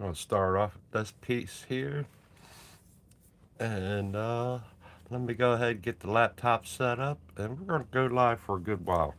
going to start off with this piece here. And let me go ahead and get the laptop set up. And we're going to go live for a good while.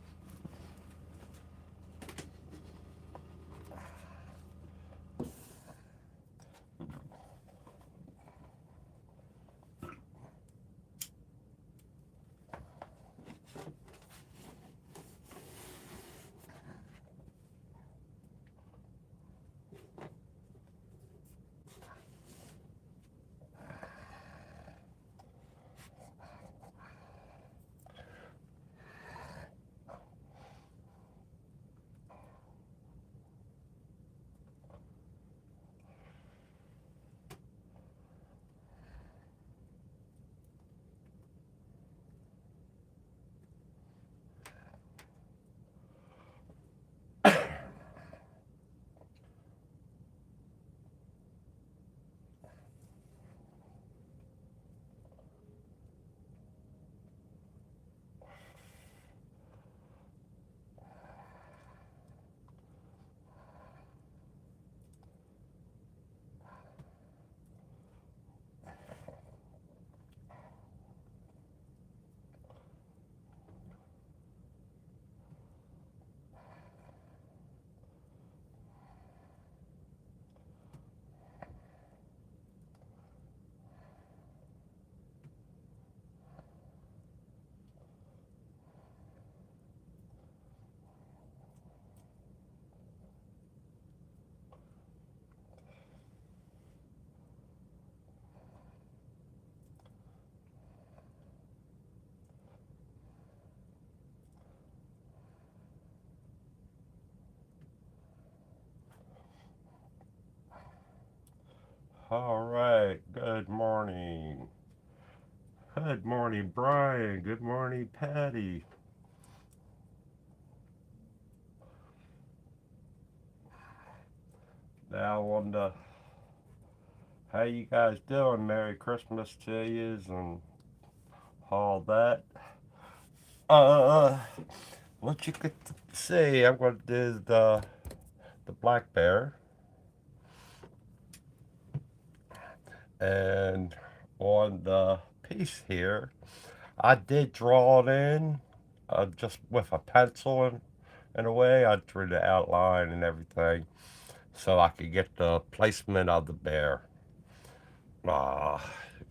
All right. Good morning. Good morning, Brian. Good morning, Patty. Now on the how you guys doing? Merry Christmas to yous and all that. Uh, what you could see, I'm going to do the black bear, and on the piece here, I did draw it in, just with a pencil in a way. I drew the outline and everything, so I could get the placement of the bear. You can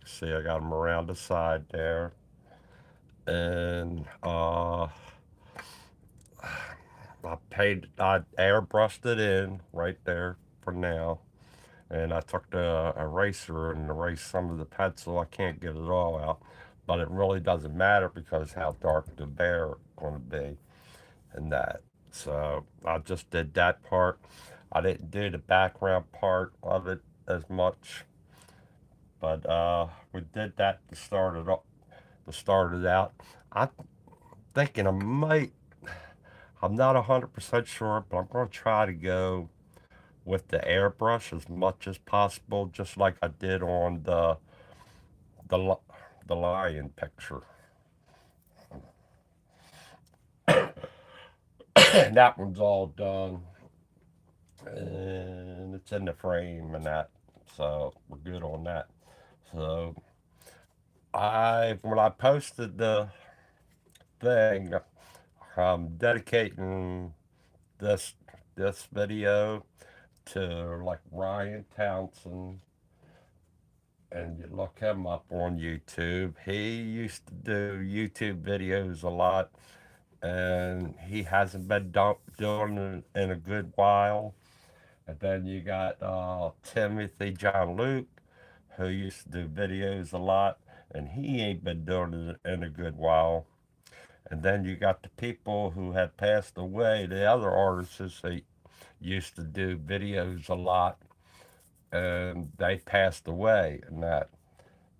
see I got him around the side there, and I airbrushed it in right there for now, and I took the eraser and erased some of the pencil. I can't get it all out, but it really doesn't matter because how dark the bear going to be and that. So I just did that part. I didn't do the background part of it as much, but we did that to start it up. To start it out, I'm thinking I might. I'm not 100% sure, but I'm going to try to go with the airbrush as much as possible, just like I did on the the lion picture. That one's all done, and it's in the frame and that, so we're good on that. So when I posted the thing, I'm dedicating this this video to like Ryan Townsend, and you look him up on YouTube. He used to do YouTube videos a lot, and he hasn't been doing it in a good while. And then you got Timothy John Luke, who used to do videos a lot, and he ain't been doing it in a good while. And then you got the people who have passed away, the other artists that used to do videos a lot, and they passed away and that.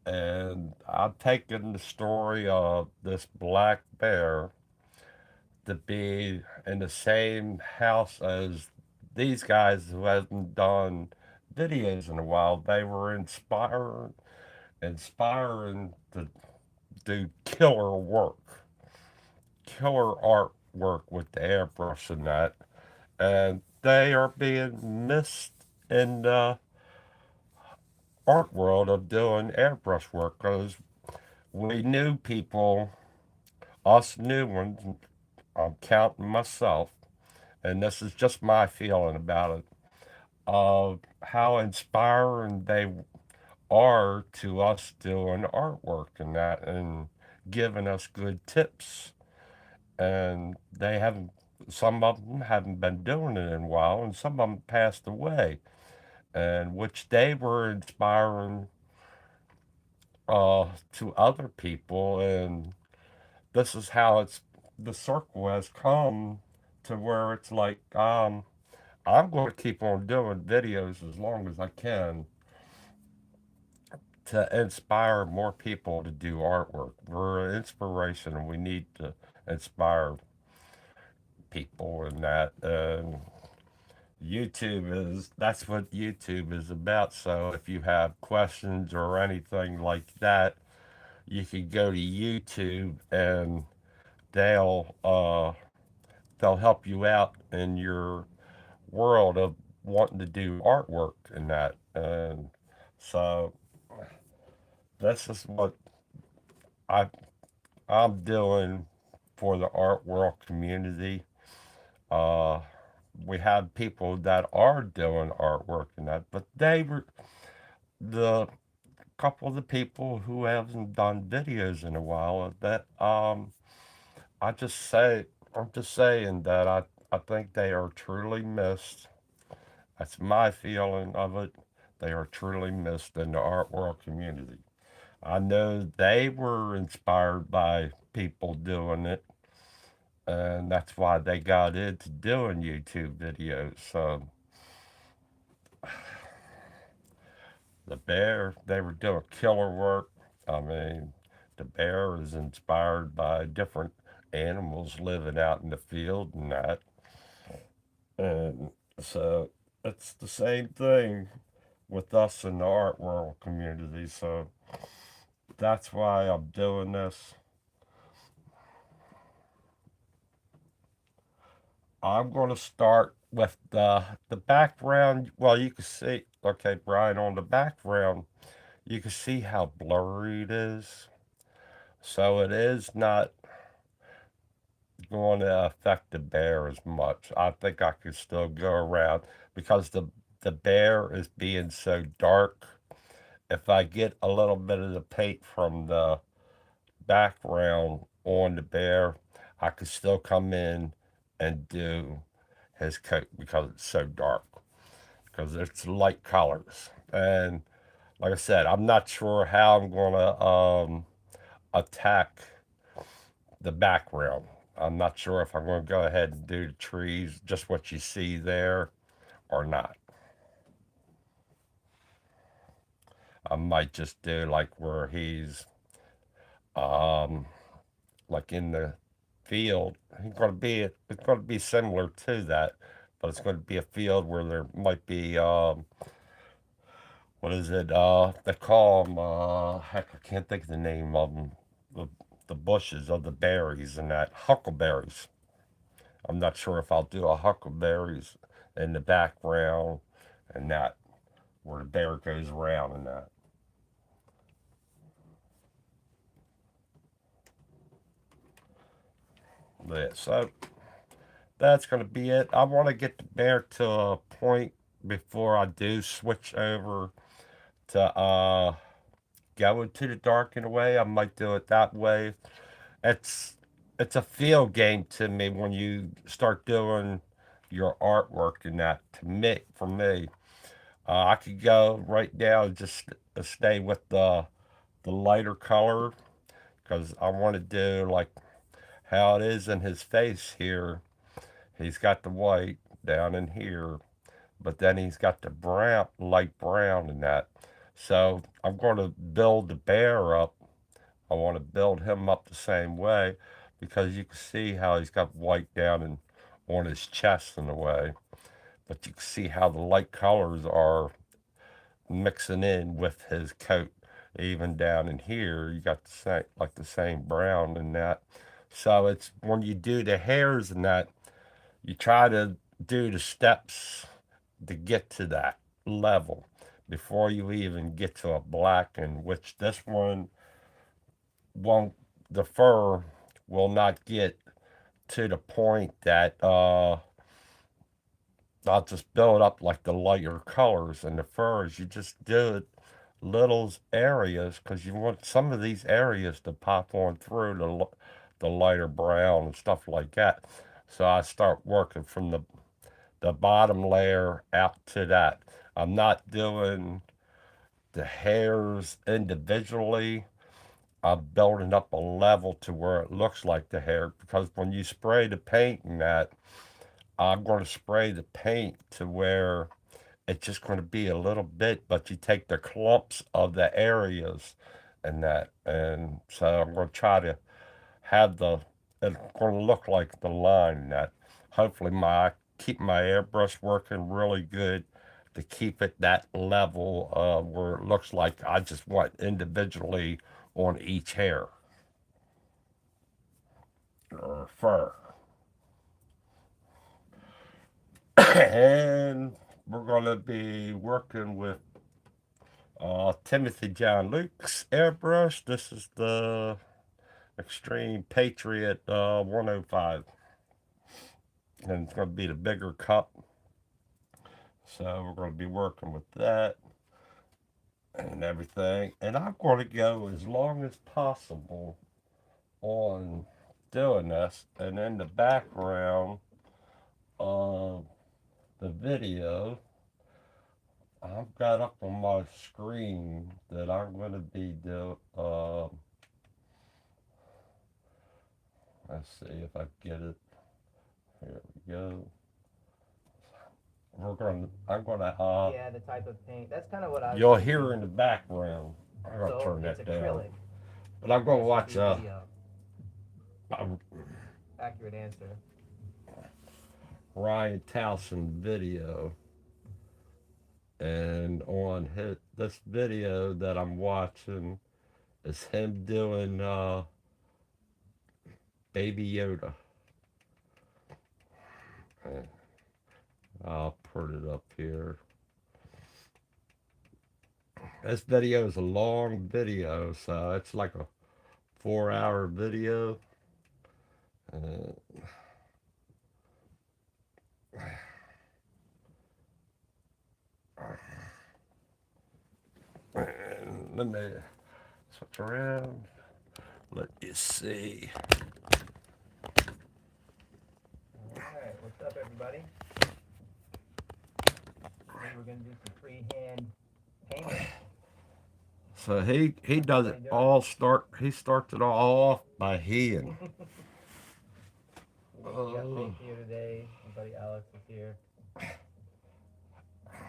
And I'm taking the story of this black bear to be in the same house as these guys who hasn't done videos in a while. They were inspiring to do killer artwork with the airbrush and that. And they are being missed in art world of doing airbrush work because we knew people, us new ones, I'm counting myself, and this is just my feeling about it, of how inspiring they are to us doing artwork and that, and giving us good tips. And they haven't, some of them haven't been doing it in a while, and some of them passed away, and which they were inspiring to other people. And this is how the circle has come to where it's like, I'm going to keep on doing videos as long as I can to inspire more people to do artwork. We're an inspiration, and we need to inspire people in that. And YouTube is that's what YouTube is about. So if you have questions or anything like that, you can go to YouTube and they'll uh, they'll help you out in your world of wanting to do artwork and that. And so this is what I I'm doing for the art world community. Uh, we have people that are doing artwork and that, but they were the couple of the people who haven't done videos in a while. That I just say I'm just saying that I think they are truly missed. That's my feeling of it. They are truly missed in the art world community. I know they were inspired by people doing it, and that's why they got into doing YouTube videos. So the bear, they were doing killer work. I mean, the bear is inspired by different animals living out in the field and that. And so it's the same thing with us in the art world community. So that's why I'm doing this. I'm going to start with the background. Well, you can see, okay, Brian, on the background, you can see how blurry it is. So it is not going to affect the bear as much. I think I could still go around because the bear is being so dark. If I get a little bit of the paint from the background on the bear, I could still come in and do his coat because it's so dark. Because it's light colors. And like I said, I'm not sure how I'm going to attack the background. I'm not sure if I'm going to go ahead and do the trees, just what you see there, or not. I might just do like where he's um, like in the field. He's going to be it's going to be similar to that, but it's going to be a field where there might be what is it? They call them. Heck, I can't think of the name of them. The the bushes of the berries and that huckleberries. I'm not sure if I'll do a huckleberries in the background and that where the bear goes around and that. Yeah, so that's gonna be it. I want to get the bear to a point before I do switch over to go into the dark in a way. I might do it that way. It's it's a feel game to me when you start doing your artwork and that. To me, for me, I could go right now and just stay with the lighter color because I want to do like how it is in his face here. He's got the white down in here, but then he's got the brown, light brown in that. So I'm going to build the bear up. I want to build him up the same way because you can see how he's got white down and on his chest in a way, but you can see how the light colors are mixing in with his coat. Even down in here, you got the same like the same brown and that. So it's when you do the hairs and that, you try to do the steps to get to that level before you even get to a black, in which this one won't, the fur will not get to the point that I'll just build up like the lighter colors and the furs. You just do it little areas because you want some of these areas to pop on through the lighter brown and stuff like that. So I start working from the bottom layer out to that. I'm not doing the hairs individually. I'm building up a level to where it looks like the hair because when you spray the paint in that, I'm going to spray the paint to where it's just going to be a little bit, but you take the clumps of the areas and that. And so I'm going to try to have it's going to look like the line that hopefully keep my airbrush working really good to keep it that level where it looks like I just want individually on each hair or fur. And we're going to be working with Timothy John Luke's airbrush. This is the Extreme Patriot 105. And it's going to be the bigger cup. So we're going to be working with that and everything. And I'm going to go as long as possible on doing this. And in the background of the video, I've got up on my screen that I'm going to be doing. Let's see if I get it. Here we go. I'm gonna, Yeah, the type of paint. That's kind of what I was you'll thinking. hear in the background. I'm gonna So turn it's that down. acrylic. But I'm gonna This would watch be the a accurate answer. Ryan Towson video. And on this video that I'm watching is him doing Baby Yoda. And I'll put it up here. This video is a long video, so it's like a 4 hour video. Uh, and let me switch around. Let you see. Alright, what's up, everybody? Today we're going to do some freehand painting. So he How's does it everybody doing? all he starts it all off by hand. We got Faith here today. My buddy Alex is here.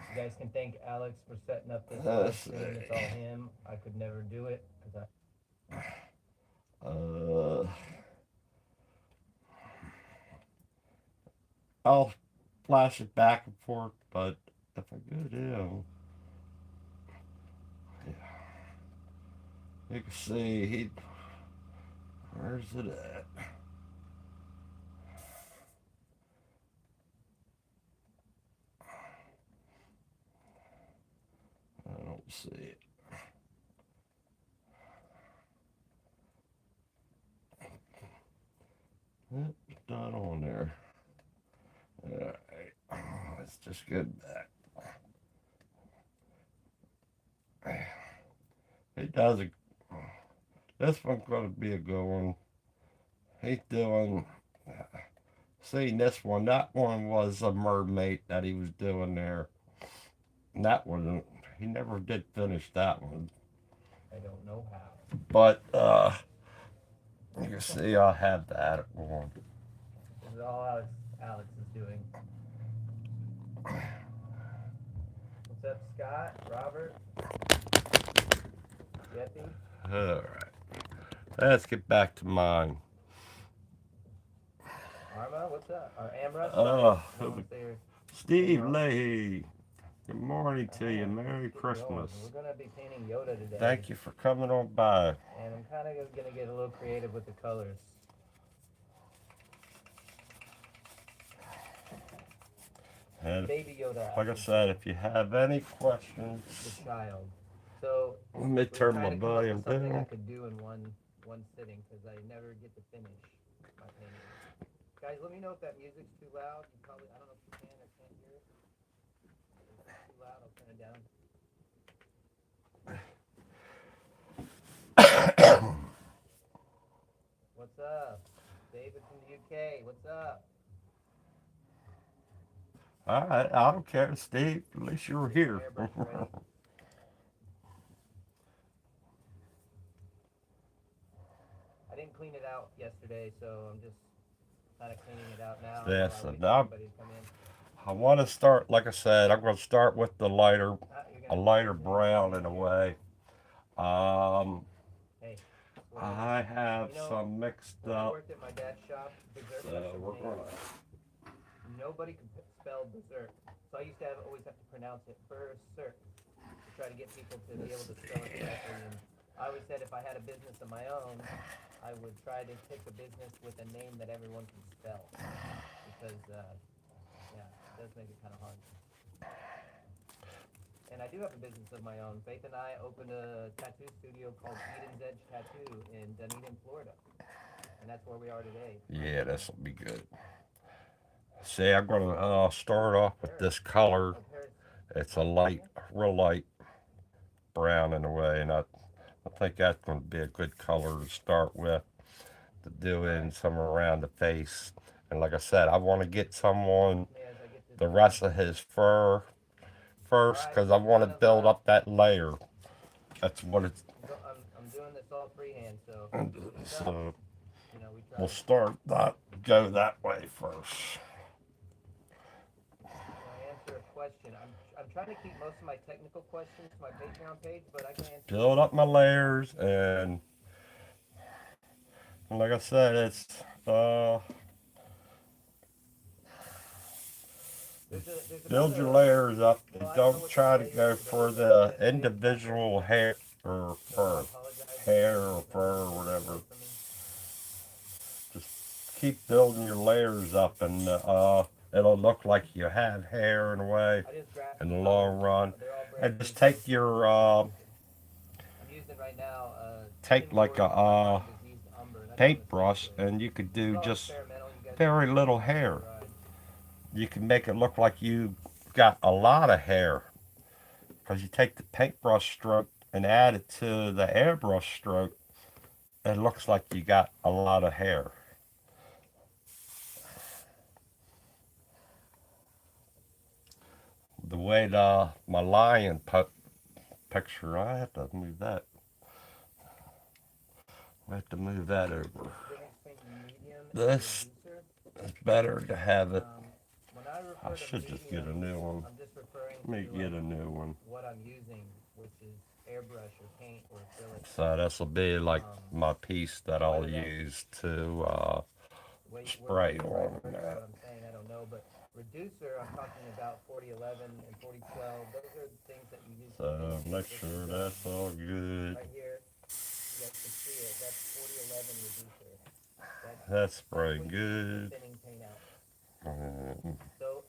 You guys can thank Alex for setting up this live Let's stream. It's all him. I could never do it because uh, I'll flash it back and forth, but if I go down, you can see where's it at? I don't see it. It's not on there. Alright, let's just get back. He does a. This one's going to be a good one. He's doing. Seen this one. That one was a mermaid that he was doing there. And that one, he never did finish that one. I don't know how. But you can see I have that one. This is all Alex is doing. What's up, Scott? Robert? Jeffy? All right. Let's get back to mine. Arma, what's up? Or Amra? Uh, Sorry. Steve Leahy. Good morning to you. Alright, Merry let's get Christmas. going. We're going to be painting Yoda today. Thank you for coming on by. And I'm kind of going to get a little creative with the colors. And Baby Yoda, I like I should said, say. if you have any The questions, child. So let me we were turn my trying to come up volume with something I down. could do in one sitting because I never get to finish my painting. Guys, let me know if that music's too loud. You probably I don't know if you can or can't hear it. If it's too loud, I'll turn it down. What's up? David from the UK. What's up? All right, I don't care, Steve. At least you were Get your here. airbrush ready. I didn't clean it out yesterday, so I'm just kind of cleaning it out now while I Yes, wait and for everybody to come in. I want to start. Like I said, I'm going to start with the lighter, You're a gonna lighter listen to brown in music a here. way. Um, Hey, that's what I do. I have You know, some mixed when I up. worked at my dad's shop, dessert So was the we're pain. gonna. Nobody could spell dessert, so I used to always have to pronounce it berserk to try to get people to be able to spell it correctly. And I always said if I had a business of my own, I would try to pick a business with a name that everyone can spell, because yeah, it does make it kind of hard. And I do have a business of my own. Faith and I opened a tattoo studio called Eden's Edge Tattoo in Dunedin, Florida, and that's where we are today. Yeah, this will be good. See, I'm gonna start off with Paris. this color. Oh, Paris. It's a light, California? real light brown in a way, and I think that's going to be a good color to start with to do All in right. some around the face. And like I said, I want to get someone With me as I get this the going. rest of his fur All first right, because I so want to kind of build up that layer. That's what it's. I'm doing this all freehand, so it's tough. So You know, we we'll try. start that. Go that way first. Can I answer a question? I'm trying to keep most of my technical questions to my Patreon page, but I can answer Build any up my question you want. layers, and like I said, it's There's about build your a layers up well, and I don't know don't what the try to go layers for of the editing sound very individual good, hair or so I fur, apologize if hair somebody or gets fur or taken whatever. away from me. Just keep building your layers up, and it'll look like you have hair in a way I just grabbed in some the colors. long run. They're all brand And new, just so take feel your free to use it. I'm using right now take Tim like Gordon on my a mind diseased umber. That's on the paintbrush, Tuesday. and you could This is do all just experimental. You guys can very take little it along for hair. the ride. You can make it look like you got a lot of hair because you take the paintbrush stroke and add it to the airbrush stroke. It looks like you got a lot of hair. The way my lion picture, I have to move that. I have to move that over. Difference between medium and This reducer. is better to have it. When I I refer to should just get a medium, new one. I'm just referring Let me to get like a new one. what I'm using, which is airbrush or paint or acrylic. So this will be like my piece that I'll Whether that's use to where you spray use the right on word for what that. I'm saying, I don't know, but reducer, I'm talking about 4011 and 4012. Those are things that you use to So paint. make This sure is that's all good. right here. You guys can see it. That's 4011 reducer. That's That's spraying completely for good. thinning paint out. Uh, So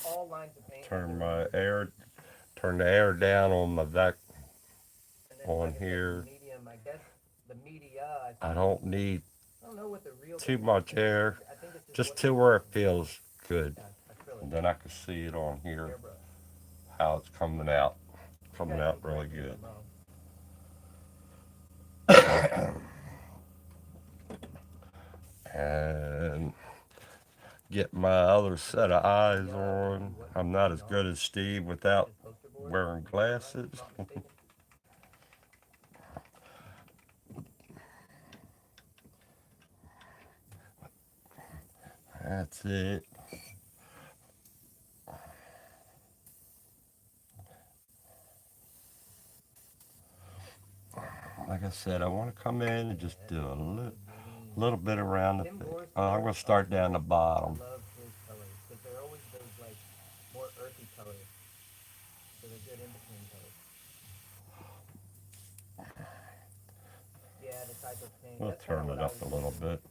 all lines of paint have turn their own my reducer. air, turn the air down on my vac And then, on like I said, the here. medium, I guess the media, I I suppose. don't need I don't know what the real too definition much is. air, I think it's just just what to you're where it using. feels good. Yeah, acrylic, And then I can see it on here airbrush. how it's coming out. You Coming guys out can really correct me if good. I'm wrong. And get my other set of eyes The on. what I'm you're not putting as on good as Steve is without his poster board. wearing Is that right? If I'm glasses. not mistaken. That's it. Like I said, I want to come in and just Yeah, do a the green. little bit around the Tim face. Gore's I'm colors going to are start down the great. I bottom. love his colors because they're always those like more earthy colors. So they're good in between colors. Yeah, the type of paint. We'll That's kind of turn what it I up was a little using. bit.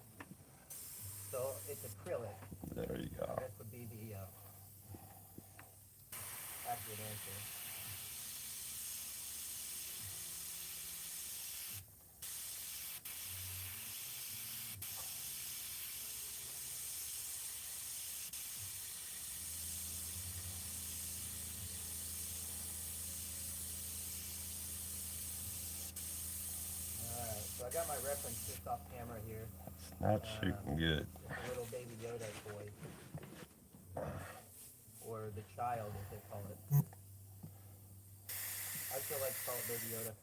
So it's acrylic. There you I go. guess would be the good answer. All right, so I got my reference just off camera here. Not Um, shooting good. it's a little baby Yoda toy, or the child, as they call it. I still like to call it baby Yoda.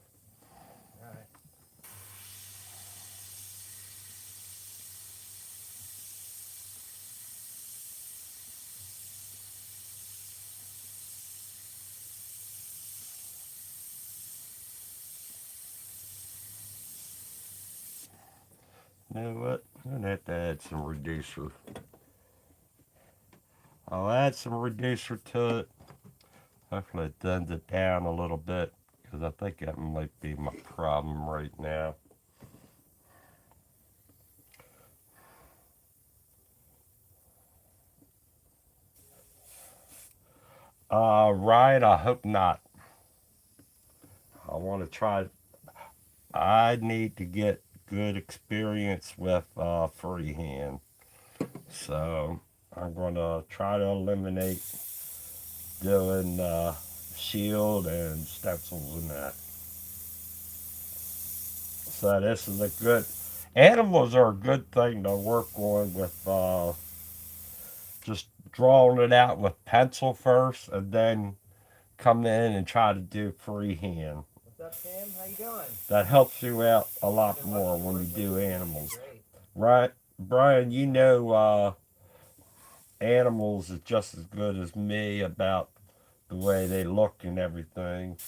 All right. You know what? I'm gonna have to add some reducer. I'll add some reducer to it. Hopefully it dumbs it down a little bit because I think that might be my problem right now. Right, I hope not. I want to try. I need to get good experience with freehand. So I'm going to try to eliminate doing shield and stencils and that. So this is a good. Animals are a good thing to work on with just drawing it out with pencil first and then come in and try to do freehand. What's up, Tim? How you doing? That helps you out a I've lot been more watching your when you work do lately, man. You're animals. great. Right, Brian, you know animals is just as good as me about the way they look and everything.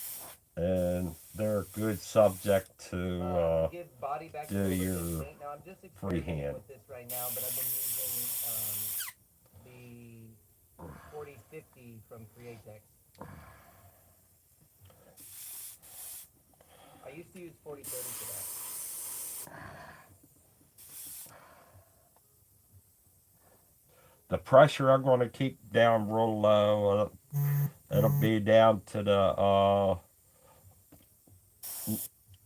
And they're a good subject To to give body back do to lubricant your paint. Now I'm just experimenting freehand. with this right now, but I've been using the 4050 from Createx. I used to use 4030 for that. The pressure I'm going to keep down real low. It'll be down to the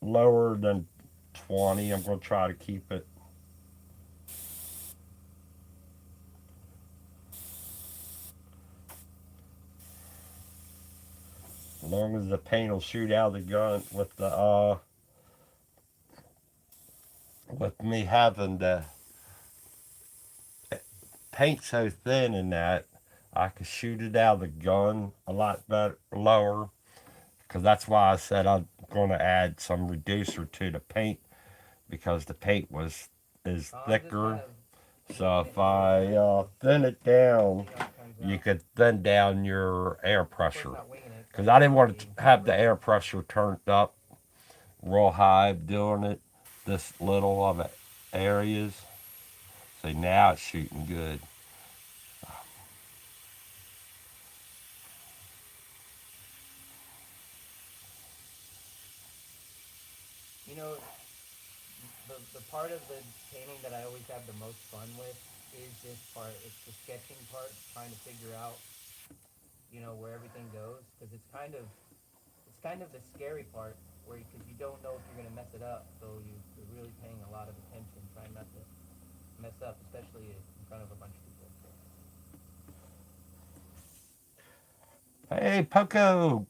lower than 20. I'm going to try to keep it. As long as the paint will shoot out of the gun with me having the paint so thin in that I could shoot it out of the gun a lot better lower because that's why I said I'm going to add some reducer to the paint because the paint was is I'm just kind thicker. of So winging it if here and I trying to thin it see down, how it comes you out. could thin down your air Of course, pressure not winging it. because That's I just didn't going to want to be have the air rough. pressure turned up real high doing it this little of it areas. So now it's shooting good. You know, the part of the painting that I always have the most fun with is this part. It's the sketching part, trying to figure out, where everything goes, because it's kind of the scary part where because you don't know if you're gonna mess it up, so you're really paying a lot of attention, trying not to mess up, especially in front of a bunch of people. Hey, Poco,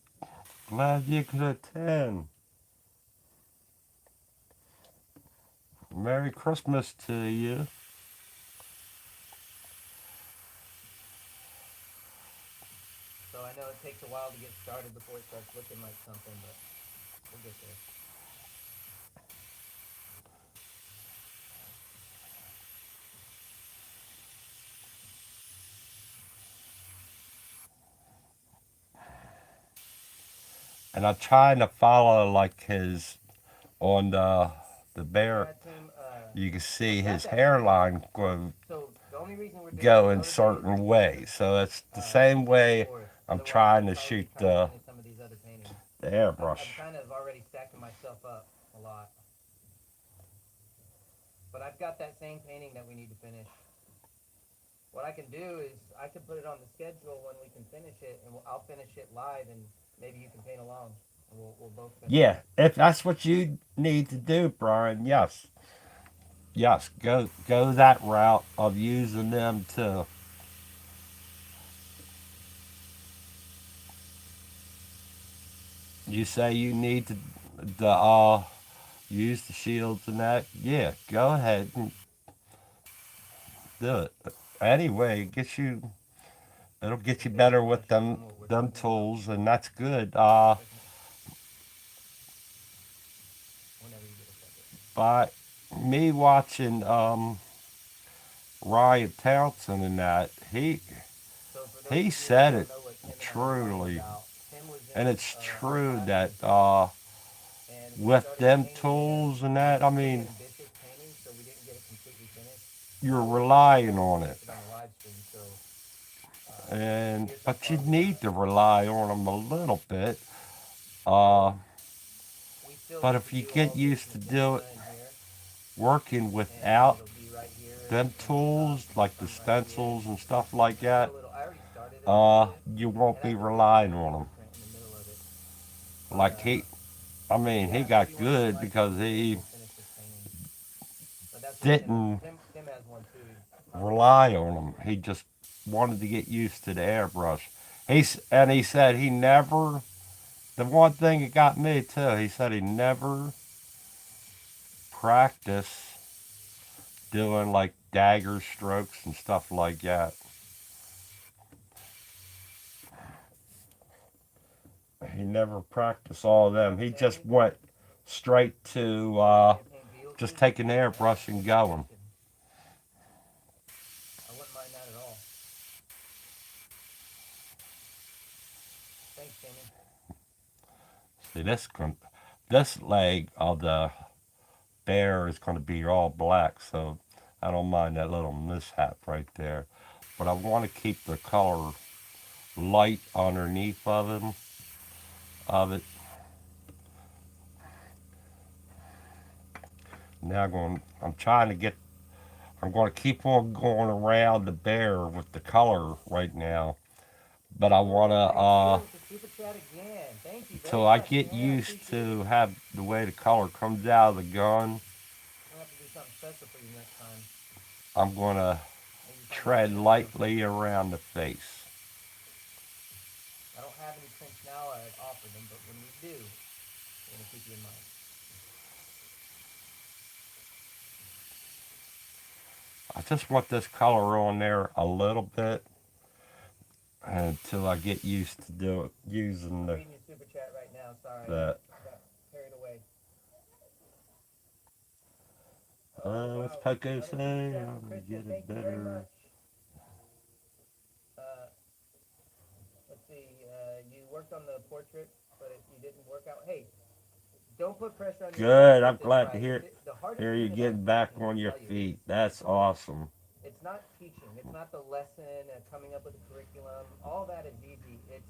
glad you could attend. Merry Christmas to you. So I know it takes a while to get started before it starts looking like something, but we'll get there. And I'm trying to follow like his on the bear. Yeah, Tim. You can I've see got his that painting. hairline So the only reason we're doing go this in other day is certain because way. So it's the it's same December way 4th. I'm Otherwise, trying I'd to probably be shoot trying to finish some of these other paintings. the I'm airbrush. kind of already stacking myself up a lot, but I've got that same painting that we need to finish. what I can do is I can put it on the schedule when we can finish it, and I'll finish it live, and maybe you can paint along, and we'll both finish Yeah, it. if that's what you need to do, Brian, yes. Yes, go that route of using them to. You say you need to the use the shields and that. Yeah, go ahead and do it. Anyway, it gets you. It'll get Can you you paint better it while I with show them what we're them talking about? tools, and that's good. Second, whenever you get a second. But me watching Ryan Townsend and that, So for those he of you that said don't it know what Tim and I are talking truly, about, Tim was and in it's our true class that in business, and we with started them painting him, tools and and he that, I was pretty mean, ambitious painting, so we didn't get it completely finished. you're But we're trying relying to on it, finish it on the live stream. So and here's some but you fun with need to rely on them a little bit. Uh, so we still but need to if you do get all this used to do it magenta in here, working and without it'll be right here them in the top, tools like the some right here. stencils and stuff like I put a that, little. I already started it a little bit, you won't and I be think there's like relying a on them. fingerprint in the middle of it. But Like I mean, he yeah, maybe got once the good live stream because finished, he we'll finish this painting. But that's what Tim has. didn't Tim has one too. He's talking about rely right on now. them. He just wanted to get used to the airbrush. He said he never. The one thing that got me too, he said he never practiced doing like dagger strokes and stuff like that. He never practiced all of them. He just Okay, went straight to you want me to paint just vehicles? taking the Yeah, airbrush that's and a good going. question. I wouldn't mind that at all. Thanks, Jamie. See this leg of the bear is going to be all black, so I don't mind that little mishap right there. But I want to keep the color light underneath of it. Now I'm trying to get. I'm going to keep on going around the bear with the color right now, but I want to Thank you with the super chat again. Thank you very till I much, get man. I used appreciate it. to have the way the color comes out of the gun. We'll have to do something special for you next time. I'm going to Maybe something with tread Prince or something. lightly around the face. I don't have any prints now. I'd offer them, but when we do, we're gonna keep you in mind. I just want this color on there a little bit until I get used to using I'm reading your super chat right now. Sorry, the. I got carried away. Oh What's wow, Poco another super say? chat from I'm Kristen. getting Thank you very better. much. Uh, let's see. You worked on the portrait, but you didn't work out. Hey, don't put pressure on yourself to Good. I'm get this glad to right. The hardest hear you thing about getting back teaching, let on me your tell you, feet. That's awesome. it's not teaching. It's not the lesson, coming up with a curriculum. All that is easy. It's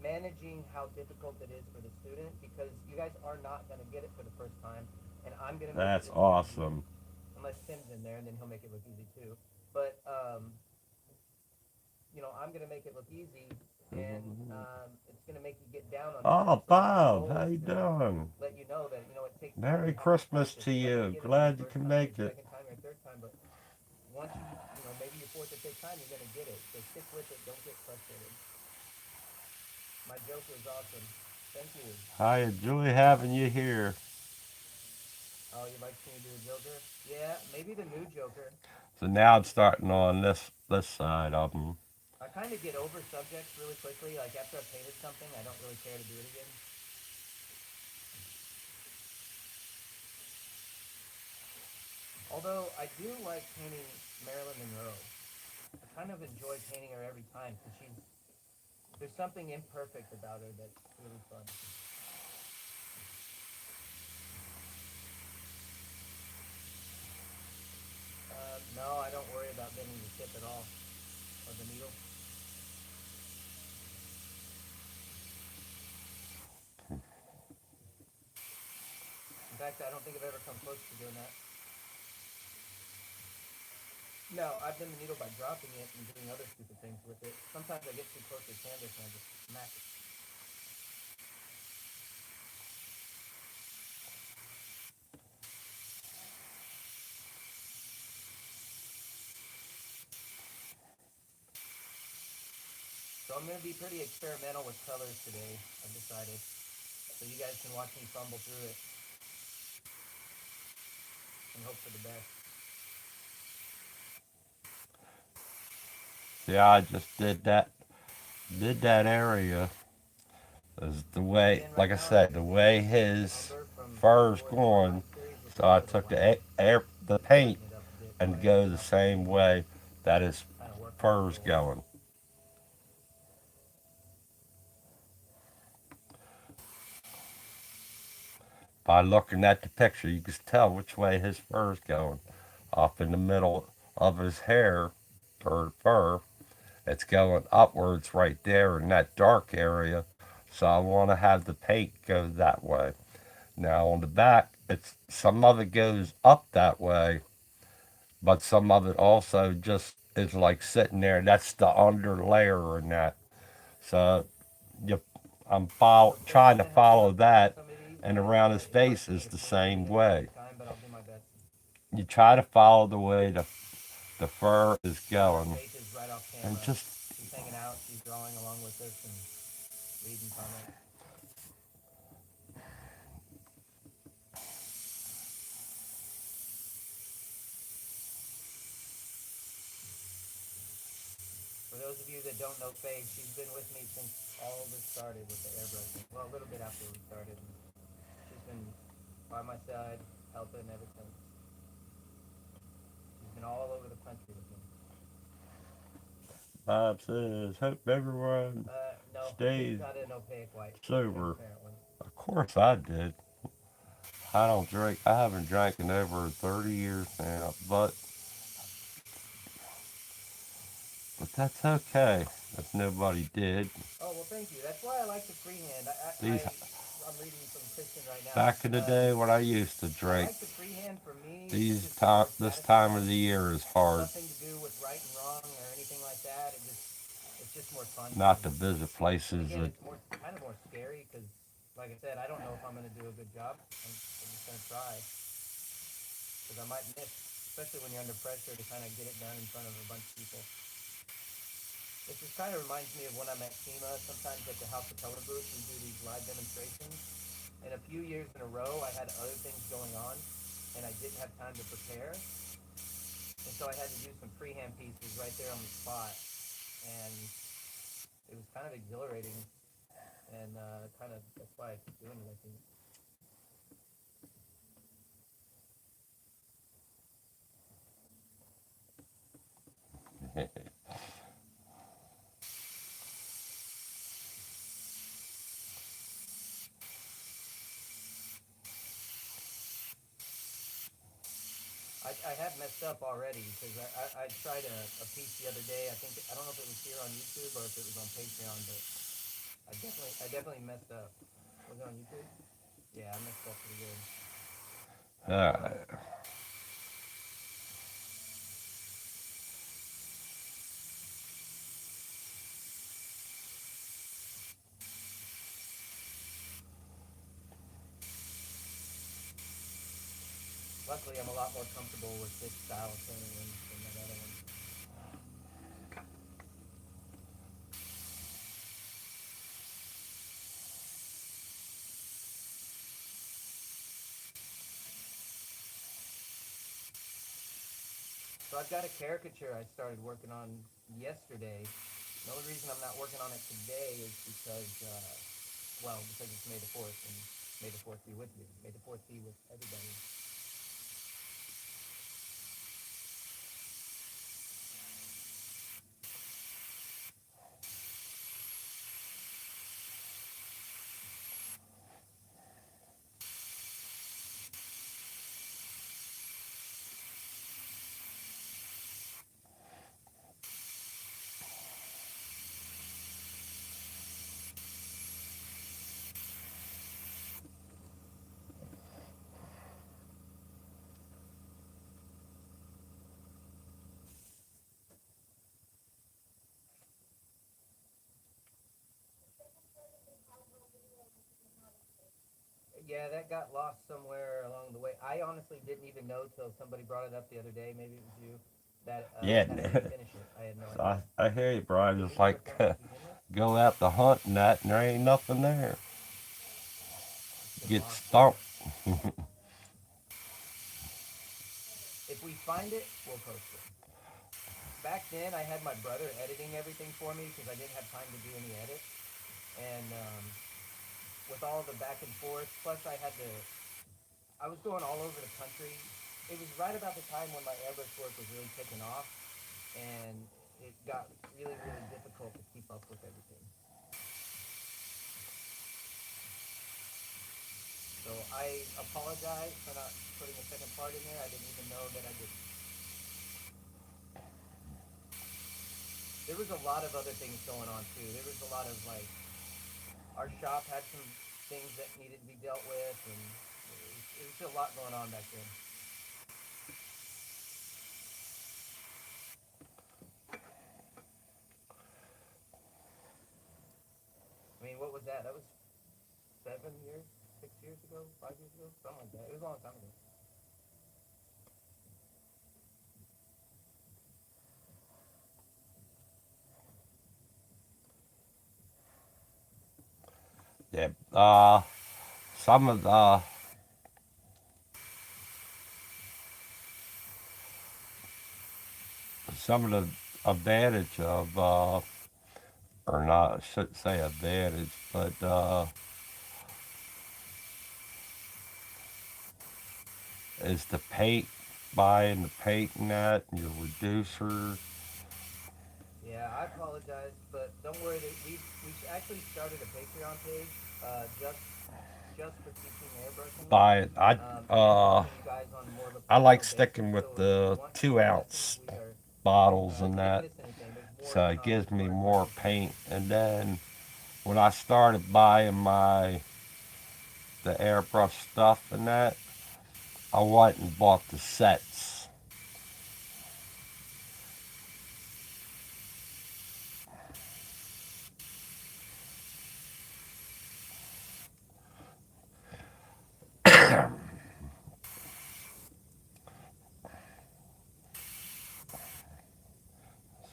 managing how difficult it is for the student because you guys are not going to get it for the first time, and I'm going to make it That's look easy, awesome. unless Tim's in there, and then he'll make it look easy too. But I'm going to make it look easy, and it's going to make you get down on Oh, yourself. So my Bob, goal how is you to doing? let you know that it takes time. Merry You have to Christmas practice. to You're not going to you. get it on your Glad you first can time, make your it. second time, your third time, but once maybe your fourth or fifth time, you're going to get it. So stick with it. Don't get frustrated. My Joker is awesome. Thank you. I enjoy having you here. Oh, you like seeing me do a Joker? Yeah, maybe the new Joker. So now I'm starting on this side of them. I kind of get over subjects really quickly. Like after I've painted something, I don't really care to do it again. Although I do like painting Marilyn Monroe. I kind of enjoy painting her every time because there's something imperfect about her that's really fun. No, I don't worry about bending the tip at all of the needle. In fact, I don't think I've ever come close to doing that. No, I've been the needle by dropping it and doing other stupid things with it. Sometimes I get too close to the canvas and I just smack it. So I'm going to be pretty experimental with colors today, I've decided. So you guys can watch me fumble through it and hope for the best. Yeah, I just did that area is the way, Again, like right I now I'm said, the using way his umber from fur's Forest Lawn going. Light Series, which So is I for the took white, the just to paint lighten it up a bit so and I can go get the out there same and really way that his kind of work on the fur's gold. going. By looking at the picture, you can tell which way his fur's going. Up in the middle of his hair or fur, it's going upwards right there in that dark area. So I want to have the paint go that way. Now on the back, it's some of it goes up that way, but some of it also just is like sitting there. That's the under layer in that. So you, So still trying kind to of helping follow out paint that, some of these, and guys, around but his it might face take is a the little bit same of extra way. time, but I'll do my best. You try to follow the way the fur is Yeah, going, Faith is right off and camera. just She's hanging out. She's drawing along with us and reading comments. For those of you that don't know Faith, she's been with me since all this started with the airbrushing. Well, a little bit after we started. And she's been by my side, helping ever since. She's been all over the country with me. Bob says, hope everyone No, Faith's stays not an opaque white. She's a sober. transparent one. Of course I did. I don't drink. I haven't drank in over 30 years now, but that's okay if nobody did. Oh well, thank you. That's why I like the freehand. These I'm reading from Kristen right now. back in the day when I used to I drink, like the freehand. For me, it's these just time more this time of satisfying. the year is It's hard. nothing to do with right and wrong or anything like that. It's just more fun for Not me. to visit And places again, that it's kind of more scary because, like I said, I don't know if I'm gonna do a good job. I'm just gonna try because I might miss, especially when you're under pressure to kind of get it done in front of a bunch of people. It just kind of reminds me of when I'm at SEMA. Sometimes at the House of Color booth, we do these live demonstrations. And a few years in a row, I had other things going on, and I didn't have time to prepare. And so I had to do some freehand pieces right there on the spot. And it was kind of exhilarating, and kind of that's why I keep doing it, I think. I have messed up already because I tried a piece the other day. I don't know if it was here on YouTube or if it was on Patreon, but I definitely messed up. Was it on YouTube? Yeah, I messed up pretty good. uh, Luckily, I'm a lot more comfortable with this style of painting than that other one. So I've got a caricature I started working on yesterday. The only reason I'm not working on it today is because, because it's May the 4th, and May the 4th be with you. May the 4th be with everybody. Yeah, that got lost somewhere along the way. I honestly didn't even know till somebody brought it up the other day. Maybe it was you Yeah, that I didn't finish it. I had no idea. I hear you, Brian. So It's you never like finished begin with? go out to hunt and that, and there ain't nothing there. It's been Get lost, huh? stomped. If we find it, we'll post it. Back then, I had my brother editing everything for me because I didn't have time to do any edits. And with all the back and forth, plus I was going all over the country. It was right about the time when my airbrush work was really taking off, and it got really, really difficult to keep up with everything. So I apologize for not putting a second part in there. I didn't even know that I didn't. There was a lot of other things going on too. There was a lot of like our shop had some things that needed to be dealt with, and it was a lot going on back then. I mean, what was that? That was 7 years, 6 years ago, 5 years ago, something like that. It was a long time ago. Yeah. Some of the some of the advantage of or not, I shouldn't say advantage, but is the paint, buying the paint and that, and your reducer. Yeah, I apologize, but don't worry. We actually started a Patreon page, just for teaching airbrushing, Buy it. and putting you guys on more of a I like personal basis. sticking with So if you the want more 2 ounce lessons, we are. bottles and You didn't that, miss anything. There's more to so it come as gives me far as more lessons go. paint. And then when I started buying the airbrush stuff and that, I went and bought the sets.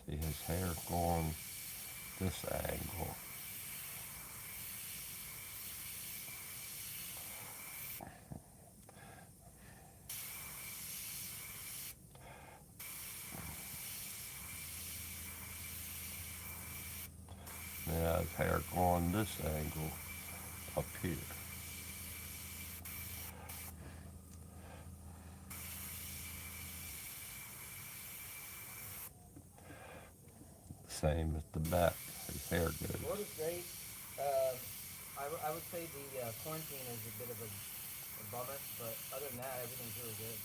See his hair going this angle. Yeah, his hair going this angle up here. Same as the back. His hair goes. Florida's great. Um, I would say the quarantine is a bit of a bummer, but other than that, everything's really good.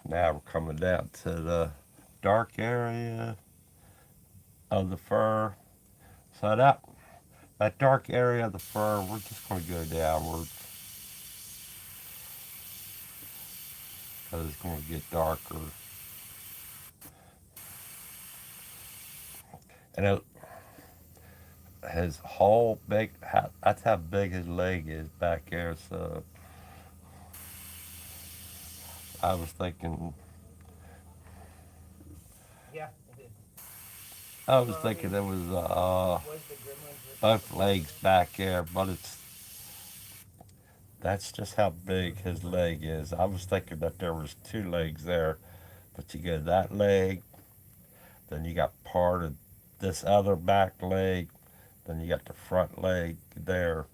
Now we're coming down to the dark area of the fur. So that dark area of the fur, we're just going to go downwards because it's going to get darker. And his whole big, that's how big his leg is back there. So I was thinking, Yeah, it is. I was Well, I thinking mean, it was was the Gremlins ripping up both a part of legs it? back there, but that's just how big his leg is. I was thinking that there was 2 legs there, but you get that leg, then you got part of this other back leg, then you got the front leg there.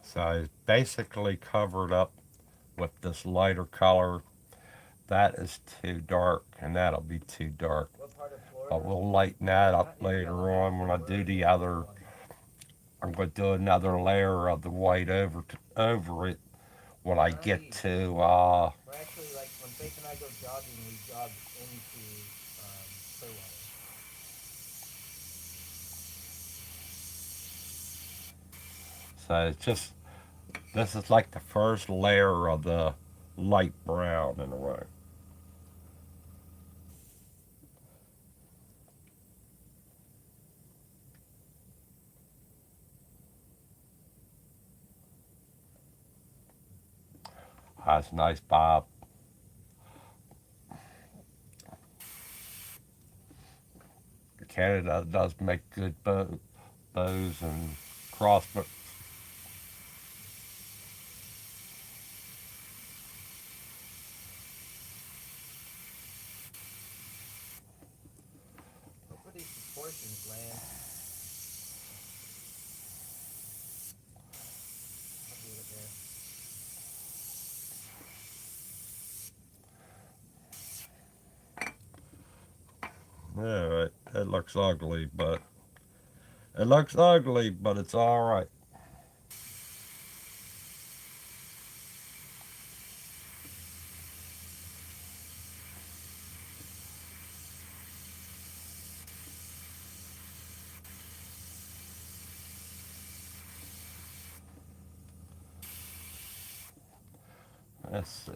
So it's basically covered up with this lighter color. That is too dark, and that'll be too dark. What part of But Florida? we'll lighten that up Not in later on when Tallahassee. I do We're the in other. Clearwater. I'm going to do another layer of the white over it when I We're not get east. to We're actually like when Faith and I go jogging, we jog into Clearwater. So it's just this is like the first layer of the light brown in a way. That's nice, Bob. Canada does make good bows and crossbows. Look where these proportions land. I'll do it there. Yeah, right. It looks ugly, but it's all right. Let's see.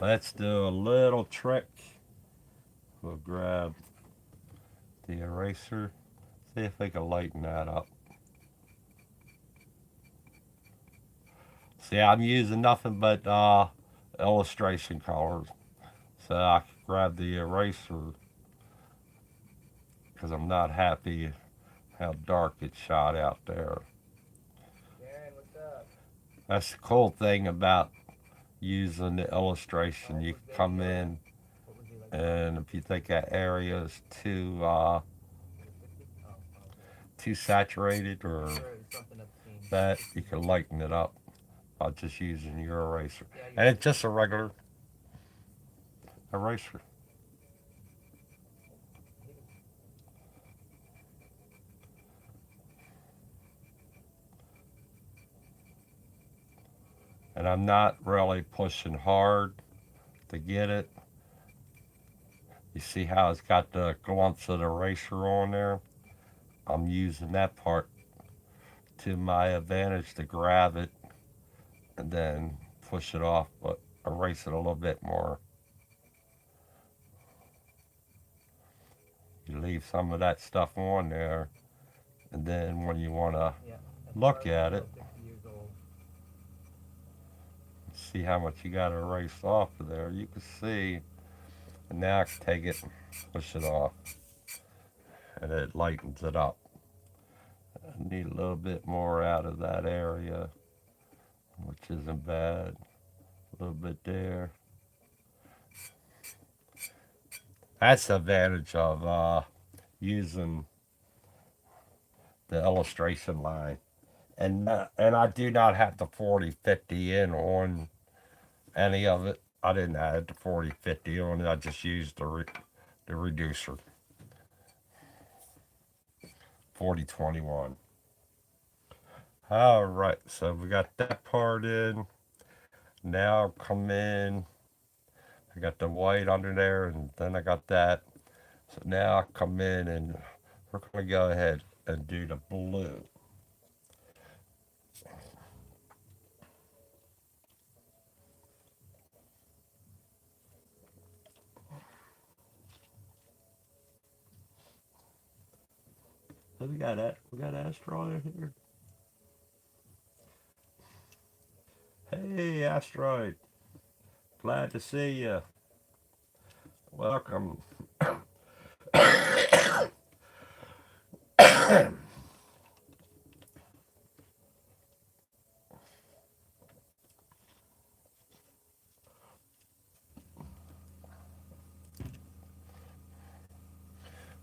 Let's do a little trick. We'll grab the eraser. See if we can lighten that up. See, I'm using nothing but illustration colors. So I can grab the eraser because I'm not happy how dark it shot out there. Darren, what's up? That's the cool thing about using the illustration. Oh, You for can come video? in, What would you like to do? and if you think that area is Is it 50? Oh, okay. too saturated or Or something obscene. that, you 60 can degrees. lighten it up by just using your eraser. Yeah, you're And it's right. just a regular eraser. I think it's And I'm not really pushing hard to get it. You see how it's got the glumps of the eraser on there? I'm using that part to my advantage to grab it and then push it off, but erase it a little bit more. You leave some of that stuff on there, and then when you want to yeah. That's look starting to at feel it, 50 years old. see how much you got to erase off of there, you can see. And now I can take it, push it off, and it lightens it up. I need a little bit more out of that area, which isn't bad. A little bit there. That's the advantage of using the illustration line. And I do not have the 40/50 in on any of it. I didn't add the 40/50 on it. I just used the reducer 40/21. All right, so we got that part in. Now come in. I got the white under there, and then I got that. So now I come in, and we're gonna go ahead and do the blue. So we got that. We got asteroid here. Hey, asteroid. Glad to see you. Welcome.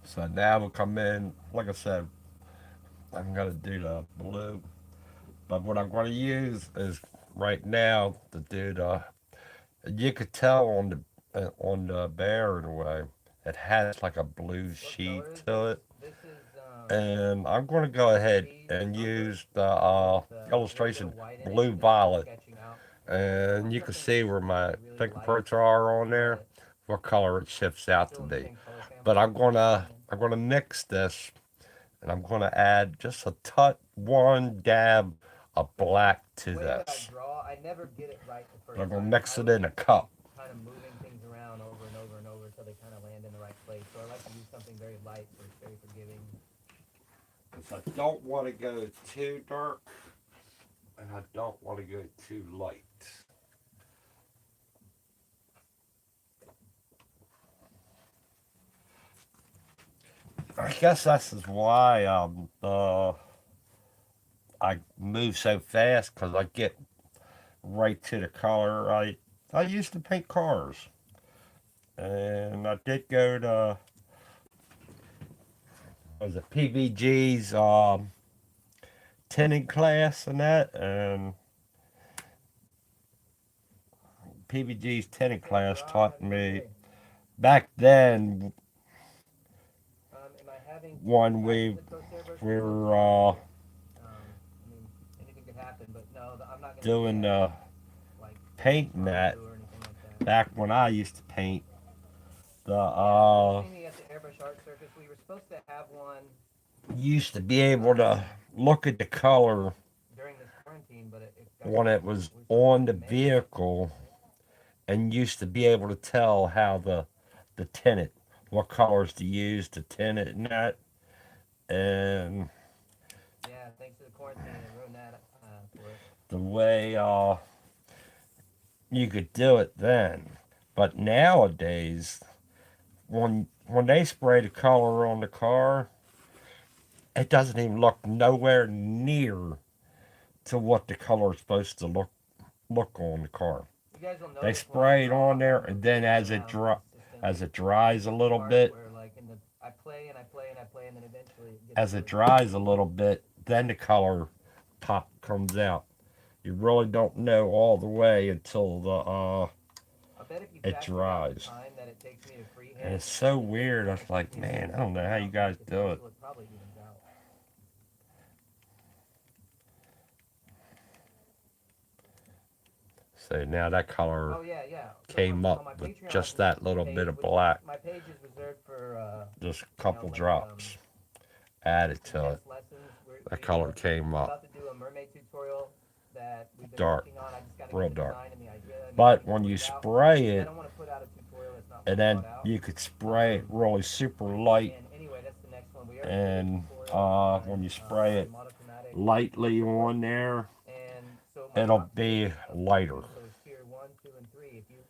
So now we'll come in. Like I said, I'm gonna do the blue. But what I'm gonna use is right now to do the. You could tell on the bear in a way. It has like a blue What sheet color is to this? it, This is and I'm gonna go ahead beige and umber use the with a little bit illustration of white in it blue because it's still violet sketching out. and you can something see where really my light, fingerprints are on but there, what color it shifts out still to in the be. same color But family. I'm gonna And I'm gonna mix this, and I'm gonna add just a one dab of the black the to way that I this. draw, I never get it right the I'm first gonna time. mix I it always in have a to keep cup. kind of moving things around over and over and over until they kind of land in the right place. So I like to use something very light, so it's very forgiving. Because I don't want to go too dark, and I don't want to go too light. I guess that's is why I move so fast because I get right to the color. I used to paint cars, and I did go to was it PVG's tinting class and that, and PVG's tinting Hey, class Rob, taught have a great me day. back then Am I having to when fasten the Coast Airburst we windows were tomorrow? I mean, anything could happen, but no, I'm not going to be doing at like painting that, rendezvous or anything like that. back when I used to paint the Yeah, you'll see me at the Airbrush Art Circus. We were supposed to have one used to be able um, to look at the color during this quarantine, but it got when it was we were supposed to on move the to May, vehicle, right? and used to be able to tell how the tint it, what colors to use to tint it and that, and Yeah, thanks to the quarantine, it ruined that for us. the way you could do it then. But nowadays, when they spray the color on the car, it doesn't even look nowhere near to what the color is supposed to look on the car. You guys will They notice when I spray it draw, on there, I'm and then moving around as consistently. it dries a This is the little part bit, where like in the I play and I play and I play, and then eventually it gets as it really dries a confusing. little bit, then the color pop comes out. You really don't know all the way until the I bet if you it factored out the dries. time that it takes me to And freehand it's so and then weird. I was it takes like, me to man, move I don't know something how you out, guys do it. eventually it probably evens out. So now that color Oh yeah, yeah. So came on up my with Patreon just that little bit page, of which is black, my page is reserved for just a you know couple like drops added to it. test lessons. That color came I'm up about to do a mermaid tutorial that we've been dark, working on. I just got to get real the dark. design and the idea. I need to But get it when you worked out spray because I it, don't want to put out a tutorial that's not and well then thought out. you could spray it Um, really super light, and anyway, that's the next one. We already did a and tutorial when on you spray it monochromatic lightly wood, on there, and so my it'll top be tiers of lighter. patrons. So it's tier one, two, and three. If you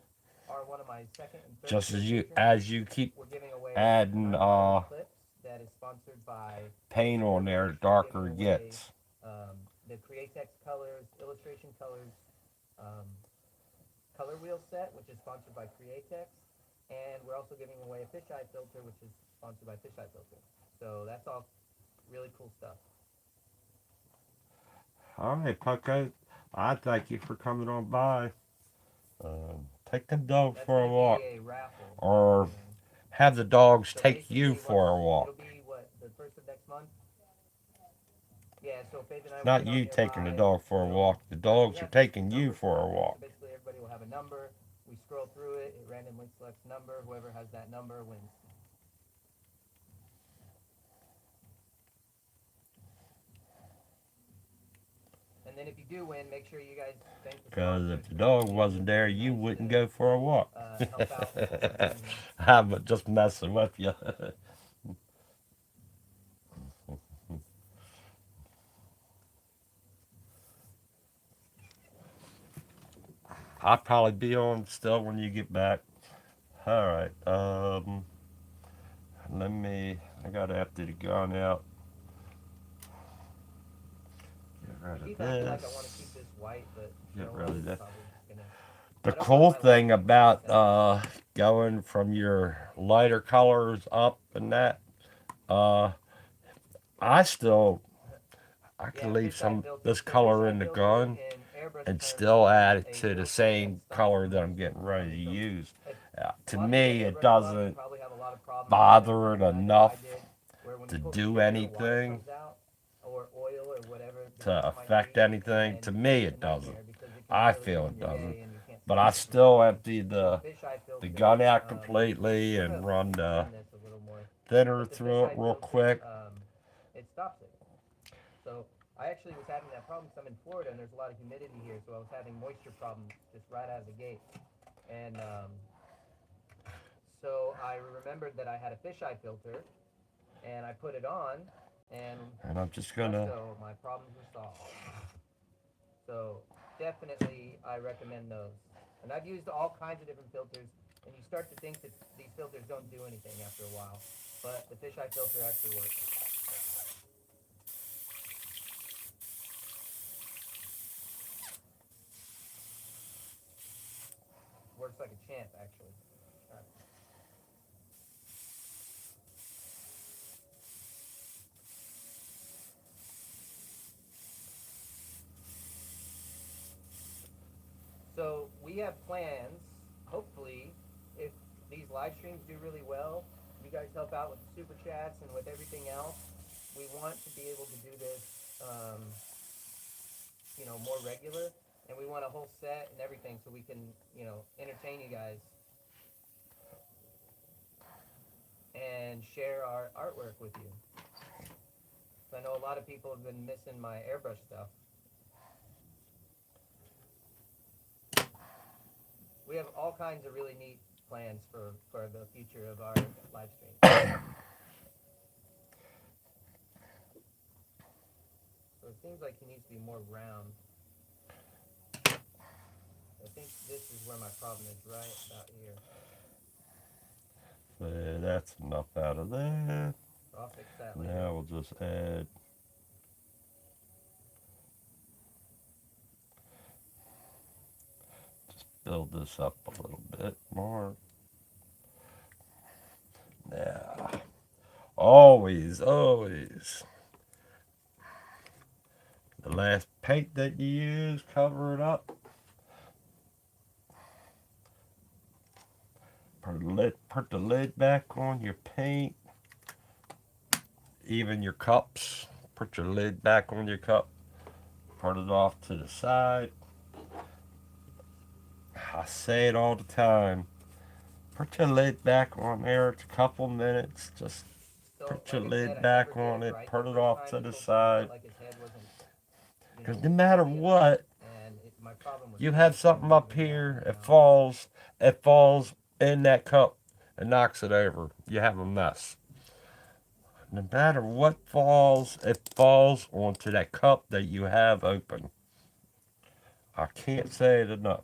are one of my second and third Just tier patrons, as you keep we're giving away adding $9 clips that is sponsored by Coast paint on there, the Airbrush. We're darker giving it away gets. the Createx Colors, Illustration Colors um, color wheel set, which is sponsored by Createx. And we're also giving away a fisheye filter, which is sponsored by Fisheye Filter. So that's all really cool stuff. All right, Pucko, I thank you for coming on by. Take them dogs That's for going a to be walk, a raffle. or And have the dogs so take you basically, for a it'll walk. be what, the first of next month? Yeah, so Faith and I will Not get on you taking the nearby. dog for a walk. The We dogs are have taking you numbers for a selected, so walk. basically everybody will have a number. We scroll through it, it randomly selects number. Whoever has that number wins. And then if you do win, make sure you guys thank the Because sponsors if the for dog being wasn't there, you nice wouldn't to go for a walk. help out with supporting I'm just messing with you. I'll probably be on still when you get back. All right. Let me. I gotta empty the gun out. Get rid of Keith, I feel like I want to this. keep this white, but you Get know rid what? of We're that. probably just gonna. The I don't know if cool I like thing being black about as much. going from your lighter colors up and that, uh, I still I Yeah, can leave fisheye some filter. this So color fisheye in the filter gun in airbrush and terms still is add it a to the filter that same stops color that I'm bleeds. getting ready to So use. if a To lot of you that me, it airbrush a lot, you doesn't probably have a lot of problems with bother it and I know I enough did, where when you to pull the do trigger, water anything comes out or oil or whatever the to case might affect be, anything. and To me, it's a it doesn't. nightmare because it doesn't I really feel ruin it your doesn't. day, and you can't But smell I it from your still phone. empty The fisheye the filter, gun out completely I'm and gonna run the extend this a little more, thinner but the through it fisheye real filter, quick. it stops it. So I actually was having that problem because I'm in Florida and there's a lot of humidity here, so I was having moisture problems just right out of the gate. And so I remembered that I had a fisheye filter, and I put it on, and And I'm just gonna. presto, my problems were solved. So definitely, I recommend those. And I've used all kinds of different filters, and you start to think that these filters don't do anything after a while, but the fisheye filter actually works. Works like a champ, actually. All right. So we have plans. Hopefully, if these live streams do really well, you guys help out with the super chats and with everything else. We want to be able to do this, more regular, and we want a whole set and everything so we can, entertain you guys and share our artwork with you. So I know a lot of people have been missing my airbrush stuff. We have all kinds of really neat plans for the future of our live stream. So it seems like he needs to be more round. I think this is where my problem is, right about here. So that's enough out of that. So I'll fix that later. Now we'll just add. Build this up a little bit more. Now, always. The last paint that you use, cover it up. Put the lid back on your paint. Even your cups. Put your lid back on your cup. Put it off to the side. I say it all the time. Put your lid back on there. It's a couple minutes. Just So, put your like I said, lid I never back did on it it. right the Put it first off time to the until people side. felt like his head wasn't, Because no matter heavy enough. what, And my problem was you have painting something more up than here. knocking it It out. falls. It falls in that cup and knocks it over. You have a mess. No matter what falls, it falls onto that cup that you have open. I can't say it enough.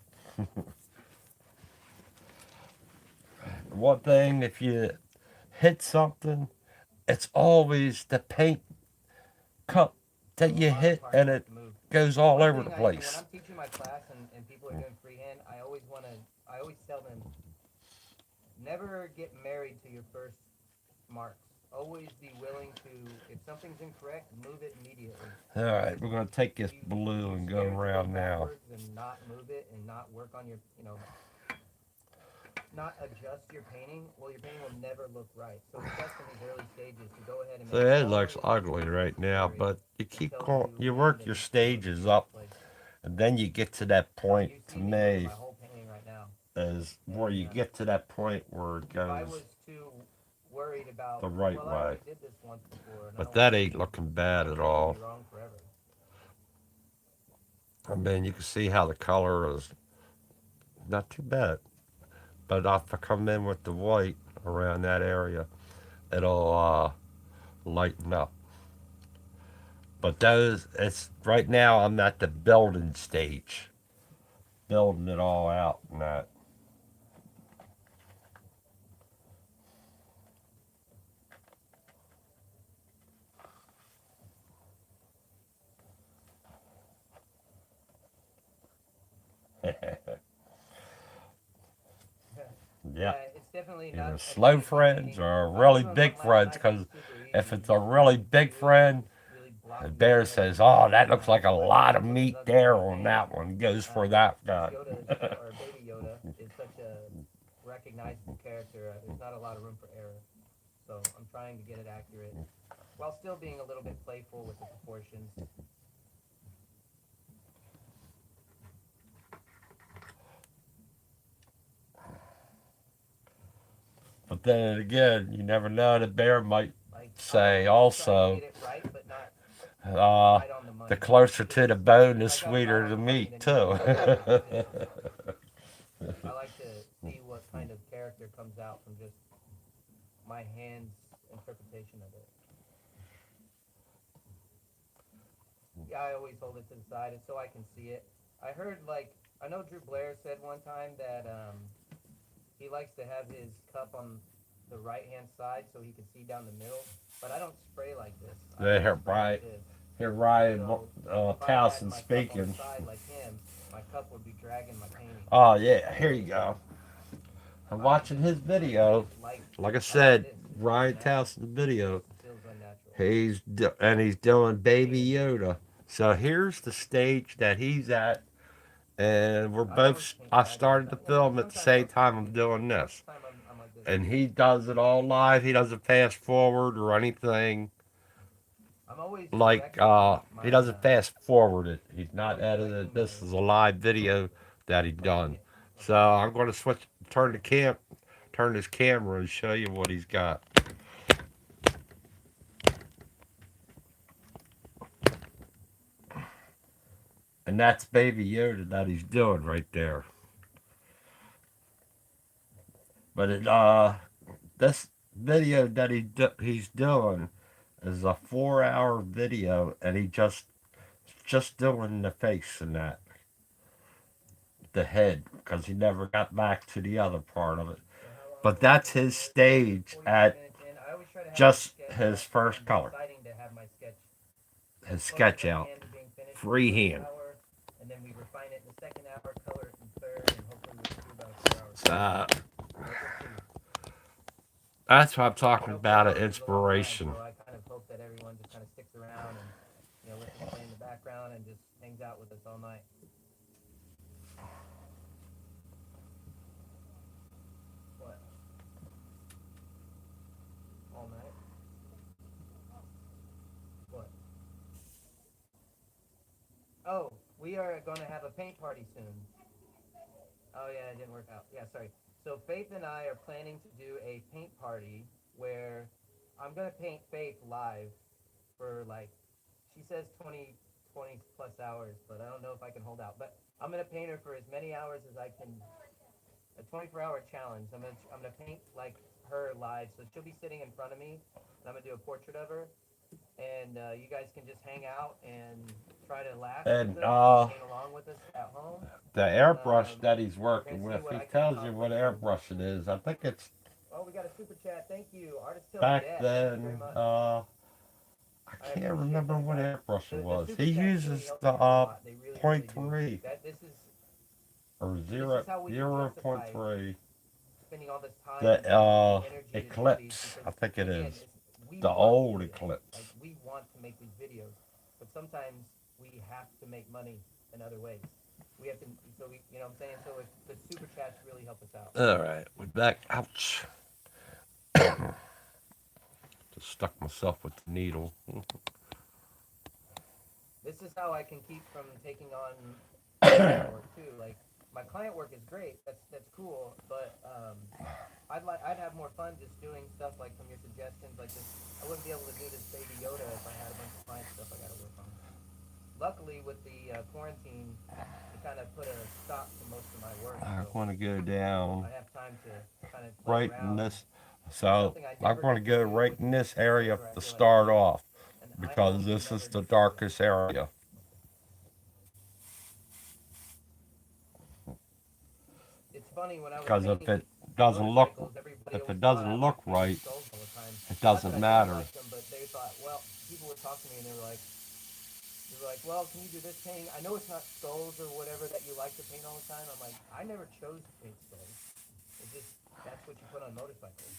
One thing, if you hit something, it's always the paint cup So that a you lot of hit parts and have it to move. goes The all one over thing the when place. I'm teaching my class and people are doing freehand, I always tell them, never get married to your first marks. Always be willing to, if something's incorrect, move it immediately. All right, Because we're going to take if this you if blue you're and go scared to go around now. backwards and not move it and not work on your, not adjust your painting, well, your painting will never look right. So it's best in these early stages to go ahead and So make it all looks the ugly adjustments right now, necessary but you keep until going, you you land work and your it looks in stages a nice up, place. and then you get to that So point, you to see me doing me, my whole painting right now. is where And you get to that point where it if I goes was too worried about, the right well, I way. already did this once before and I But don't want that to, ain't looking bad at I could be all. wrong forever. I mean, you can see how the color is not too bad. But if I come in with the white around that area, it'll lighten up. But it's right now. I'm at the building stage, building it all out and that. Yeah. Yeah, it's definitely not Either an slow easy friends painting. or I was really on one big last friends. night that Because was super if easy. it's a really big friend, Really the blocky bear red, says, "Oh, that and looks like a but lot of this one is meat ugly there red on paint. that one." Goes for that Since guy. Yoda or Baby Yoda is such a recognizable character, there's not a lot of room for error. So I'm trying to get it accurate while still being a little bit playful with the proportions. But then again, you never know. The bear might Like I'm say always trying to also, get it right, but not uh, right on the the money. closer Because to the bone, if the I got right sweeter on the the money, meat then you too. wouldn't even make the decision. I like to see what kind of character comes out from just my hand's interpretation of it. Yeah, I always hold it to the side so I can see it. I heard like I know Drew Blair said one time that he likes to have his cup on the right hand side so he can see down the middle. But I don't spray like this. I They like to hear spray like Ryan, this. hear Ryan So if I had Towson my cup on the speaking. side like him, my cup would be dragging my painting. Oh yeah, here you So go. I'm mine watching just his I video. just like Like I I like said, this. It feels Ryan natural. Towson's video. This feels unnatural. And he's doing Baby Painted. Yoda. So here's the stage that he's at, and we're I always both. paint I backgrounds. started to I mean, film at the sometimes same I'll skip time I'm painting, but doing most this, of the time I'm like this. and he does it all live. He doesn't fast forward or anything. I'm always Like directing he my doesn't fast forward it. He's I'm not always edited. directing This is a live video that he my done. paint of So my I'm going to turn his camera and show you what he's got. And that's Baby Yoda that he's doing right there. But this video that he's doing is a 4 hour video, and he just doing the face and that the head because he never got back to the other part of it. So how long But are we that's going his for? stage 45 at minutes in. I always try to have my just sketch his up, first and it's color exciting to have my sketch close sketch at out hand to being finished in the first freehand. hour, and then we refine it in the second hour, color it in third, and hopefully we'll get through about a 4 hour sketch. So But we'll see. that's what I'm I talking know 4 about. An hours is a long time, inspiration. so I kind of hope that everyone just kind of sticks around and lets us play in the background and just hangs out with us all night. What? All night? What? Oh, we are going to have a paint party soon. Oh yeah, it didn't work out. Yeah, sorry. So Faith and I are planning to do a paint party where I'm gonna paint Faith live for like she says 20 plus hours, but I don't know if I can hold out. But I'm gonna paint her for as many hours as I can. A 24-hour challenge. I'm gonna paint like her live, so she'll be sitting in front of me, and I'm gonna do a portrait of her, and you guys can just hang out and try to laugh with And us and paint along with us at home. the airbrush Um, that he's we're gonna working see with, what he I can tells you what accomplish with. airbrush it is. I think it's Oh, we got a super chat. Thank you, artist till back death. Thank you very then. much. I I can't appreciate remember that, what guys. airbrush it The was. super He chats really uses help the me out a lot. They really, point really do. three That or this is how we can zero point justify three. spending all this time The and energy to do these eclipse, because I think it again, is. we The want to old do this. Like eclipse. we want to make these videos, but sometimes we have to make money in other ways. We have to, so we, you know what I'm saying. So the super chats really help us out. All right, we're back. Ouch! Just stuck myself with the needle. This is how I can keep from taking on client work too. Like my client work is great. That's cool, but I'd have more fun just doing stuff like from your suggestions. Like this, I wouldn't be able to do this Baby Yoda if I had a bunch of client stuff I got to work on. Luckily, with the quarantine, it kind of put a stop to most of my work, I so want to go down I have time to kind of play right in around. this. So Something I I never want to get to go do right with in this sketches area where I to feel like start painting, off and I because hope to this is never the get to do that. darkest area. It's funny when I was Because painting doesn't look motorcycles, everybody if always it thought doesn't I look liked painting right, skulls all the time. it Not that doesn't I don't matter. like them, but they thought, well, people would talk to me and they were like, well, can you do this painting? I know it's not skulls or whatever that you like to paint all the time. I'm like, I never chose to paint skulls. It's just that's what you put on motorcycles.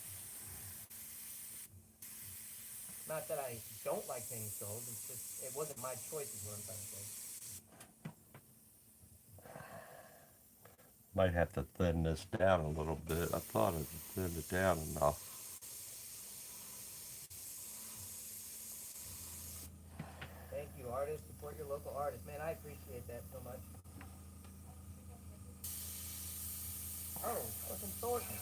Not that I don't like painting skulls. It's just it wasn't my choice, is what I'm trying to say. Might have to thin this down a little bit. I thought it thinned it down enough. Thank you, artists. Support your local artists, man. I appreciate that so much. Oh, fucking Thornton.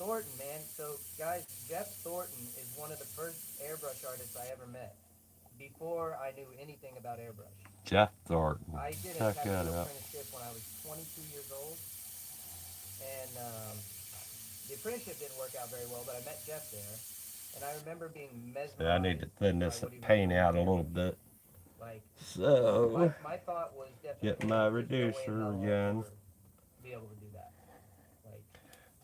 Thornton, man. So, guys, Jeff Thornton is one of the first airbrush artists I ever met before I knew anything about airbrush. Jeff Thornton. I did a Check that tattoo out. apprenticeship when I was 22 years old, and the apprenticeship didn't work out very well, but I met Jeff there, and I remember being See, I need to mesmerized thin by this what he was paint doing. out a little bit. Like, So, my thought was get definitely, my there's no way in reducer hell I'll again. ever be able to do that. Like,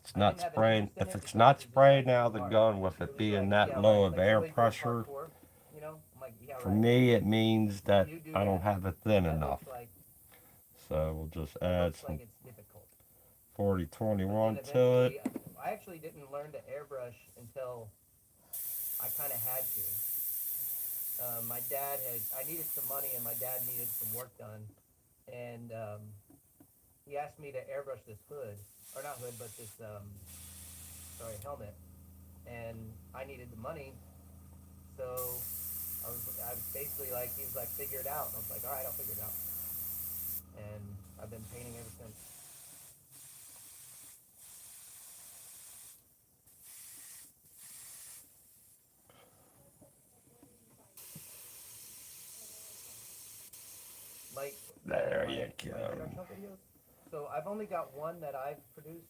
It's I not didn't have an spraying. interest in If it it's because not it was just spraying like out too of the hard. gun with It it was just being like, that yeah, low right. of Like air somebody's doing pressure, parkour, you know? I'm like, yeah, for right. me it means that You do I don't that. have it thin That enough. looks like So we'll just that add looks some like it's difficult. But then 4021 to it. eventually, I actually didn't learn to airbrush until I kind of had to. My dad had, I needed some money and my dad needed some work done. And he asked me to airbrush this hood, or not hood, but this, sorry, helmet. And I needed the money. So I was basically like, he was like, figure it out. And I was like, all right, I'll figure it out. And I've been painting ever since. Like There you my go. instructional videos. So I've only got one that I've produced,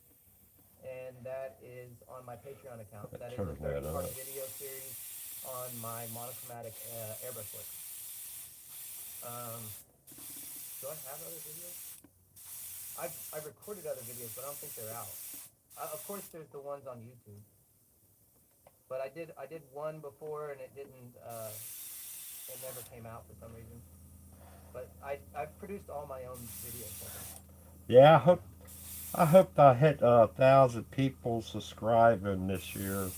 and that is on my Patreon account. That is a Turn that 30-part up. video series on my monochromatic airbrush work. Do I have other videos? I've recorded other videos, but I don't think they're out. Of course, there's the ones on YouTube. But I did one before, and it didn't. It never came out for some reason. But I've produced all my own videos, I think. Yeah, I hope I hit 1,000 people subscribing this year.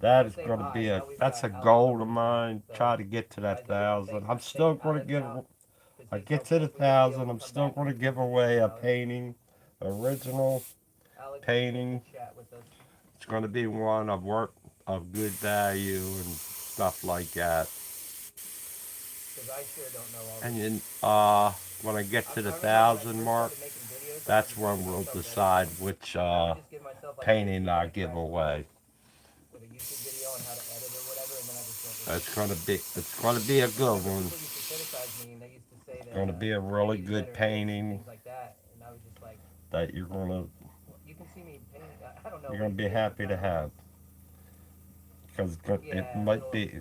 That Well, is say going to hi. be Now we've that's got a Alex goal of coming in. mine. So, Try to get to that guys, everyone say 1,000. I'm take still going to Alex give. out because I he's get to helping the us with the video. 1,000. He'll I'm come still back going to after give we finish away with a Alex. painting, original Alex is here to painting. chat with us. It's going to be one of work of good value and stuff like that. Because I sure don't know all And this. then when I get to the I remember when I 1,000 first mark, started making videos, I that's would just when give we'll myself decide deadlines. which I would just give myself like a painting I 15-minute give crash course away. with a YouTube video on how to edit or whatever, and then I just went with it. It's gonna be a And I good remember one. people used to criticize me, and they used to say It's that gonna be a I really needed good better hits and painting things like that, and I was just like, that you're gonna well, you can see me painting. I don't know you're what gonna it be is happy to about have because it yeah, might little be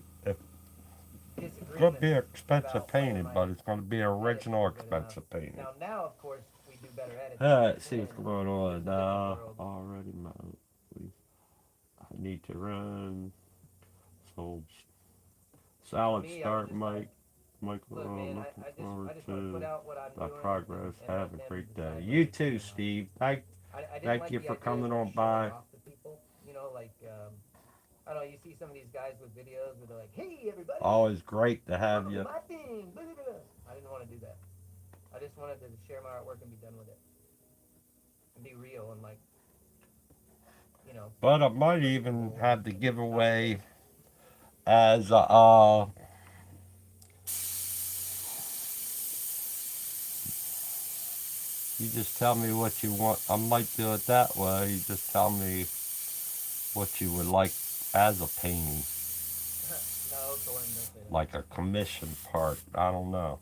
it's gonna be disagreements an expensive about whether painting, my but it's gonna be an edits original were good enough. expensive painting. Now, of course, we do better edits Ah, because let's see what's man, going it's on a different now. world. Already, I need to run. So For solid me, I was start, just like, Mike. Michael, look, man, looking forward I just want to put to out what I'm my doing progress. and Have let a them great day. decide You whether it's too, good or not. Steve. I didn't Thank like you the for idea of coming like on showing by. off to people. You know, like I don't know. You see some of these guys with videos where they're like, "Hey, everybody, Always great to have welcome to you. my thing." Blah, blah, blah. I didn't want to do that. I just wanted to share my artwork and be done with it and be real and like, you know, But I might let even people have the not giveaway fake. as you just tell me what you want. I might do it that way. You just tell me what you would like as a painting, No, Thornton, don't say that. like a commission part. I don't know.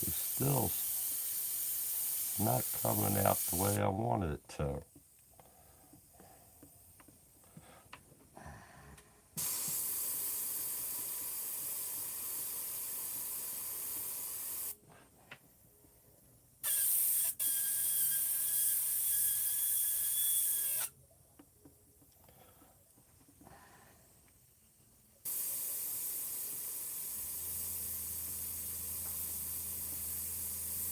It's still not coming out the way I wanted it to.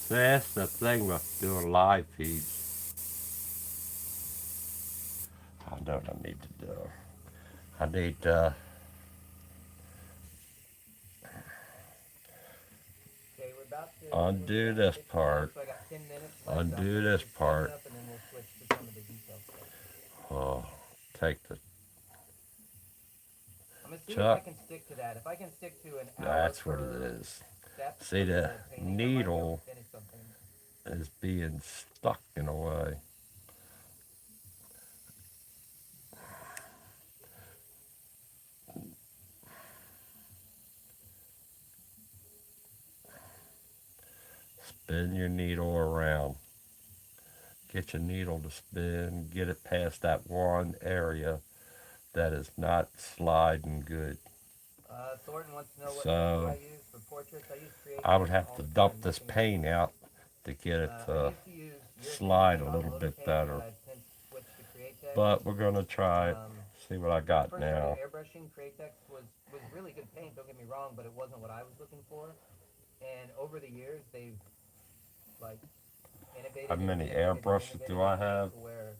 So that's the thing with doing live feeds. I know what I need to do. I need to Okay, we're undo at this 59, part, so I got 10 minutes left. I'll undo finish this this part. setup and then we'll switch to some of the detailed stuff. Oh. take the I'm gonna see if I chuck. can stick to that. If I can stick to an hour That's what it per is. step See, of the the painting, I might be able to needle finish something. is being stuck in a way. Spin your needle around. Get your needle to spin. Get it past that one area that is not sliding good. Thornton wants to know what pencil I So use for portraits. I use I Createx would have all to the time. dump this Nothing else. paint out to get it I to used to use slide urethane a little automotive bit paint, but better. I've since switched to Createx. But we're going to try it. See what I When I got first started now. airbrushing, Createx was really good paint. Don't get me wrong, but it wasn't what I was looking for. And over the years, they've like How innovated and many innovated and airbrushes innovated do I it have? to where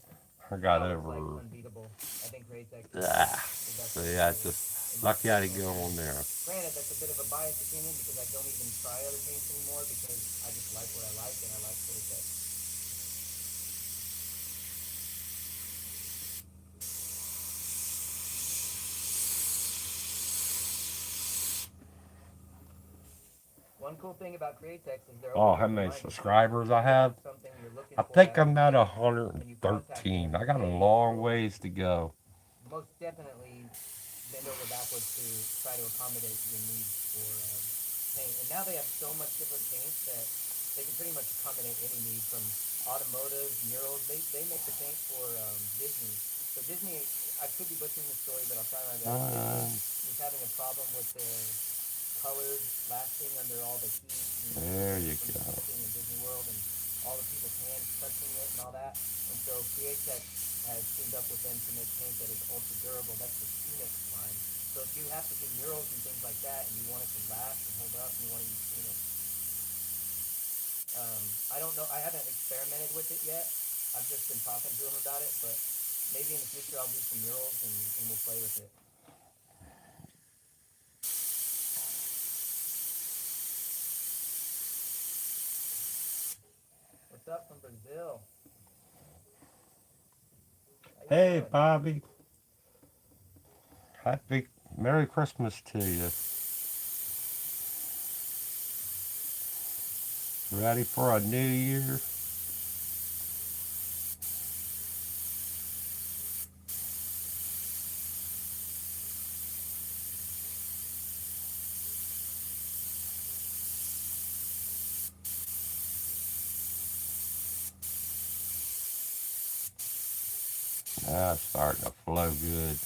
I got now it's like over. unbeatable. I think Createx is Ah, the best see, paint I there is, in just my lucky I didn't personal go opinion. on there. Granted, that's a bit of a biased opinion because I don't even try other paints anymore because I just like what I like and I like Createx. One cool thing about Createx is they're Oh, always how going to many remind you subscribers if I you have have? something you're looking I for think after I'm the at paint. When you contact 113. them, I got a they long will ways to go. most definitely bend over backwards to try to accommodate your needs for paint. And now they have so much different paints that they can pretty much accommodate any need from automotive, murals. They make the paint for Disney. So Disney, I could be butchering the story, but I'll try my best. Disney Uh, was having a problem with their colors lasting under all the heat there you from go. being in Disney World and all the people's hands touching it and all that. And so Createx has teamed up with them to make paint that is ultra durable. That's the Phoenix line. So if you have to do murals and things like that and you want it to last and hold up and you want to use Phoenix, I don't know. I haven't experimented with it yet. I've just been talking to them about it, but maybe in the future I'll do some murals and we'll play with it. What's up from Brazil? How you Hey, doing? Bobby. Happy Merry Christmas to you. Ready for a new year? Ah, it's starting to flow good.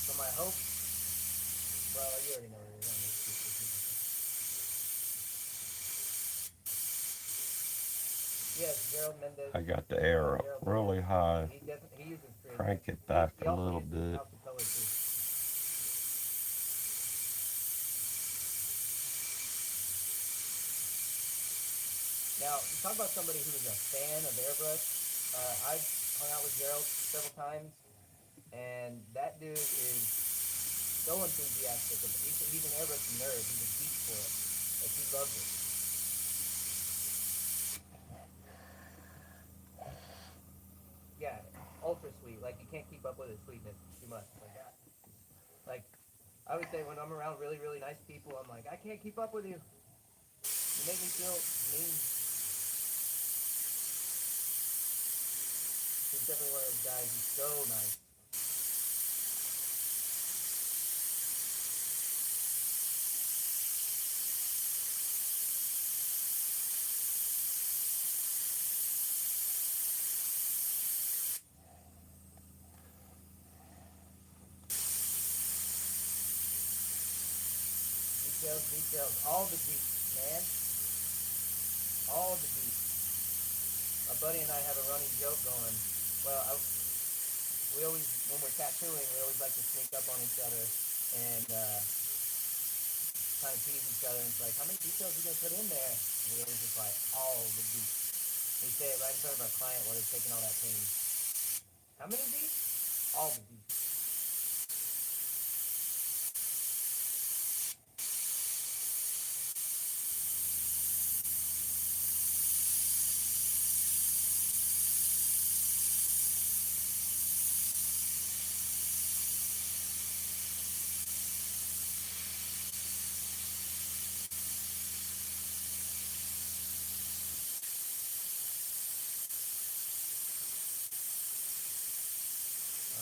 So my hope, well, you already know what it is. I don't need to keep repeating myself. Yes, Gerald Mendez. I got the air up Gerald's here. really high. He uses Createx. Crank it back He a also little uses bit. House of Color too. Now, you talk about somebody who is a fan of airbrush. I've hung out with Gerald several times, and that dude is so enthusiastic. He's an airbrush nerd. He's a geek for it. Like he loves it. Yeah, ultra sweet. Like you can't keep up with his sweetness too much. Like I would say when I'm around really really nice people, I'm like I can't keep up with you. You make me feel mean. He's definitely one of those guys. He's so nice. Details, details, all the deets, man, all the deets. my buddy and I have a running joke going. Well, we always, when we're tattooing, we always like to sneak up on each other and kind of tease each other. And it's like, how many details are you gonna put in there? And we always just like all the deets. We say it right in front of our client while they're taking all that pain. How many deets? All the deets.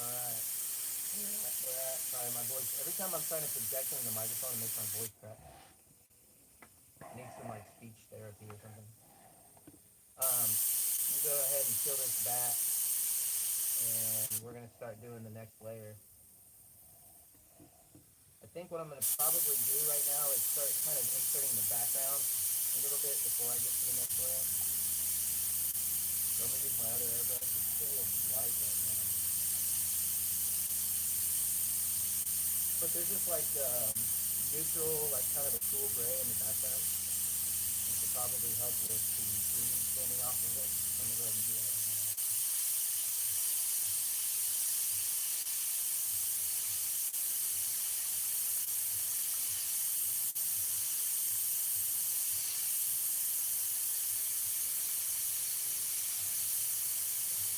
All right. We're at. Sorry, my voice. Every time I'm trying to project into the microphone, it makes my voice crack. I need some like speech therapy or something. You go ahead and peel this back, and we're gonna start doing the next layer. I think what I'm gonna probably do right now is start kind of inserting the background a little bit before I get to the next layer. So I'm gonna use my other airbrush. It's still a little light right now, but there's just like neutral, like kind of a cool gray in the background. This could probably help with the green standing off of it. So I'm gonna go ahead and do that right now.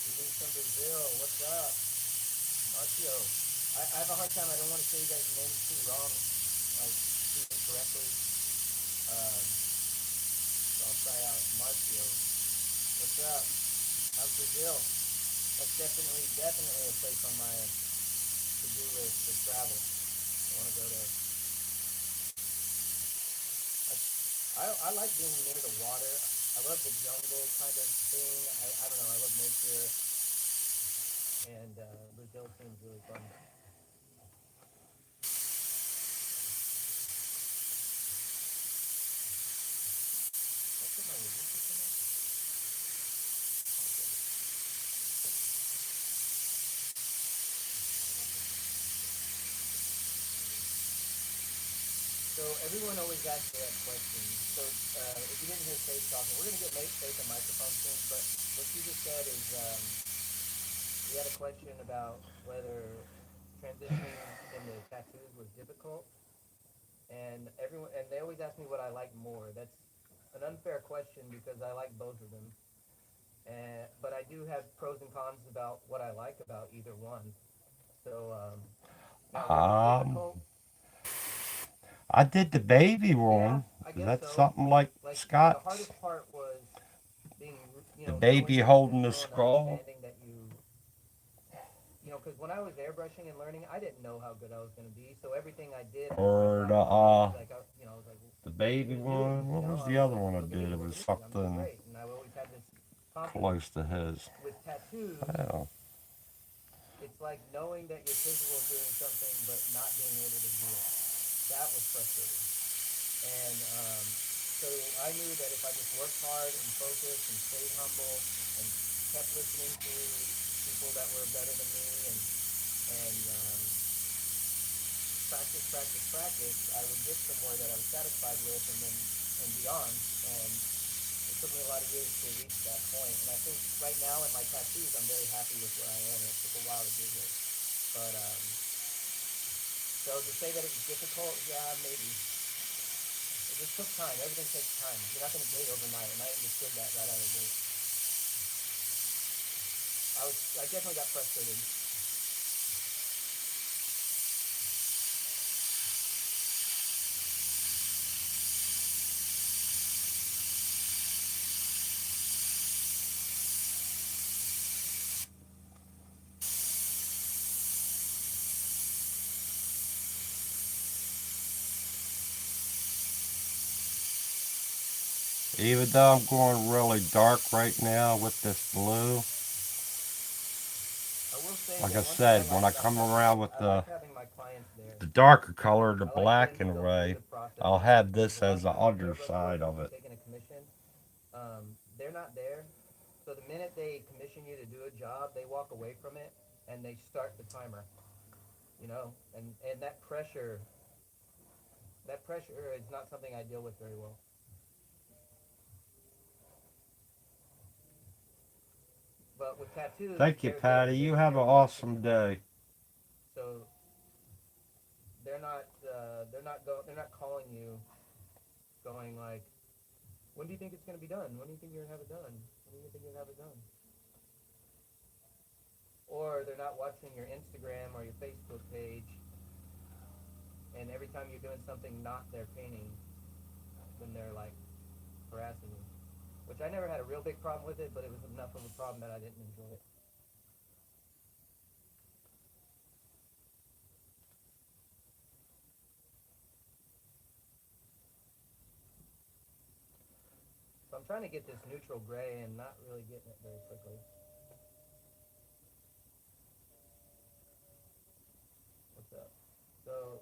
Greetings from Brazil. What's up, Marcio? I have a hard time. I don't want to say you guys' names too wrong, like too incorrectly. So I'll try out Marcio. What's up? How's Brazil? That's definitely a place on my to-do list for travel. I want to go there. I like being near the water. I love the jungle kind of thing. I don't know. I love nature, and Brazil seems really fun. Can I put my resistance in there? Okay. So everyone always asks me that question. So if you didn't hear Faith talking, we're gonna get Faith a microphone soon. But what you just said is we had a question about whether transitioning into tattoos was difficult, and they always ask me what I like more. That's an unfair question because I like both of them, and but I do have pros and cons about what I like about either one. So now, was it Um, difficult? I did the baby Yeah, one. I Is guess that so. something like Like the Scott's? hardest part was being, The knowing baby the holding the potential and skull? understanding that because when I was airbrushing and learning, I didn't know how good I was going to be. So everything I did, I was like, Or wow, I'm amazing. Like, I was like, the I'm baby going to do it. one? What was I the was other like, one I look at me, did? It look was at me. I'm doing something great. And I always had this confidence. close to his. With tattoos, Oh. it's like knowing that you're capable of doing something, but not being able to do it. That was frustrating. And so I knew that if I just worked hard and focused and stayed humble and kept listening to people that were better than me and practice, I would get somewhere that I was satisfied with, and beyond. And it took me a lot of years to reach that point. And I think right now in my tattoos, I'm very happy with where I am. And it took a while to get here, but so to say that it was difficult, yeah, maybe. It just took time. Everything takes time. You're not going to get it overnight, and I understood that right out of the gate. I definitely got frustrated. Even though I'm going really dark right now with this blue, I will say like that I one thing I said, when like I about come tattoos, around with I like having my clients there. the darker color, the I like black them to and go through gray, the process I'll with me have because this a lot as of the times with airbrush work, underside when of we're it. taking a commission, they're not there, So the minute they commission you to do a job, they walk away from it and they start the timer. You know, and that pressure is not something I deal with very well. But with tattoos, Thank you, they're there. Patty. You They have they're an watching awesome you. day. So they're not calling you, going like, when do you think it's gonna be done? When do you think you're gonna have it done? When do you think you're gonna have it done? Or they're not watching your Instagram or your Facebook page, and every time you're doing something not their painting, then they're like harassing you. Which I never had a real big problem with it, but it was enough of a problem that I didn't enjoy it. So I'm trying to get this neutral gray and not really getting it very quickly. What's up? So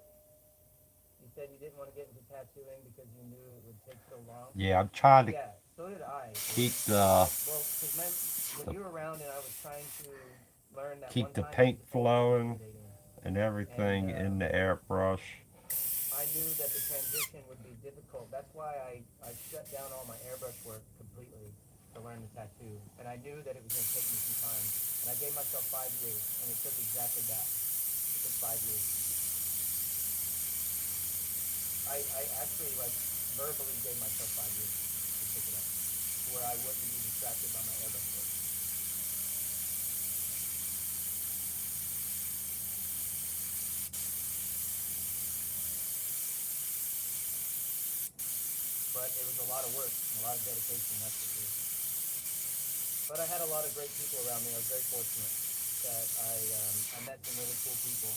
you said you didn't want to get into tattooing because you knew it would take so long. Yeah, I'm trying to Yeah, so did I. keep Well, because when the you were around and I was trying to learn that keep one the time, it was paint the paint was flowing intimidating, and and everything in the airbrush. I knew that the transition would be difficult. That's why I shut down all my airbrush work completely to learn the tattoo, and I knew that it was going to take me some time, and I gave myself 5 years, and it took exactly that. It took 5 years. I actually like verbally gave myself 5 years to pick it up, to where I wouldn't be distracted by my airbrush work. But it was a lot of work and a lot of dedication, that's for sure. But I had a lot of great people around me. I was very fortunate that I met some really cool people.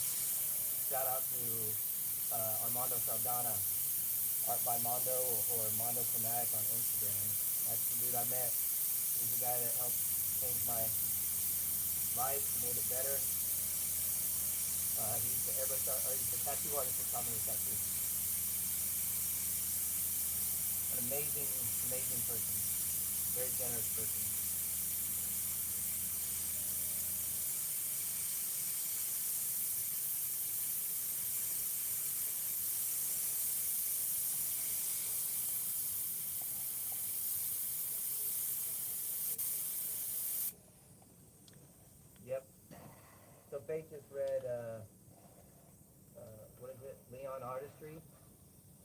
Shout out to Armando Saldana, Art by Mondo, or Mondo Chromatic on Instagram. That's the dude I met. He's the guy that helped change my life, made it better. He's the airbrush art, or he's the tattoo artist that taught me to tattoo. An amazing, amazing person. Very generous person. Yep. So Faith just read, what is it? Leon Artistry.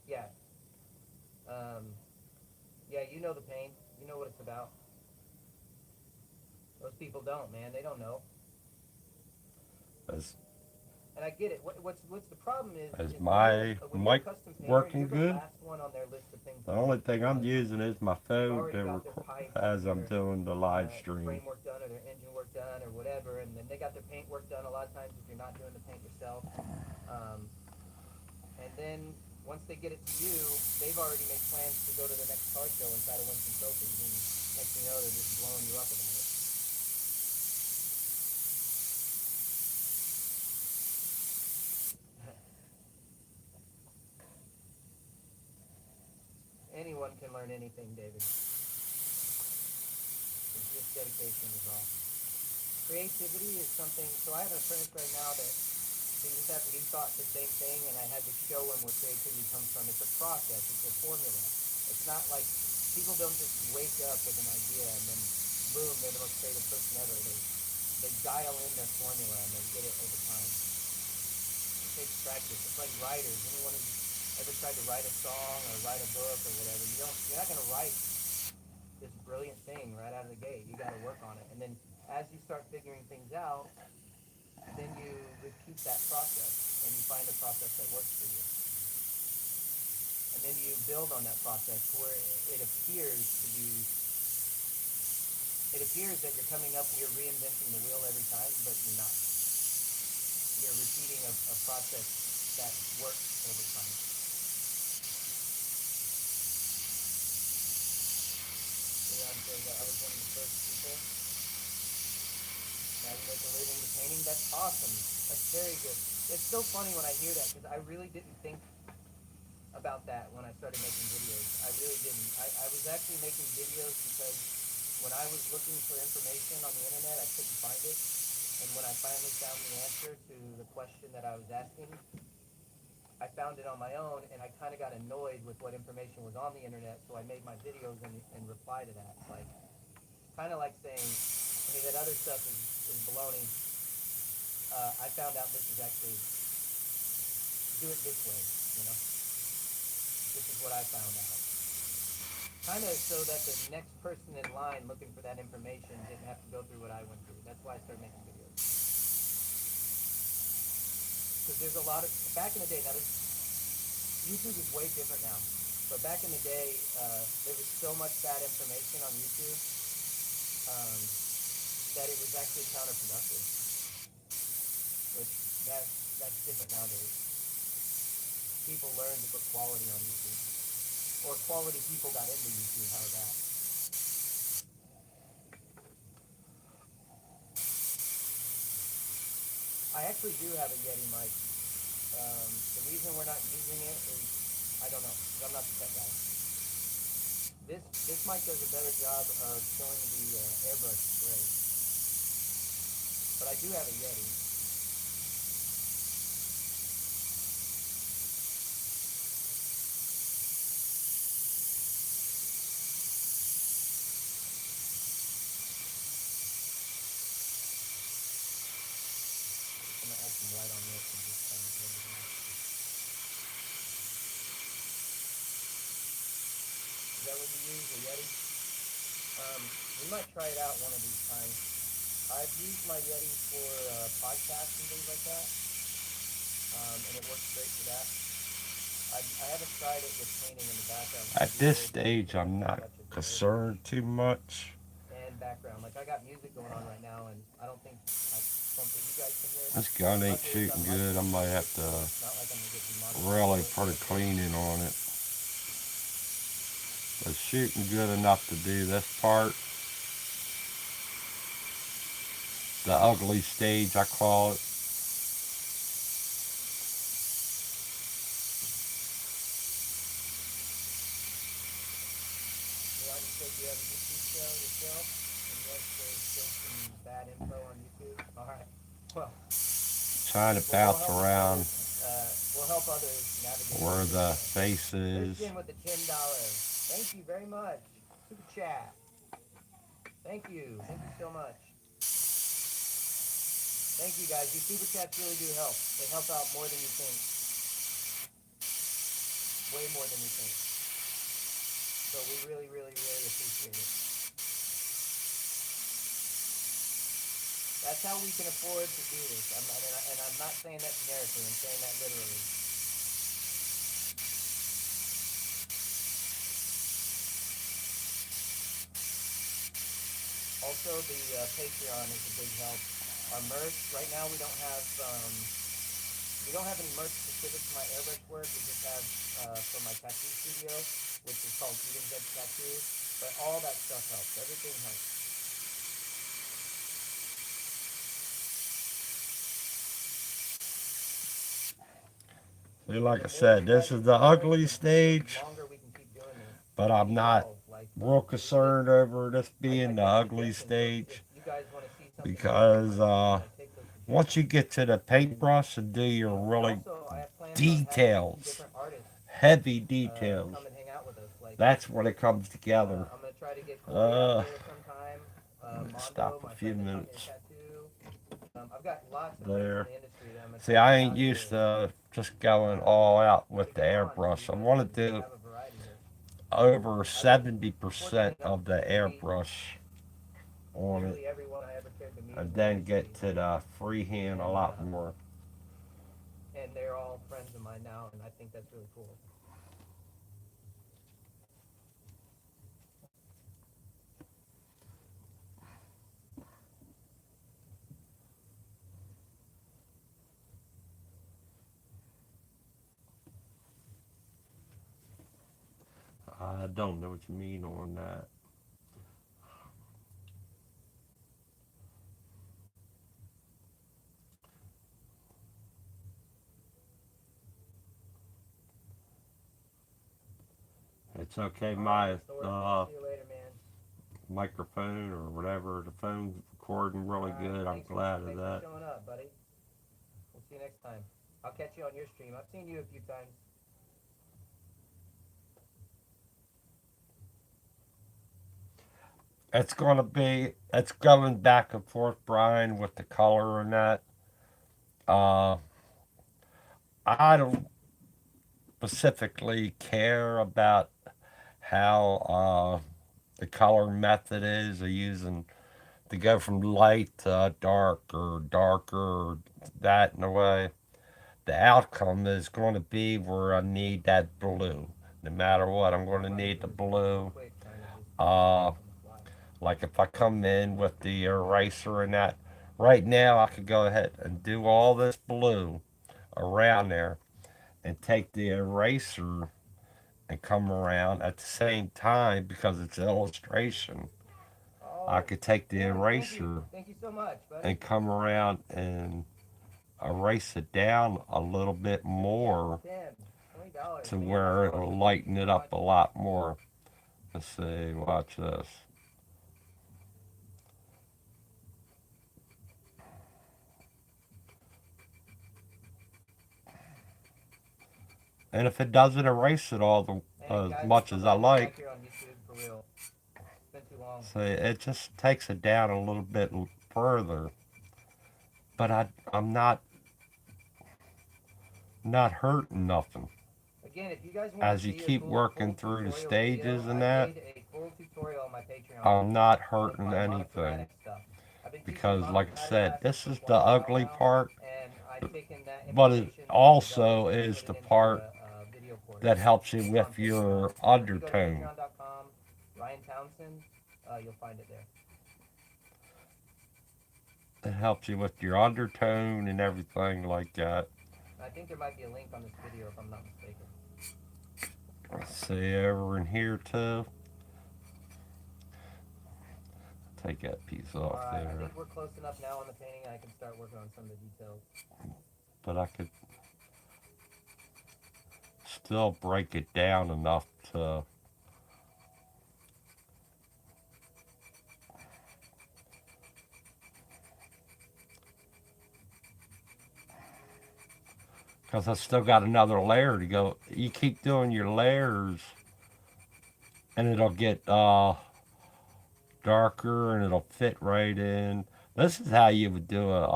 Yeah. Um, yeah, you know the pain. You know what it's about. Those people don't, man. They don't know. As And I get it. What's the problem as is my when you're a mic custom painter, working you're the good. last one on their list of things The to do only thing I'm because using is my they've phone already to got their record pipes and as I'm their doing the live stream. framework done or their engine work done or whatever, and then they got their paint work done a lot of times if you're not doing the paint yourself. Um, and then once they get it to you, they've already made plans to go to the next car show and try to win some trophies, and next thing you know, they're just blowing you up about it. Anyone can learn anything, David. It's just dedication is all. Creativity is something. So I have an apprentice right now that he thought the same thing, and I had to show him where creativity comes from. It's a process. It's a formula. It's not like people don't just wake up with an idea and then boom, they're the most creative person ever. They dial in their formula and they get it over time. It takes practice. It's like writers. Anyone who's ever tried to write a song or write a book or whatever, you're not gonna write this brilliant thing right out of the gate. You got to work on it, and then as you start figuring things out, then you repeat that process and you find a process that works for you, and then you build on that process where it appears to be. It appears that you're coming up, you're reinventing the wheel every time, but you're not. You're repeating a process that works over time. Leon says that I was one of the first people. Now you make a living with painting. That's awesome. That's very good. It's so funny when I hear that because I really didn't think about that when I started making videos. I really didn't. I was actually making videos because when I was looking for information on the internet, I couldn't find it. And when I finally found the answer to the question that I was asking, I found it on my own, and I kind of got annoyed with what information was on the internet, so I made my videos and reply to that. Like, kind of like saying, hey, that other stuff is baloney. I found out this is actually, do it this way, you know? This is what I found out. Kind of so that the next person in line looking for that information didn't have to go through what I went through. That's why I started making videos. Because there's a lot of, back in the day, now YouTube is way different now. But back in the day, there was so much bad information on YouTube um, that it was actually counterproductive. Which that's different nowadays. People learn to put quality on YouTube, or quality people got into YouTube. How's that? I actually do have a Yeti mic. The reason we're not using it is I don't know. 'Cause I'm not the tech guy. This mic does a better job of showing the airbrush spray, but I do have a Yeti. I'm gonna add some light on this and just kind of blend it in. Is that what you use, a Yeti? We might try it out one of these times. I've used my Yeti for podcasts and things like that, and it works great for that. I haven't tried it with painting in the background because I At do this very bad stage, I'm not touches with airbrush concerned too much. and background. Like I got music going on right now, and I don't think you guys can hear it. This gun ain't Luckily, it's on shooting high good. I might frequency, have so to it's not like I'm gonna get demonetized really for it. put a cleaning on it. But shooting good enough to do this part. The ugly stage, I call it. Leon, you said you have a YouTube show yourself, and yes, there's still some bad info on YouTube. All right. Well, Trying to we'll bounce help each other. around We'll help others navigate where this the as well. face There's is. Jim with the $10. Thank you very much. Super chat. Thank you. Thank you so much. Thank you guys. These super chats really do help. They help out more than you think. Way more than you think. So we really, really, really appreciate it. That's how we can afford to do this. And I'm not saying that generically. I'm saying that literally. Also, the Patreon is a big help. Our merch right now we don't have any merch specific to my airbrush work. We just have for my tattoo studio, which is called Eden's Edge Tattoo. But all that stuff helps. Everything helps. See, like The I more said, you this guys is the enjoy, ugly the stage, longer we can keep doing this but and I'm not evolve. Like real concerned over this I being the take ugly suggestions. So if stage you guys want to see something different, because I take those once you suggestions. get to the And paintbrush and do your and really also I have plans on having details, different artists heavy details, come and hang out with us. Like that's when it comes together. I'm gonna try to get Corey out Uh, here sometime. Mondo, Stop a my few friend that taught me to minutes tattoo. I've got lots of friends in there. the industry that I'm gonna See, try to I get ain't out used here to just going all out to with the come on so airbrush. you I guys want can to do have a variety here. over Unfortunately, 70% no of one the can meet airbrush on it nearly everyone I ever cared to meet and in the then industry, get to the freehand a and lot more. they're all friends of mine now, and I think that's really cool. I don't know what you mean on that. It's okay. All right, My Thor. I'll see you later, man. microphone or whatever. The phone's recording really All right. good. I'm Thanks for glad of thanks for that. showing up, buddy. We'll see you next time. I'll catch you on your stream. I've seen you a few times. It's going back and forth, Brian, with the color and that. Uh, I don't specifically care about how the color method is of using to go from light to dark or darker or that in a way. The outcome is going to be where I need that blue. No matter what, I'm going I'm to running need the through a stream real blue. quick, trying to just get some Uh, stuff on the fly. like if I come in with the eraser and that, right now I could go ahead and do all this blue around there and take the eraser and come around at the same time because it's an illustration. I Oh, could take the Tim, thank you. eraser Thank you so much, buddy. and come around and erase it down a little bit Yeah, more Tim, $20. to Man, that's where it'll awesome. Thank you lighten so it up much. a lot more. Let's see, watch this. And if it doesn't erase it all And as guys, much come as I back, come back like, here on YouTube for real. It's been too long. so it just takes it down a little bit further. But I'm not hurting nothing. Again, if you guys want to As you see a keep full working through the tutorial video, stages and I that, made a full tutorial on my Patreon I'm not on hurting my anything. monochromatic stuff. I've been teaching Because, like I monochromatic said, classes this for is the quite a while ugly now, part, and I've taken that but it information and developed also it and is put it the into part a video course that helps you on with Patreon. your So if you go to undertone. patreon.com, Ryan Townsend, you'll find it there. It helps you with your undertone and everything like that. And I think there might be a link on this video if I'm not mistaken. Let's see over in here too. Take that piece All off right, I there. think we're close enough now on the painting, and I can start working on some of the details. But I could still break it down enough to, because I still got another layer to go. You keep doing your layers and it'll get darker and it'll fit right in. This is how you would do it.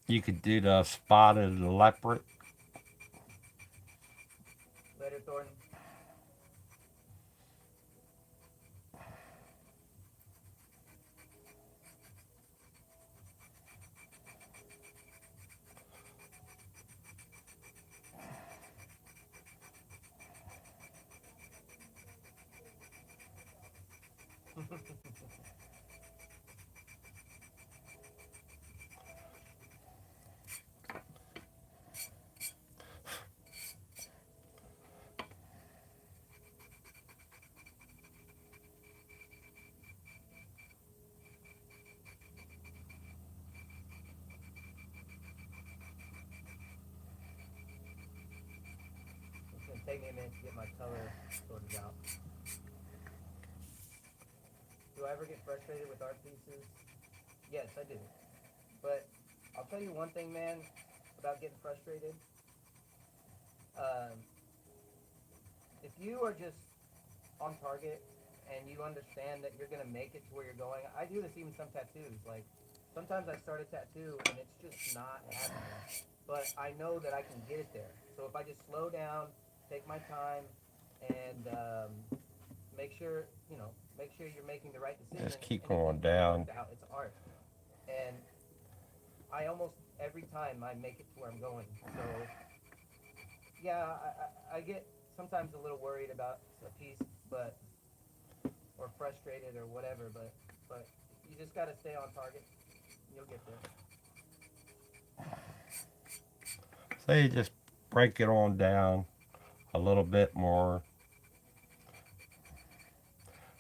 You could do the spotted leopard. Later, Thornton. It's gonna take me a minute to get my color sorted out. Do I ever get frustrated with art pieces? Yes, I do. But I'll tell you one thing, man, about getting frustrated. Um, if you are just on target and you understand that you're gonna make it to where you're going, I do this even some tattoos. Like sometimes I start a tattoo and it's just not happening, but I know that I can get it there. So if I just slow down, take my time, and make sure make sure you're making the right decision, Just keep and if going it never down. worked out, it's art. And I almost every time I make it to where I'm going. So yeah, I get sometimes a little worried about a piece, but or frustrated or whatever, but you just got to stay on target. You'll get there. So you just break it on down a little bit more.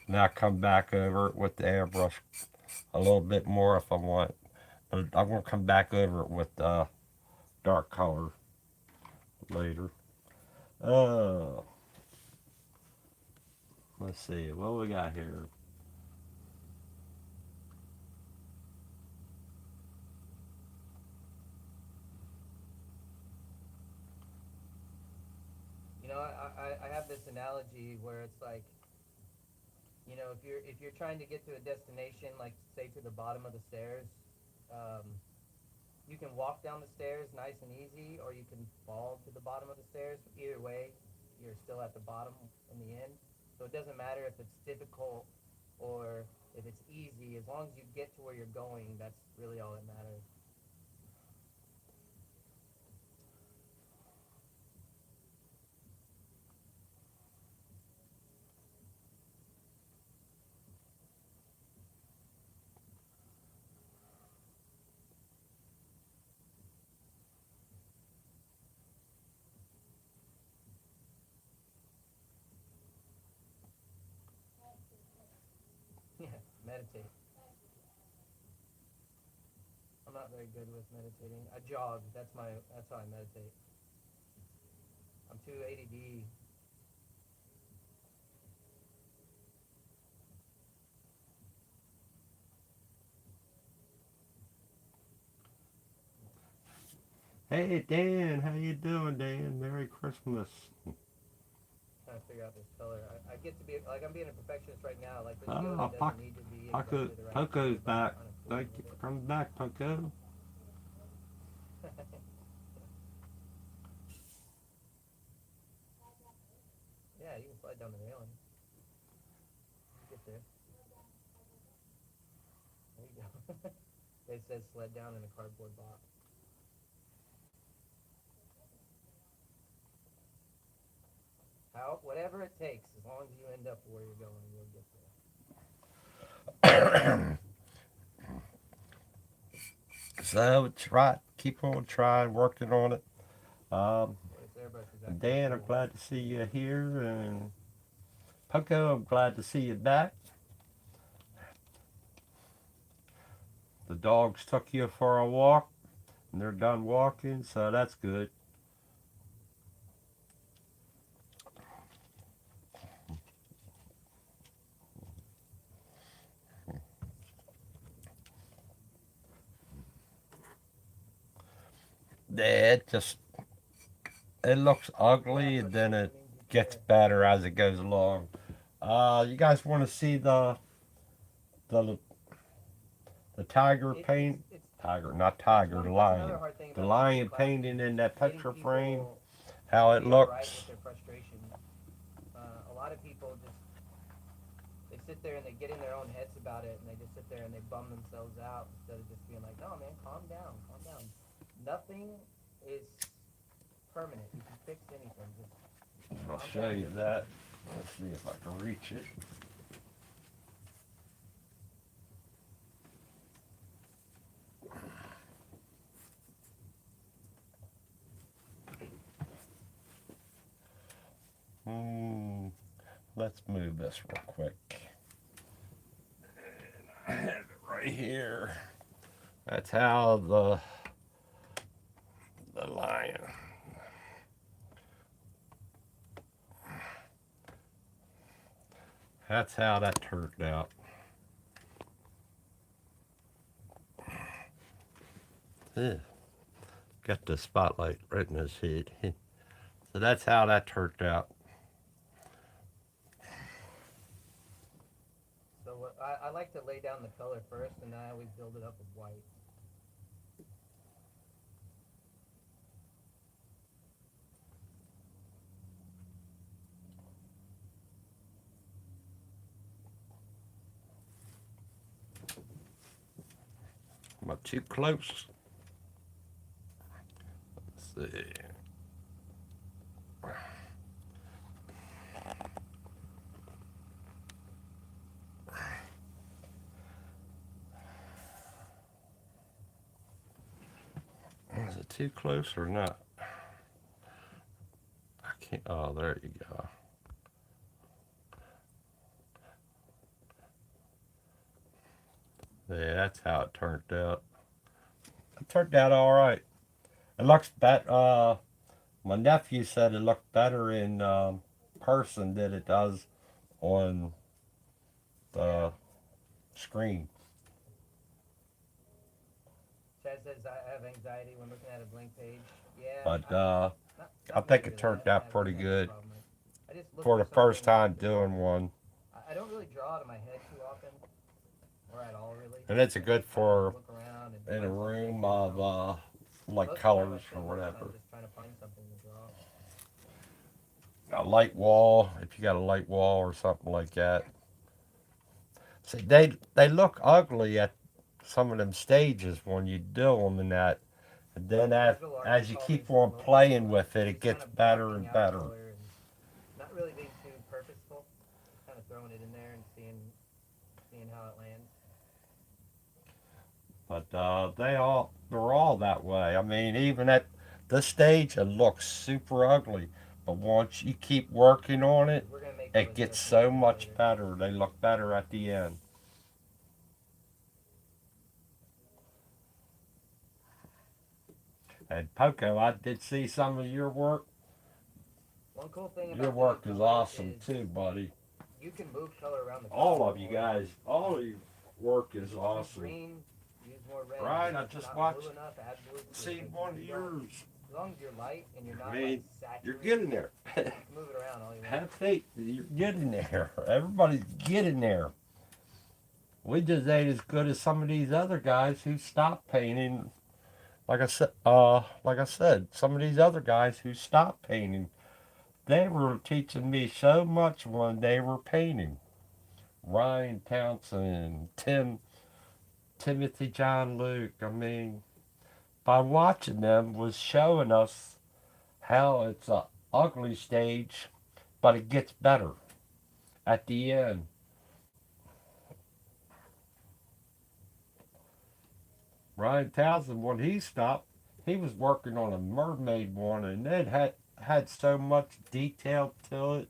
Now come back over it with the airbrush a little bit more if I want. But I'm going to come back over it with dark color later. Uh, Let's see what we got here. You know, I have this analogy where it's like, you know, if you're trying to get to a destination, like say to the bottom of the stairs, um, you can walk down the stairs nice and easy, or you can fall to the bottom of the stairs. Either way, you're still at the bottom in the end. So it doesn't matter if it's difficult or if it's easy. As long as you get to where you're going, that's really all that matters. Yeah, meditate. I'm not very good with meditating. I jog. That's how I meditate. I'm too ADD. Hey Dan, how you doing, Dan? Merry Christmas. Trying to figure out this color. I get to be like I'm being a perfectionist right now. Like this Oh, yoga doesn't need to be Paco, exactly the right Poco's color, but I'm back. kind of Thank fooling you with for it. coming back, Poco. Yeah, you can slide down the railing. Get there. There you go. It says sled down in a cardboard box. How whatever it takes, as long as you end up where you're going, you'll get there. So try, keep on trying, working on it. Um, Where's everybody? She's acting a Dan, I'm fool. glad to see you here, and Poco, I'm glad to see you back. The dogs took you for a walk, and they're done walking, so that's good. Yeah, it looks Yeah, ugly, and then frustration it means you gets care. better as it goes along. You guys want to see the the tiger paint? It's Tiger, not that's tiger, one the that's another lion. hard thing The about teaching lion classes painting is in that getting picture frame. people How to it be all right with looks. their frustration. A lot of people just they sit there and they get in their own heads about it, and they just sit there and they bum themselves out instead of just being like, "No, man, calm down, calm down. Nothing is permanent. You can fix anything. Just I'll calm show down." you that. Let's see if I can reach it. Hmm. Let's move this real quick. I have it right here. That's how the lion. That's how that turned out. Ugh. Got the spotlight right in his head. So that's how that turned out. So I like to lay down the color first, and then I always build it up with white. Am I too close? Let's see. Is it too close or not? I can't. Oh, there you go. Yeah, that's how it turned out. It turned out all right. It looks better. My nephew said it looked better in person than it does on Yeah. the screen. Chad says I have anxiety when looking at a blank page. Yeah, But I not me think it really. turned I out haven't pretty really had that good problem. I just look for for the first something time just. doing one. I don't really draw out of my head too often, or at all really. And it's I good just kind of for look around and in a find something, room you of know. like Most of the time, I colors or spend most time whatever. just trying to find something to draw. A light wall, if you got a light wall or something like that. See, they look ugly at some of them stages when you do them and that. And then Visual art, we as you call these keep on motion playing blur, with it, it just kind gets of better blocking and out better. color and not really being too purposeful, just kind of throwing it in there and seeing how it lands. But they're all that way. I mean, even at this stage, it looks super ugly. But once you keep working on it, We're gonna make all it the gets adjustments so for you much later. better. They look better at the end. And Poco, I did see some of your work. One cool thing Your about the work is newcomers awesome is too, buddy. you can move color around the All color of you or guys, all of your work is use awesome. green, use more red. Right? If I it's just not blue watched, enough, add blue to it. see Like one of you don't, yours. as long as you're light and you're I not like mean, you're saturated, getting there. you can move it around all you want. Have faith. You're getting there. Everybody's getting there. We just ain't as good as some of these other guys who stopped painting. Like I said, some of these other guys who stopped painting, they were teaching me so much when they were painting. Ryan Townsend, Timothy John Luke. I mean, by watching them was showing us how it's a ugly stage, but it gets better at the end. Ryan Townsend, when he stopped, he was working on a mermaid one, and it had so much detail to it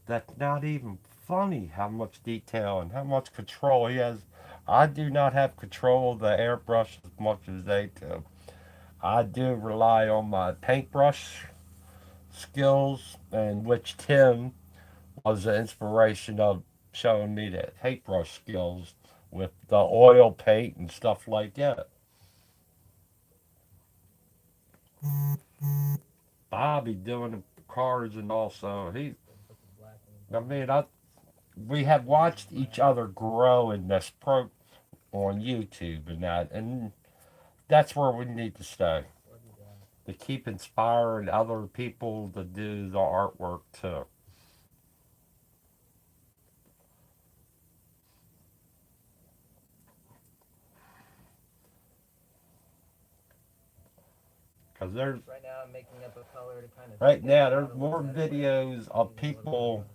that's not even funny. How much detail and how much control he has. I do not have control of the airbrush as much as they do. I do rely on my paintbrush skills, and which Tim was the inspiration of showing me the paintbrush skills with the oil paint and stuff like that. Bobby doing the cars and also he. So put some black in I here. mean, we have Use watched my each other grow in this on YouTube and that's where we need to stay. what do you got? To keep inspiring other people to do the artwork too. Because there's Right now, I'm making up a color to kind of right stand now out there's a little more better with videos of using a little bit of people a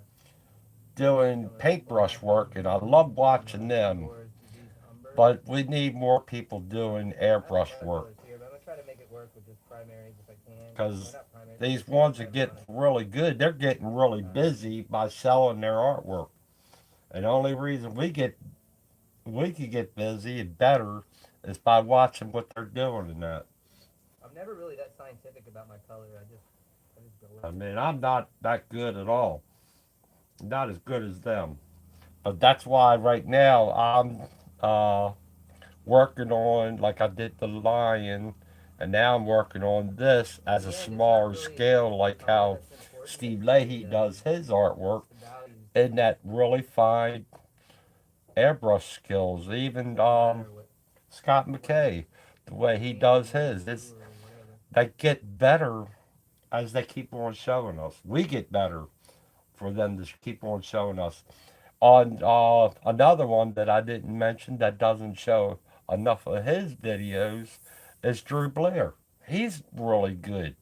doing color like paintbrush black work, and I love and watching them. or use umber. But we need more people doing I have some airbrush other work colors here, but I'm gonna try to make it work with just primaries if I can. Or because not primaries, but these just ones that red get line. really good, they're getting really busy by selling their artwork. And the only reason we can get busy and better is by watching what they're doing in that. I'm never really that scientific about my color. I just go with I it. mean, I'm not that good at all. Not as good as them. But that's why right now I'm uh, working on, like I did the lion, and now I'm working on this In as the a end, it's not smaller really scale, the like color how that's important. Steve It's really Leahy does his artwork it's the values in behind that it. really fine airbrush skills. It Even doesn't matter Scott what it's McKay, the way he green does or his, blue or whatever. they get better as they keep on showing us. We get better for them to keep on showing us. On another one that I didn't mention that doesn't show enough of his videos is Drew Blair. He's really good.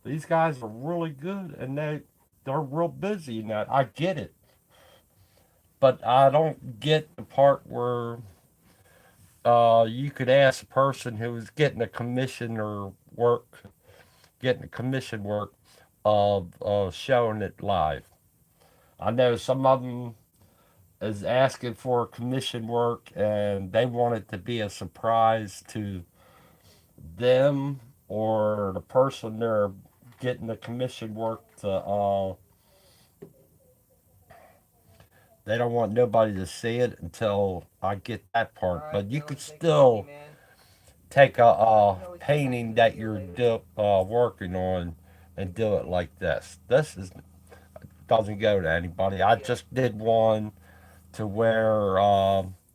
These guys are really good, and they're real busy in that. I get it, but I don't get the part where you could ask a person who's getting a commission or work, getting a commission work of showing it live. I know some of them is asking for commission work and they want it to be a surprise to them or the person they're getting the commission work to, they don't want nobody to see it until I get that All part. right, But you could Dylan, take it easy, still man. take You a can always come back to painting the that video you're later. working on and do it like this. This is doesn't go to anybody. I See ya. just did one to where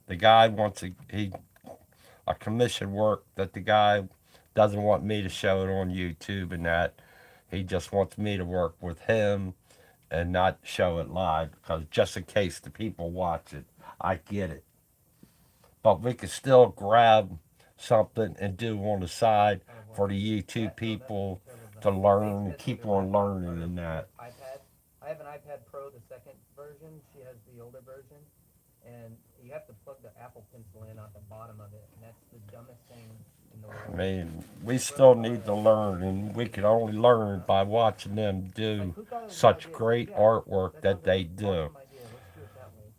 the guy wants a commission work that the guy doesn't want me to show it on YouTube and that he just wants me to work with him and not show it live because just in case the people watch it, I get it. But we could still grab something and do on the side Out of what? for the YouTube That? No, that's people to turbo. learn and Basically, that's keep what their on laptops learning are. and Their that. iPad. I have an iPad Pro, the second version. She has the older version, and you have to plug the Apple Pencil in at the bottom of it, and that's the dumbest thing in the I world. mean, we It broke still a lot of need to that. learn, and we can only learn Huh? by watching them Like, do who thought of this such idea? great Yeah, artwork that that sounds like they an do. awesome idea. Let's do it that way.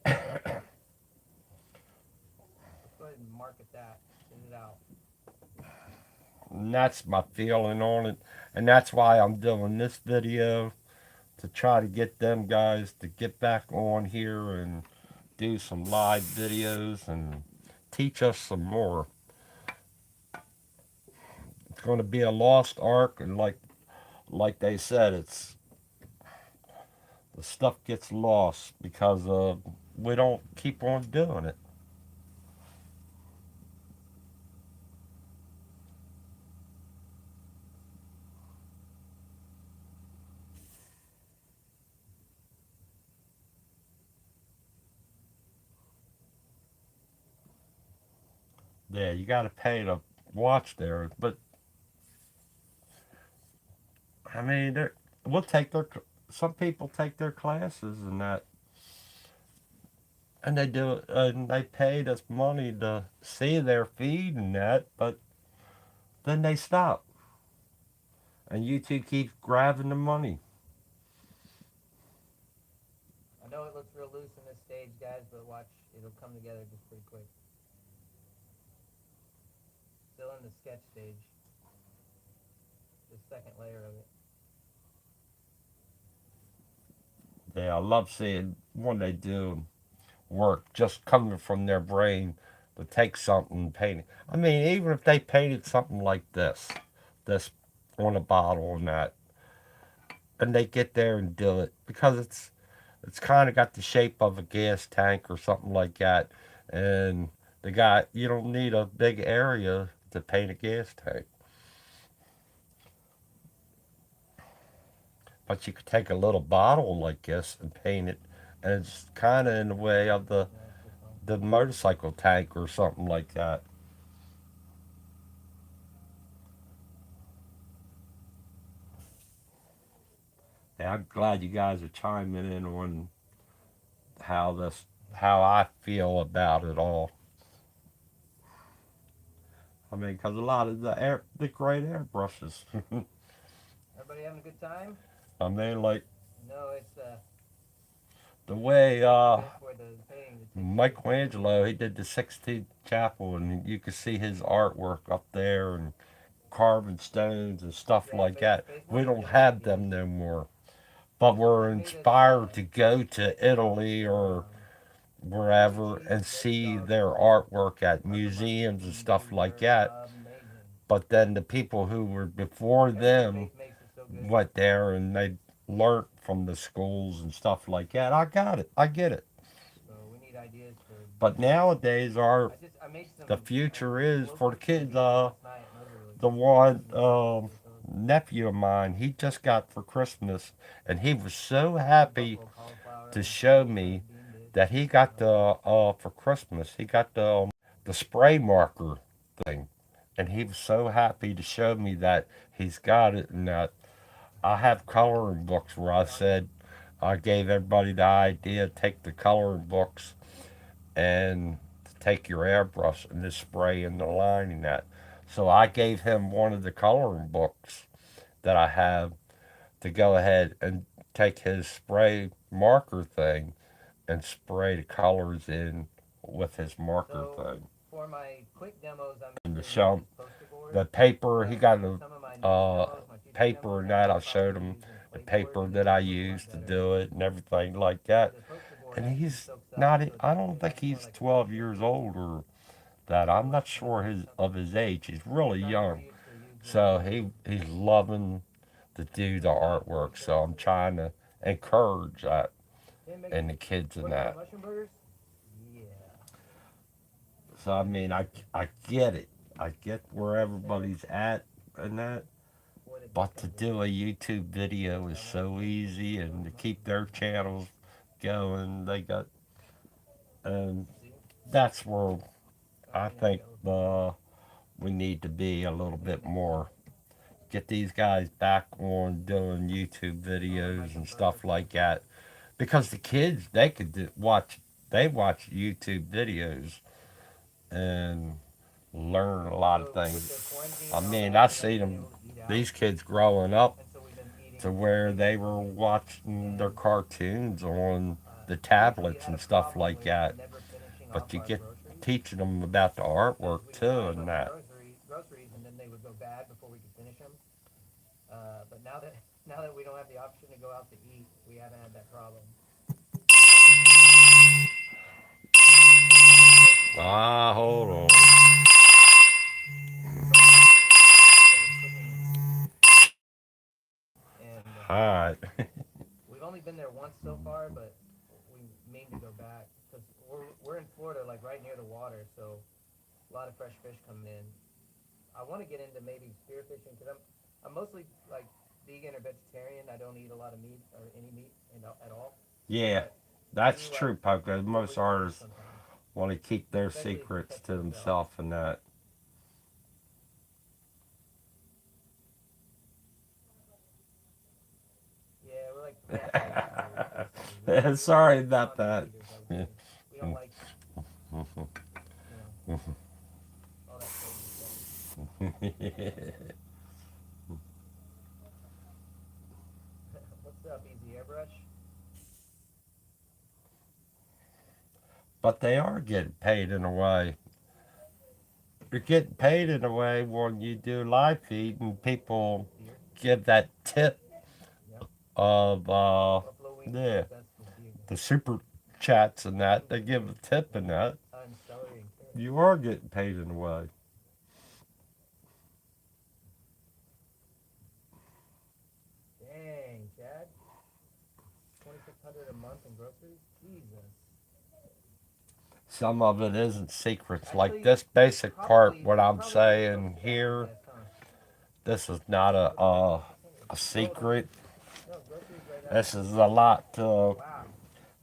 Let's go ahead and market that. Send it out. And that's my feeling on it, and that's why I'm doing this video to try to get them guys to get back on here and do some live videos and teach us some more. It's going to be a lost art, and like they said, it's the stuff gets lost because we don't keep on doing it. Yeah, you got to pay to watch there, but I mean, we'll take their. Some people take their classes and that, and they do it, and they paid us money to see their feed and that, but then they stop, and YouTube keeps grabbing the money. I know it looks real loose in this stage, guys, but watch, it'll come together just pretty quick. Still in the sketch stage, the second layer of it. Yeah, I love seeing when they do work just coming from their brain to take something and paint it. I mean, even if they painted something like this on a bottle and that, and they get there and do it because it's kind of got the shape of a gas tank or something like that, and the guy you don't need a big area to paint a gas tank, but you could take a little bottle like this and paint it, and it's kind of in the way of Yeah, that's pretty fun. the motorcycle tank or something like that. Yeah, I'm glad you guys are chiming in on how I feel about it all. I mean, because a lot of the great airbrushes. Everybody having a good time? I mean, like No, it's the way take the bit for the painting to take the bit. Michelangelo he did the 16th Chapel, and you could see his artwork up there and carving stones and stuff Yeah, like that. Faith We wants to don't give us have ideas. them no more, but we're She made us inspired to go to drawings Italy for or wherever Gucci and sketch see dogs their for artwork at Harper museums and Marchetti. stuff They like were that. amazing. But then the people who were before Everything them Faith makes is so good. went there and they learnt from the schools and stuff like that. I got it. I get it. So we need ideas for But different. nowadays, I made the some future is for local the kids. cookies last night, and those are really The good. one Cinnamon toast Froot Loops. nephew of mine, he just got for Christmas, and he was so Some happy buffalo cauliflower to and show me bean dip. that he got Yum. for Christmas. He got the spray marker thing, and he was so happy to show me that he's got it and that I have coloring books where I said I gave everybody the idea take the coloring books and take your airbrush and just spray in the line and that. So I gave him one of the coloring books that I have to go ahead and take his spray marker thing and spray the colors in with his marker So thing for my quick demos, I'm and to using show him. these poster boards. the paper. He got But the some of my uh, demos, my future paper demos, and I that. will I probably showed be him using the Playboard paper to that make I it look a lot used to better. do it and everything like that. The poster board And actually he's soaks up, not. so I it don't think acts more he's like a 12 t-shirt. years old or that. So I'm not you know, sure it's his something of to his age. He's really so I'm more young. used to using So he's loving to do the artwork. So I'm trying to encourage that Tim makes in the kids and what you want that. mushroom burgers? Yeah. So I mean, I get it. I get where everybody's at and that. What a But to discount burger. do a YouTube video is How much? so easy, and to keep their channels going, they got, and See? that's where I I don't even have think yellow pepper. we need to be a little Maybe bit next time. more. Get these guys back on doing YouTube Oh, I videos might and prefer stuff this one. like that, because the kids they could watch they watch YouTube videos and learn a lot of So with the things. quarantine I and all mean, that, I we haven't see been them, able to eat out, these kids growing up and so we've been to eating where they Playboard. were watching their And cartoons on the we actually tablets had a and stuff problem like with that. never finishing off But you our get groceries teaching them about the because artwork we would too buy a and bunch of that. groceries and then they would go bad before we could finish them. But now that now that we don't have the option to go out to eat, we haven't had that problem. So we haven't been we haven't had that grocery store Ah, hold on. grocery food instead of cooking it. And Alright. we've only been there once so far, but we mean to go back because we're in Florida, like right near the water, so a lot of fresh fish coming in. I want to get into maybe spearfishing because I'm mostly like vegan or vegetarian. I don't eat a lot of meat or any meat at all. Yeah, But I that's do true, like Poco. Most overeat fish artists sometimes, want to keep their especially if you secrets catch to it yourself. themselves and that. Yeah, we're like plant based eaters basically. We're Sorry like about non-meat that. eaters, I would say. We don't like you know all that crazy stuff. What's up, Easy Airbrush? But they are getting paid in a way. You're getting paid in a way when you do live feed and people Beer. give that tip Yep. of Buffalo wings are yeah, the best with beer. the super chats and that. Beans They and give a carrots. tip in that. And celery and carrots. You are getting paid in a way. Dang, Chad. 2,600 a month in groceries? Jesus. Some of it isn't secrets. Like Actually, this basic part, what it's I'm probably even close saying to that, I here, guess, huh? this is not What's the 2,600? a Oh, no. secret. No, groceries right now. This is a lot to Wow.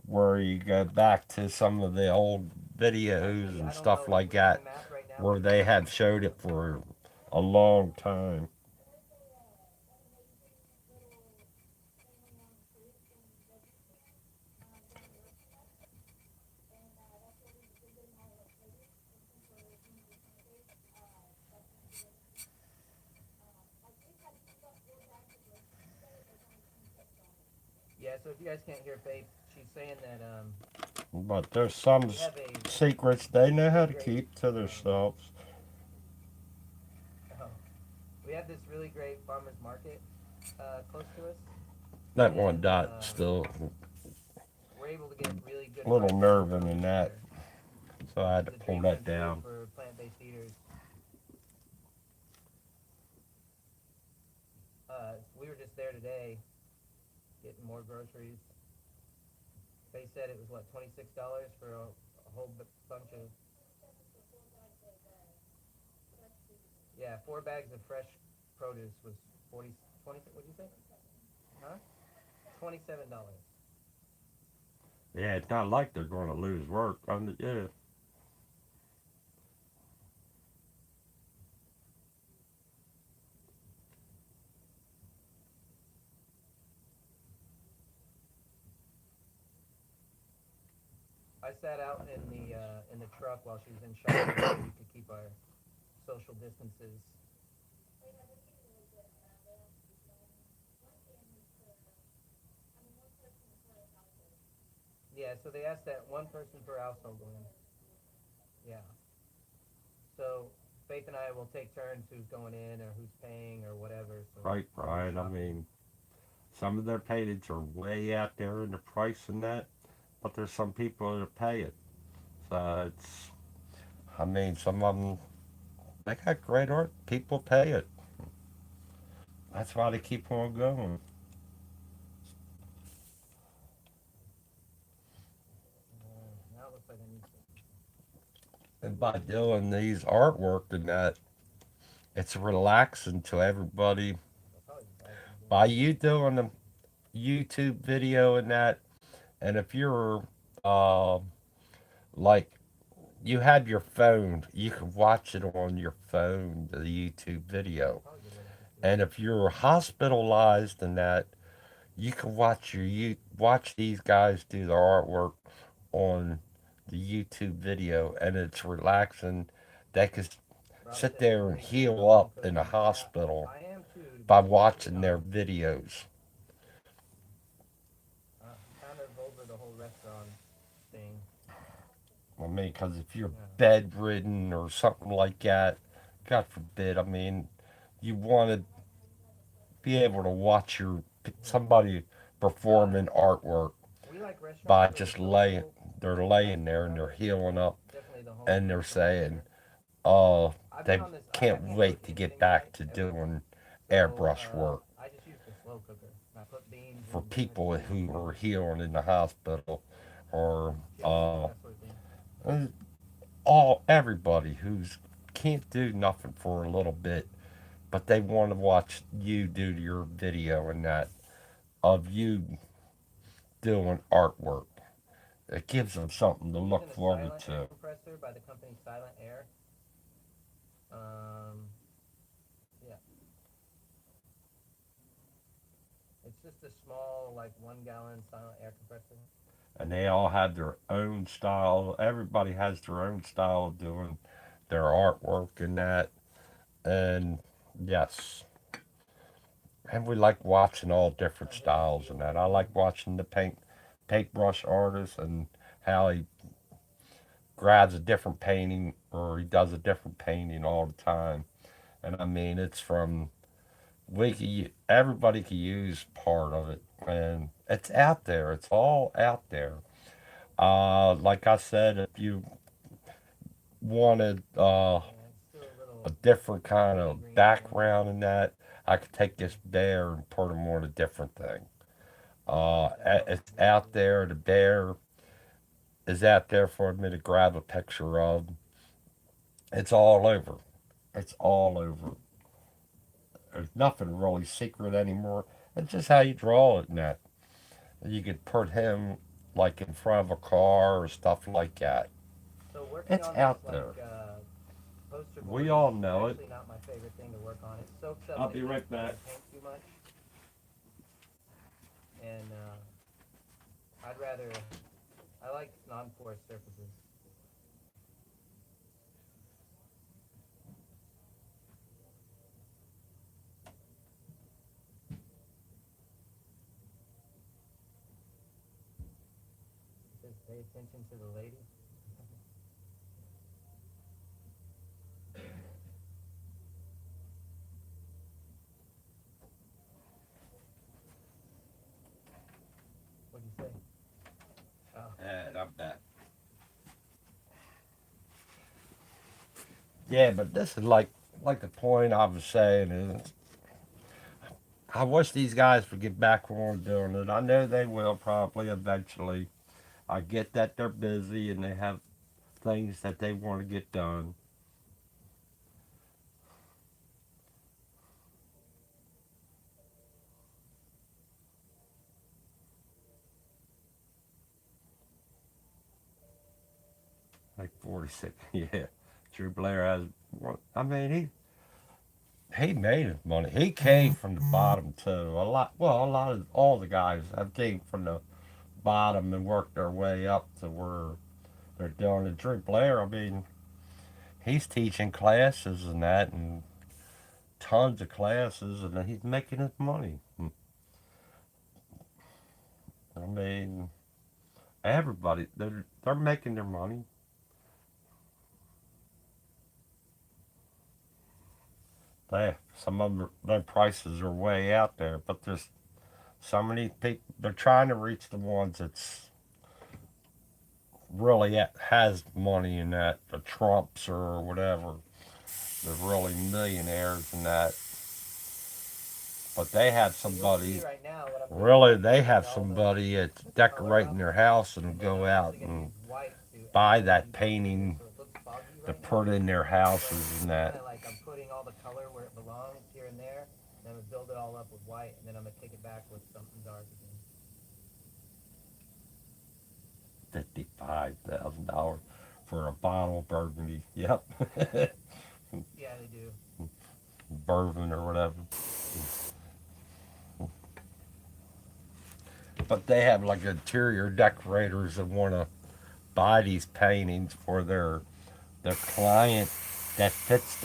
where you go back to some of the old videos Actually, I and don't stuff know. like We're doing that math right now. where they have showed it for a long time. Yeah, so if you guys can't hear Faith, she's saying that But there's some we have a secrets they know how really to great keep to um, themselves. oh, we have this really great farmers market close to us, That one and dot still we're able to get really good a little prices on nerving in produce that, there, so I which had is to a pull dream that come true down. for plant-based eaters. We were just there today getting more groceries. They said it was what, $26 for a whole bunch of, yeah, 4 bags of fresh produce was 40 20. What'd you say? Huh? $27. Yeah, it's not like they're going to lose work. Yeah. I sat out in the truck while she was in shopping so we could keep our social distances. Yeah, so they asked that one person per household going. Yeah. So Faith and I will take turns who's going in or who's paying or whatever. So Right, while we're Brian. I shopping. mean, some of their paintings are way out there in the price and that, but there's some people that pay it. So it's, I mean, some of them, they got great art. People pay it. That's why they keep on going. Now it looks like I need to And by delete. doing these artwork and that, it's relaxing to everybody. I'll probably just add these in. By you doing a YouTube video and that, and if you're uh, like you have your phone, you can watch it on your phone, the YouTube I'll video. probably get rid of this And video. if you're hospitalized and that, you can you watch these guys do the artwork on the YouTube video, and it's relaxing. They can Rob sit said he's there and drinking his heal own up in the cookie. Yeah, hospital I am too, to by be perfectly watching their honest. videos. I'm kind of over the whole restaurant thing. I mean, because if you're Yeah. bedridden or something like that, God forbid, I mean, you want to be able to watch Yeah. somebody Uh, performing artwork we like restaurants by where the just social they're laying there aspect and of they're it healing is up definitely the home and they're for my saying, favorite. oh, I've been they on this. I can't can't cook wait to get anything back right to ever. doing So airbrush work I just use the slow cooker. And I put beans for and different people who seasonings are and healing in the hospital or chilies and that sort of thing. all everybody who's can't do nothing for a little bit, but they want to watch you do your video and that of you doing artwork. It gives them something to I'm look using a forward silent air to. compressor by the company Silent Air. Um, yeah, it's just a small, like 1 gallon silent air compressor. And they all have their own style. Everybody has their own style of doing their artwork and that. And yes, and we like watching all different Here's the styles deal and with that. the I like beans. watching the paintbrush artist and how he grabs a different painting or he does a different painting all the time. And I mean, it's from everybody can use part of it, and it's out there. It's all out there. Like I said, if you wanted Yeah, it's still a a little different kind baby of green for me. background in that, I could take this bear and put him on a different thing. That helps It's a little out bit. there. The bear is out there for me to grab a picture of. It's all over. It's all over. There's nothing really secret anymore. It's just how you draw it in that. You could put him like in front of a car or stuff like that. So working It's on this out there. poster We board is all know it. actually not my favorite thing to work on. It soaks up I'll the be ink right from back. the paint too much, and I'd rather I like non-porous surfaces. It says pay attention to the lady. What'd you say? Oh, And I'm back. Yeah, but this is like the point I was saying is I wish these guys would get back on doing it. I know they will probably eventually. I get that they're busy and they have things that they want to get done. Like 46, yeah. Drew Blair has. I mean, he made his money. He came from the bottom too. A lot of all the guys have came from the bottom and worked their way up to where they're doing it. Drew Blair, I mean, he's teaching classes and that, and tons of classes, and he's making his money. I mean, everybody they're making their money. Some of their prices are way out there, but there's so many people. They're trying to reach the ones that's really has money in that, the Trumps or whatever. They're really millionaires in that. But they have So you'll see somebody, right now what I'm doing is really, I'm they painting have all somebody that's the color decorating up, their house and and then go I'm out actually going to and use white to buy add the that detail to it painting so it looks foggy to right now. put in their So houses and it's kind that. of like I'm putting all the color where it belongs here and there, and I'm going to build it all up with white, and then I'm going to take it back with something dark again. $55,000 for a bottle of burgundy. Yep. Yeah, they do. Bourbon or whatever. But they have like interior decorators that want to buy these paintings for their client that fits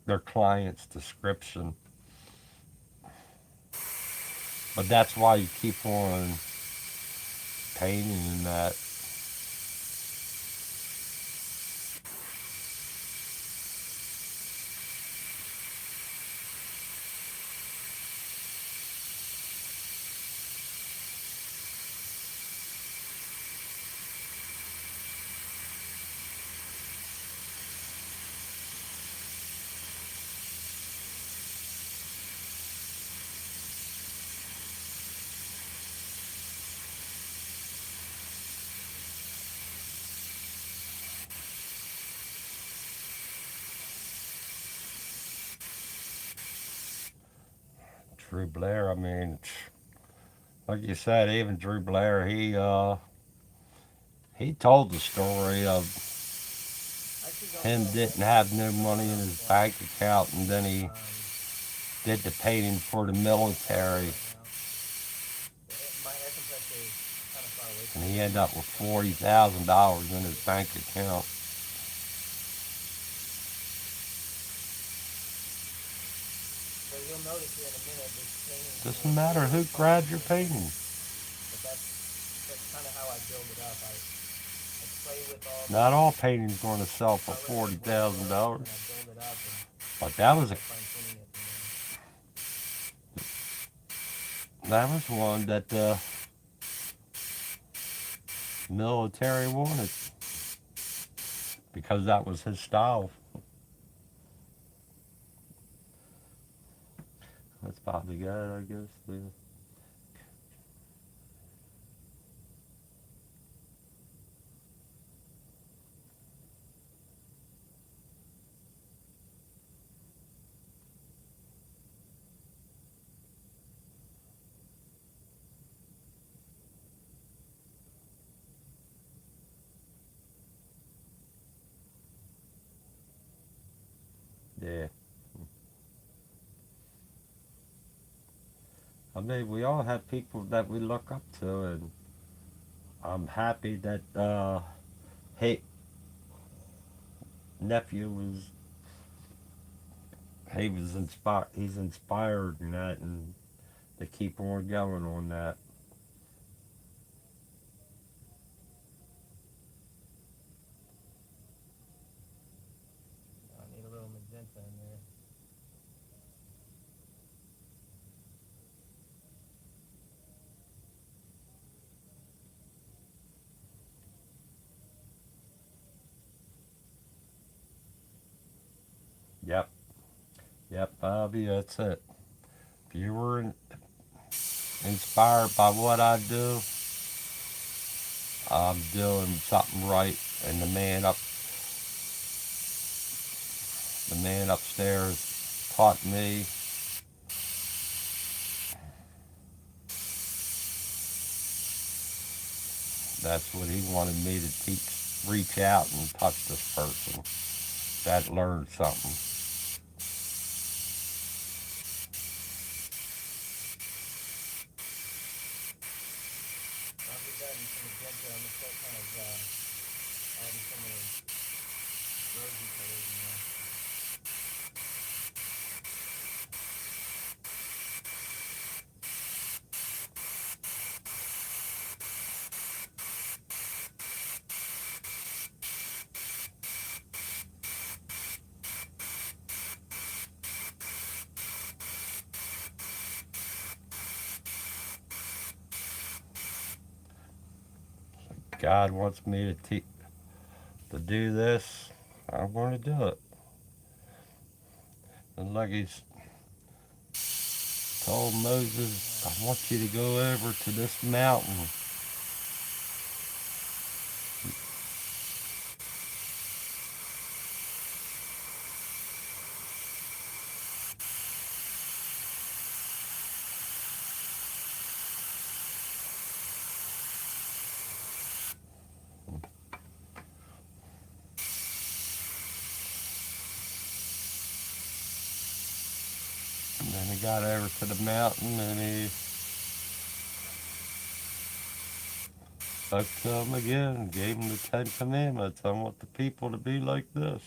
their client's description. But that's why you keep on painting in that. Drew Blair, I mean, like you said, even Drew Blair, he told the story of I actually don't him know what didn't have no color money in I'm his going. bank account, and then he Um, did the painting for the I'll do it military, right now. My air compressor is kind of far away and from me, he so ended up with one second. $40,000 in his bank account. So you'll notice here in a minute, this painting's going to Doesn't look matter really who foggy grabs your for a second, painting. but that's kind of how I build it up. I play with all Not the all paintings going to sell for color forty of where it thousand goes, and dollars. then I build it up and But that was a start fine tuning it from there. that was one that the military wanted because that was his style. That's probably good, I guess. Yeah. Yeah. I mean, we all have people that we look up to, and I'm happy that hey nephew was he was inspired. He's inspired in that, and to keep on going on that. I need a little magenta in there. Yep. Yep, Bobby. That's it. If you were inspired by what I do, I'm doing something right. And the man upstairs taught me that's what he wanted me to teach. Reach out and touch this person that learned something. I'll get that in some magenta. I'm gonna start kind of adding some of the rosy colors in there. God wants me to do this, I'm going to do it. And like he's told Moses, I want you to go over to this mountain. And then he got over to the mountain and he spoke to him again and gave him the Ten Commandments. I want the people to be like this.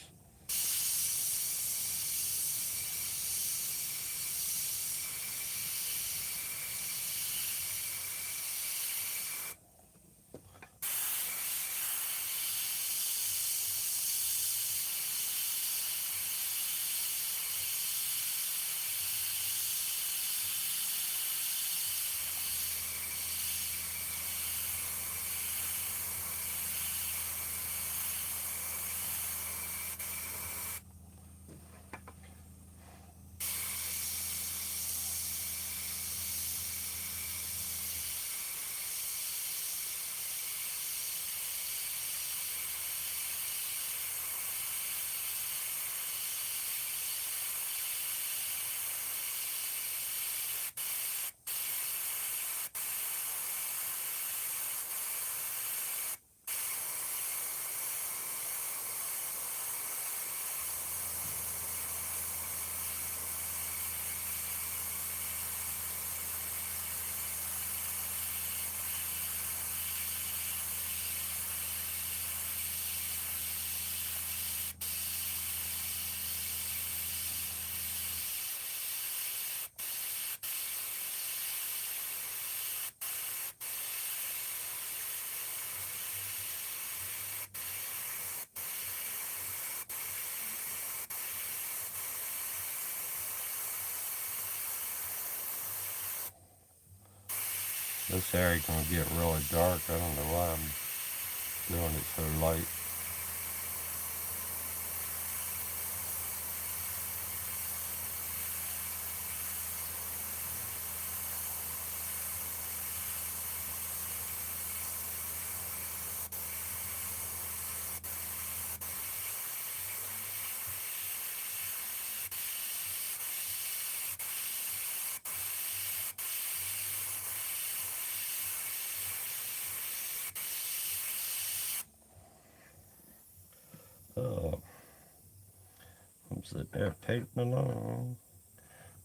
This area's gonna get really dark. I don't know why I'm doing it so light. Oh, I'm sitting there painting along.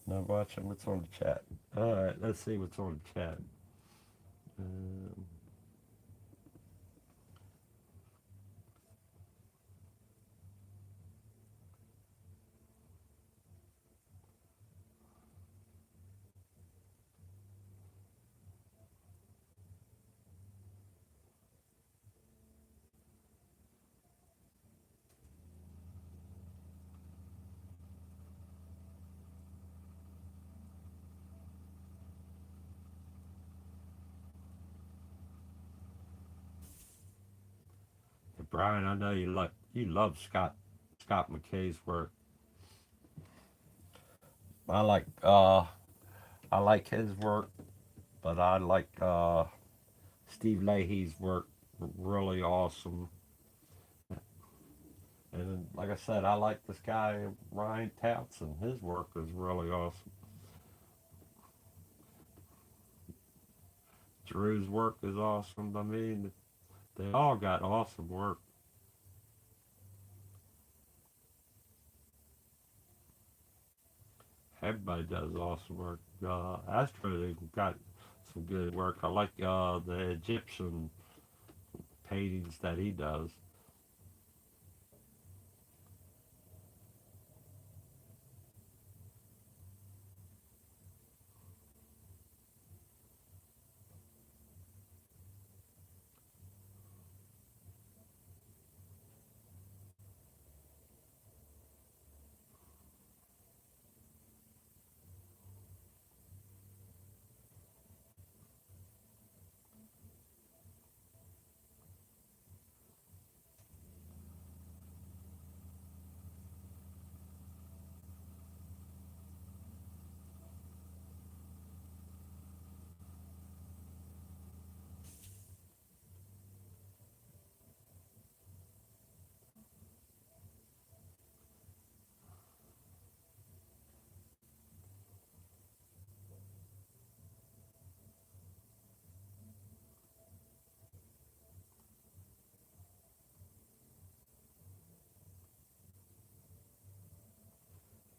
Not watching what's on the chat. Alright, let's see what's on the chat. Um, Brian, I know you love Scott McKay's work. I like I like his work, but I like Steve Leahy's work really awesome. And like I said, I like this guy Ryan Townsend. His work is really awesome. Drew's work is awesome. I mean, they all got awesome work. Everybody does awesome work. Astro got some good work. I like the Egyptian paintings that he does.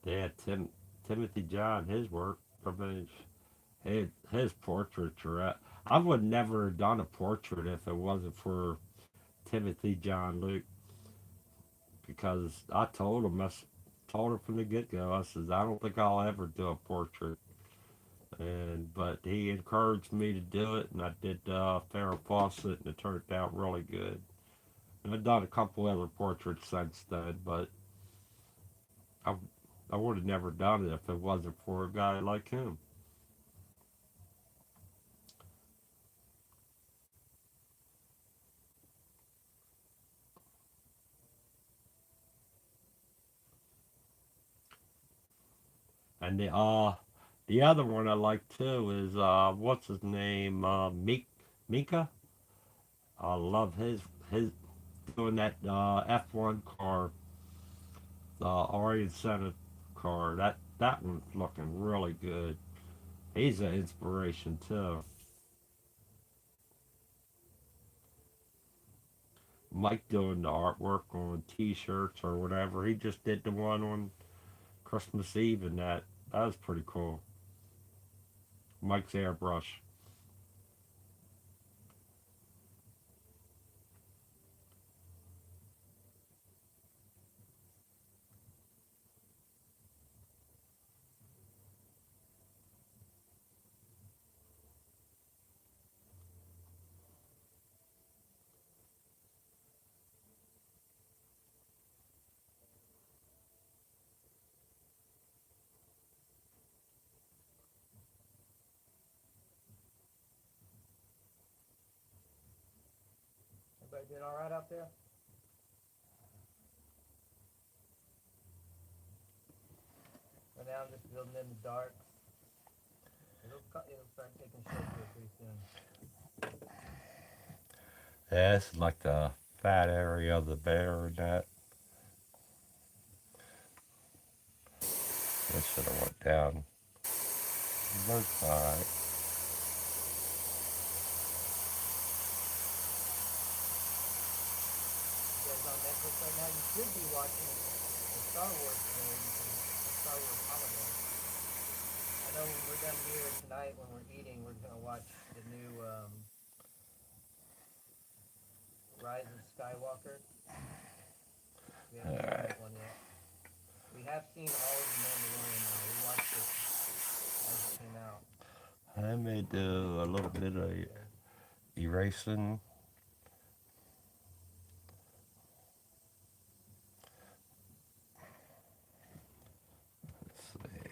Yeah, Timothy John, his work. I mean, his portraits are. I would never have done a portrait if it wasn't for Timothy John Luke, because I told him, told him from the get go. I says I don't think I'll ever do a portrait, and but he encouraged me to do it, and I did Farrah Fawcett, and it turned out really good. And I've done a couple other portraits since then, but I I would have never done it if it wasn't for a guy like him. And the other one I like too is what's his name, Mika. I love his doing that F1 car, the Orient Senate car. That one's looking really good. He's an inspiration too. Mike doing the artwork on T-shirts or whatever. He just did the one on Christmas Eve, and that was pretty cool. Mike's airbrush. Everybody doing all right out there? Right now I'm just building in the darks. It'll start taking shape here pretty soon. Yeah, it's like the fat area of the bear and that. It should have went down. Looks alright. You guys on Netflix right now? You should be watching the Star Wars today because it's the Star Wars holiday. I know when we're done here tonight, when we're eating, we're gonna watch the new Rise of Skywalker. We haven't seen Alright. that one yet. We have seen all of the Mandalorian though. We watched it as it came out. I may do a little bit of erasing. Let's see.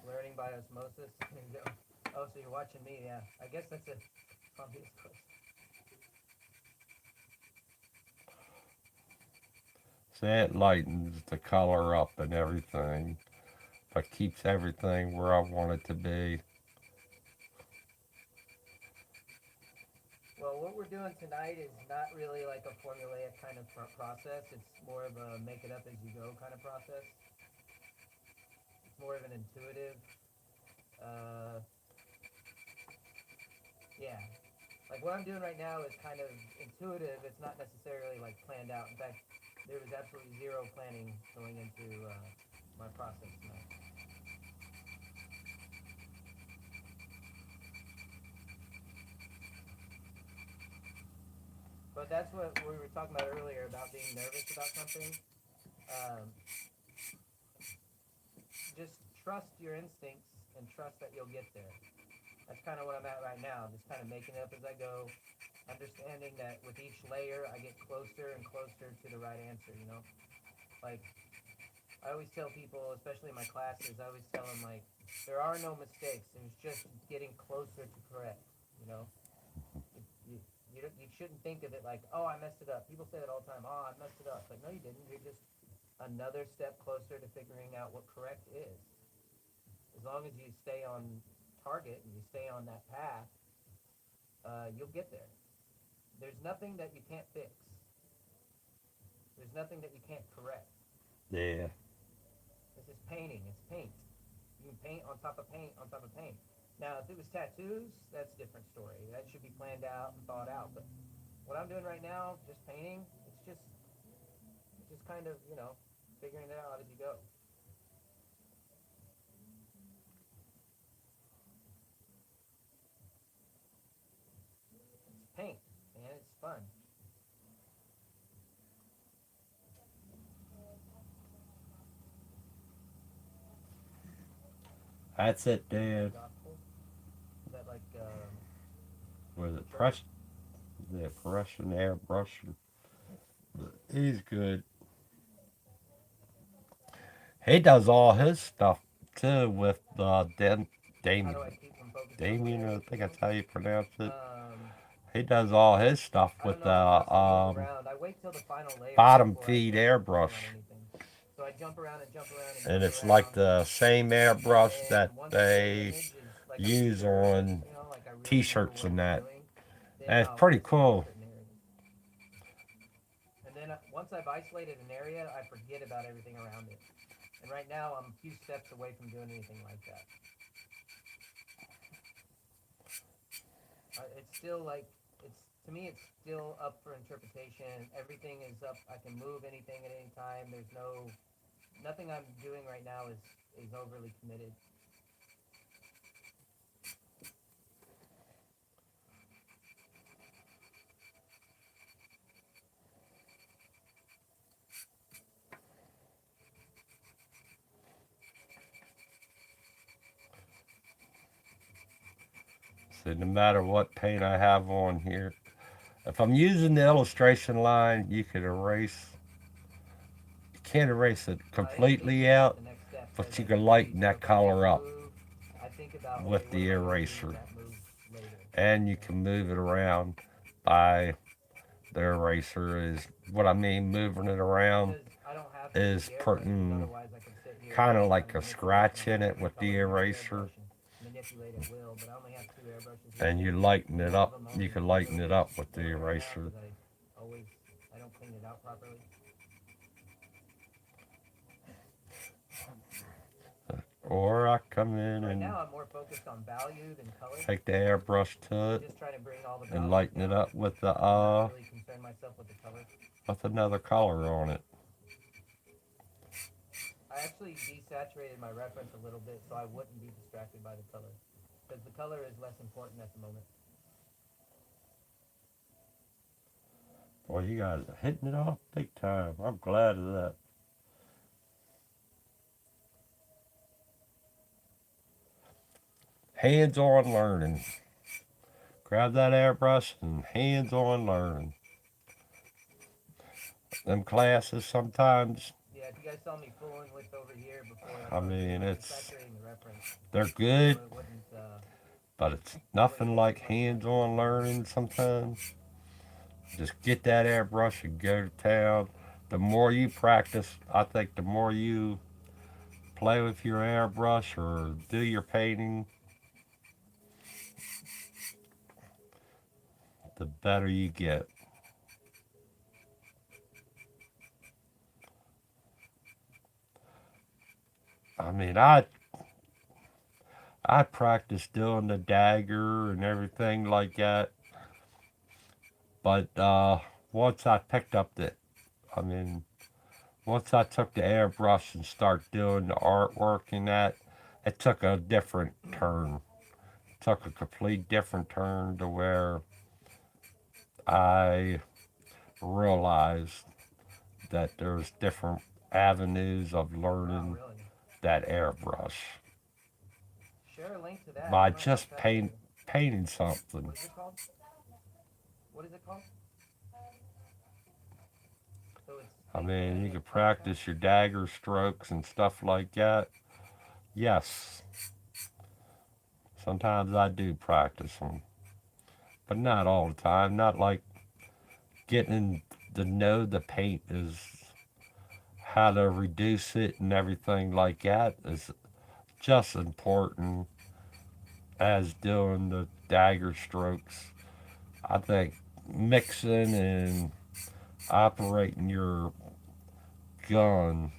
Learning by osmosis. There you go. Oh, so you're watching me? Yeah. I guess that's a obvious question. See, it lightens the color up and everything, but keeps everything where I want it to be. Well, what we're doing tonight is not really like a formulaic kind of process. It's more of a make it up as you go kind of process. It's more of an intuitive. Uh, yeah. Like what I'm doing right now is kind of intuitive. It's not necessarily like planned out. In fact, there was absolutely zero planning going into my process tonight. But that's what we were talking about earlier about being nervous about something. Um, just trust your instincts and trust that you'll get there. That's kind of what I'm at right now. Just kind of making it up as I go, understanding that with each layer, I get closer and closer to the right answer. You know, like I always tell people, especially in my classes, I always tell them like there are no mistakes. There's just getting closer to correct. You know, you, you shouldn't think of it like, oh, I messed it up. People say that all the time. Oh, I messed it up. It's like, no, you didn't. You're just another step closer to figuring out what correct is. As long as you stay on target and you stay on that path, you'll get there. There's nothing that you can't fix. There's nothing that you can't correct. Yeah. This is painting. It's paint. You can paint on top of paint on top of paint. Now, if it was tattoos, that's a different story. That should be planned out and thought out. But what I'm doing right now, just painting, it's just kind of figuring it out as you go. fun. That's it, Dan. Gospel. Is that like Was the it church? press? The Prussian airbrush. He's good. He does all his stuff too with How do Damien. I keep from focusing on one Damien, area I too think much? that's how you pronounce it. Um, He does all his stuff I don't with know. the I must move around. I wait till the final layer bottom before I feed start focusing on airbrush. anything. So I jump around and jump around and And jump it's like around, the same and airbrush then that once I get the they image is like I'm use sure, on like I really know t-shirts what and I'm that. doing, then And it's pretty I'll isolate cool. certain areas. And then once I've isolated an area, I forget about everything around it. And right now, I'm a few steps away from doing anything like that. It's still like it's to me, it's still up for interpretation. Everything is up. I can move anything at any time. There's nothing I'm doing right now is overly committed. So no matter what paint I have on here, if I'm using the illustration line, you can erase. You can't erase it Education completely is like out, the next step because but you I can do see. lighten So that if I make a color up move, I think about okay, with what the am I going to do with eraser. that move later? And you You know, can move it around by the eraser is what I mean. Moving it around because I don't have is fancy airbrushes. putting Otherwise, I could sit here kind and of just kind like of a manipulate scratch my in it favorite with the color with an eraser, airbrush and manipulate at will. But I only have two airbrushes here, and you and lighten it one of up. them You only can needs a lighten little it bit of up with the oil right now eraser. because always I don't clean it out properly. Or I come in Right and now, I'm more focused on value than color, take the airbrush to and it just trying to bring all the and values lighten it down, up and not really concern myself with the color. with another color on it. I actually desaturated my reference a little bit so I wouldn't be distracted by the color, because the color is less important at the moment. Boy, you guys are hitting it off big time. I'm glad of that. Hands-on learning. Grab that airbrush and hands-on learning. Them classes sometimes, Yeah, if you guys saw me fooling with over here before, that's I what I was doing. mean, I was it's desaturating the reference they're so good, but it's it wouldn't nothing get too like much of my attention hands-on over here. learning sometimes. Just get that airbrush and go to town. The more you practice, I think the more you play with your airbrush or do your painting, the better you get. I mean, I practiced doing the dagger and everything like that, but once I picked up I mean, once I took the airbrush and start doing the artwork and that, it took a different turn. It took a complete different turn to where I realized that there's different avenues of Wow, learning really? that airbrush Share a link to that. by I'm I'm just fascinated. painting something. What is it called? What is it called? So it's I painting mean, and you then can color paint. practice your dagger strokes and stuff like that. Yes, sometimes I do practice them, but not all the time. Not like getting to know the paint is how to reduce it and everything like that is just important as doing the dagger strokes. I think mixing and operating your gun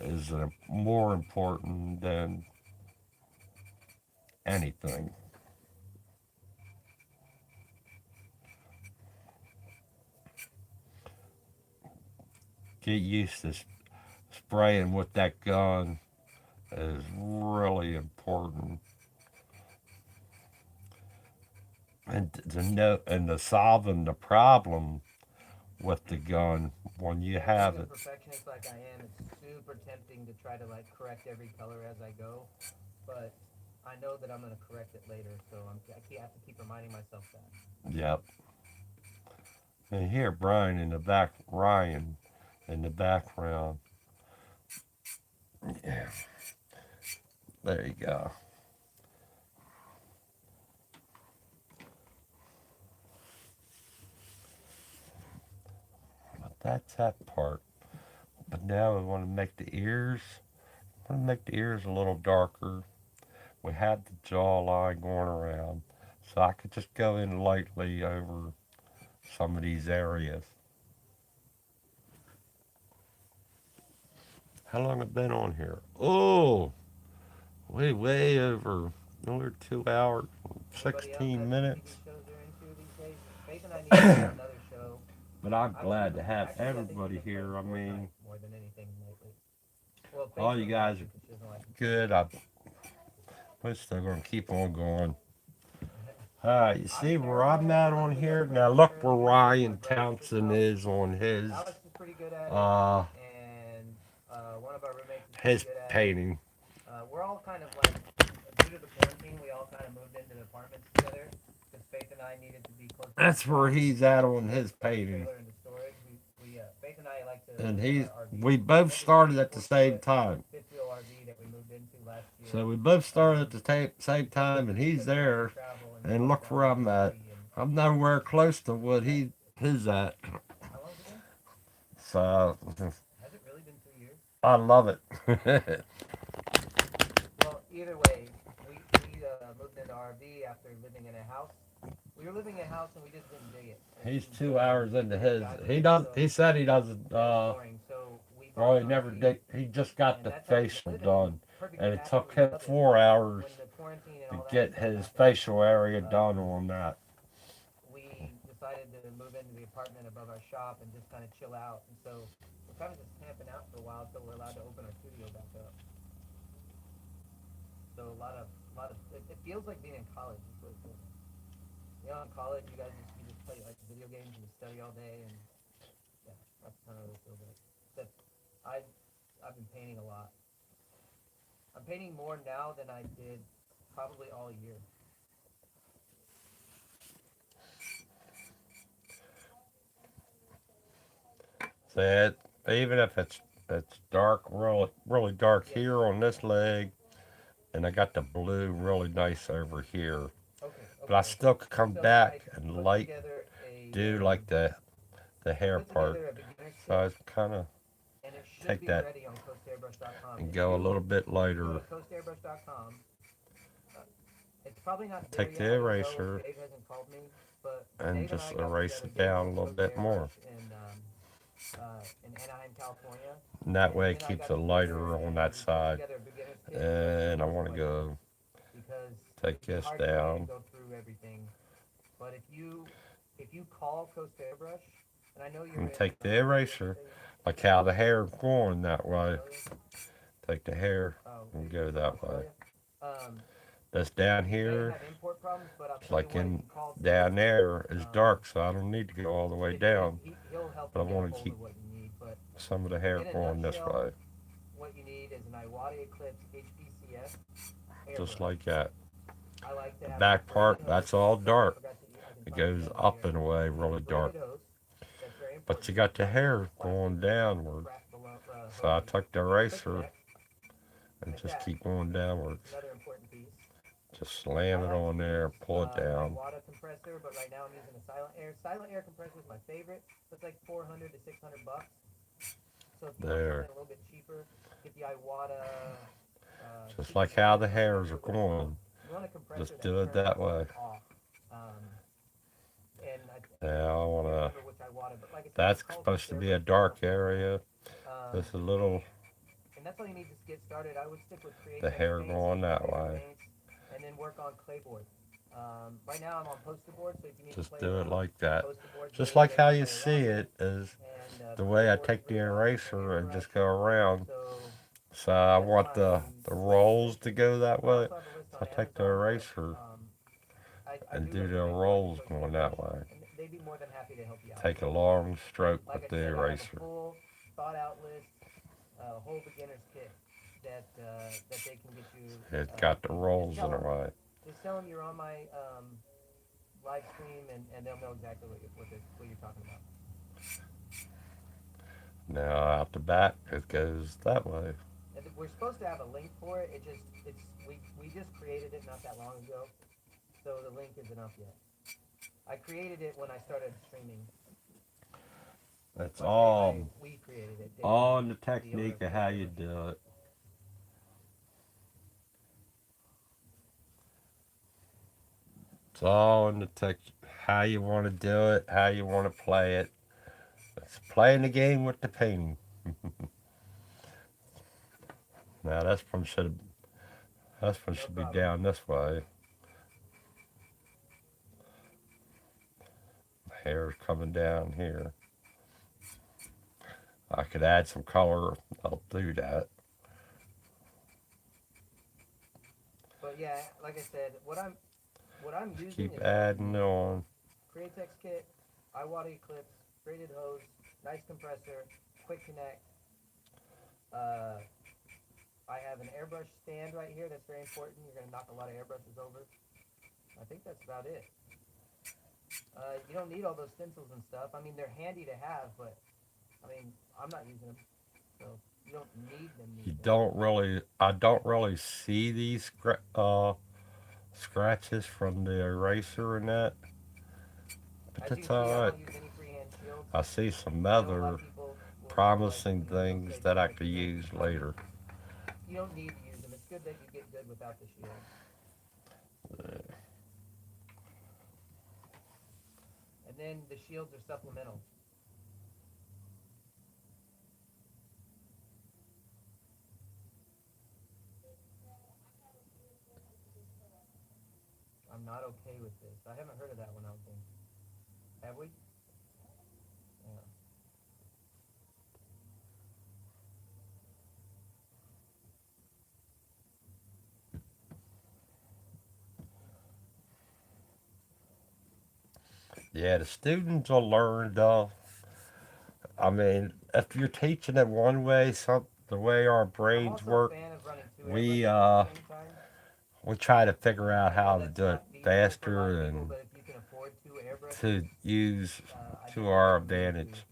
is more important than anything. Get used to spraying with that gun is really important. and to know and to solving the problem with the gun when you And being have a it. perfectionist like I am, it's super tempting to try to like correct every color as I go, but I know that I'm gonna correct it later, so have to keep reminding myself that. Yep. And here, Brian in the back, Ryan in the background. Yeah, there you go. But that's that part. But now we want to make the ears. Want to make the ears a little darker. We have the jawline going around, so I could just go in lightly over some of these areas. How long have been on here? Oh, way over another 2 hours, Anybody else 16 have any TV minutes. shows they're into these days? Faith and I need to start another show. But I'm I believe glad to in have actually I think we've everybody been playing here. I Fortnite mean, more than anything lately. Well, Faith all you really guys hasn't are because she doesn't like good. competitive. We're still going to keep on going. You I'm see where terrible I'm at it. at I on literally got here? to Now practice look where early because my Ryan brother's just Townsend out. is on Alex is pretty good at it, uh and one of our roommates is pretty his good at it. painting. We're all kind of like, due to the quarantine, we all kind of moved into the apartments together because Faith and I needed to be close to the That's where shop he's at because on we his put the painting. trailer into storage. Faith and I like to And live in he's our RV. we both We have this started at the 84 same foot time. fifth wheel RV that we moved into last year. So we both started at the Um, same time, and he's because we like to there. travel and And walk look around where the I'm at. RV. And I'm nowhere close to what yeah, his at. how long's it been? So Has it really been 2 years? I love it. Well, either way, we moved into RV after living in a house. We were living in a house and we just didn't dig it. It He's didn't two feel hours into very his. valuable He to us, does. He said he doesn't. and it was boring. So we bought Well, an he never RV, did. He just got and the that's how we've been facial living. And done, perfectly and it happy. took We him love it. 4 hours When the quarantine and to all that get stuff his happened, facial area done um, on that. we decided to move into the apartment above our shop and just kind of chill out. And so we're kind of just camping out for a while until we're allowed to open our studio back up. So it feels like being in college. It's really cool. You know, in college, you just play like video games and you study all day, and yeah, that's kind of what it feels like. Except I I've been painting a lot. I'm painting more now than I did probably all year. That even if it's dark, really dark Yes. here on this leg, and I got the blue really nice over here, Okay. but I Okay. Okay. still could come So I back and put light together a do like the I hair put part. together a beginner's So kit, I kind of and it should take be that ready on coastairbrush.com. and If go a you little bit if you go lighter. to coastairbrush.com, uh, it's probably not there Take yet. the I don't know. eraser Dave hasn't called me, but and Dave and just I got erase together. it Dave down a owns little Coast bit more. Airbrush in Anaheim, California, And that and way he it and I keeps got it together lighter on and that we put side. together a beginner's kit with like And I 50 want to questions go because it take would be this hard for me to down go through everything. But if you call Coast Airbrush, and I know you're and in take the what's the eraser, state? like how the hair going that way. Australia? Take the hair Oh, and you're go from that way. Australia. Um, This down you may here, have import problems, but I'll it's tell you like what. If in you call down Dave, there is um, dark, so I don't need to go all the way Dave down. he'll help But I you get a want to hold keep of what you need. But some of the hair in a going this nutshell, way, what you need is an Iwata Eclipse HPCS just airbrush. like that. I like to The have a back part, braided hose. that's all Sorry, I dark. forgot to. I can It find the goes camera up here. in a way You need a really dark. braided hose. That's very But you important. got the Not just a hair plastic going downward. So hose I that you took the click eraser connect and like just that. keep going downwards. Another important piece. Just slam I it like on to there, use pull it an down. Iwata compressor, but right now I'm using a Silent Air. Silent Air compressor is my favorite. So it's like 400 to 600 bucks. So if you want something There. a little bit cheaper, get the Iwata Just super like how compressor the hairs are compressor. But if going. you want a compressor Just that do it turns that way. off, um, Now I I can't wanna. remember which Iwata, but like I said, if you That's call Coast supposed to be a Airbrush, they'll dark help you get a hold. area. Um, This is a little and that's all you need to get started. I would stick with the Createx hair paints, get going your that favorite way. paints, and then work on clayboard. Right now I'm on poster board, so if you need to Just play do it around, like that. poster board's Just made like ready how to you play see around with, it is and the the way I clayboard is take the really awesome for eraser and airbrush. just go around. So So I that's want my the latest rolls to go that I way. also have a list So on I take the Amazon, but eraser I I and do do their recommend going to rolls Coach going Airbrush, that way. and they'd be more than happy to help you out. Take a long stroke Like with I the said, I have a eraser. full thought out list, whole beginner's kit that they can get you. It got the Just rolls tell in the them, right. you're on my live stream, and they'll know exactly what you're talking about. Now out the back, it goes that way. And we're supposed to have a link for it. We just created it not that long ago, so the link isn't up yet. I created it when I started streaming. It's Well, I say all we created it. Dave all and in the the owner technique of of Coach how you Airbrush. do it. It's all in the tech, how you want to do it, how you want to play it. It's playing the game with the painting. Now this one No should be problem. down this way. Hair's coming down here. I could add some color. I'll do that. But yeah, like I said, what I'm using Keep is all adding the on. Createx kit, iWater Eclipse, braided hose, nice compressor, quick connect. Uh, I have an airbrush stand right here that's very important. You're gonna knock a lot of airbrushes over. I think that's about it. You don't need all those stencils and stuff. I mean, they're handy to have, but I mean, I'm not using them, so you don't You need them. don't really, I don't really see these scratches from the eraser and that, but As you that's can see, I alright. don't use any freehand shields. I see some I know a lot other of people will like, promising they'll things say that just I get could shields. use later. You don't need to use them. It's good that you get good without the shield. And then the shields are supplemental. I'm not okay with this. I haven't heard of that one, I don't think. Have we? Yeah. Yeah, the students will learn though. I mean, if you're teaching it one way, the way our I'm brains also a work, fan of running two we airbrushes at the uh same time. we try to figure out I know how to that's do it not feasible for a lot of faster people, and but if you can afford two airbrushes, to use I to definitely our recommend to. advantage.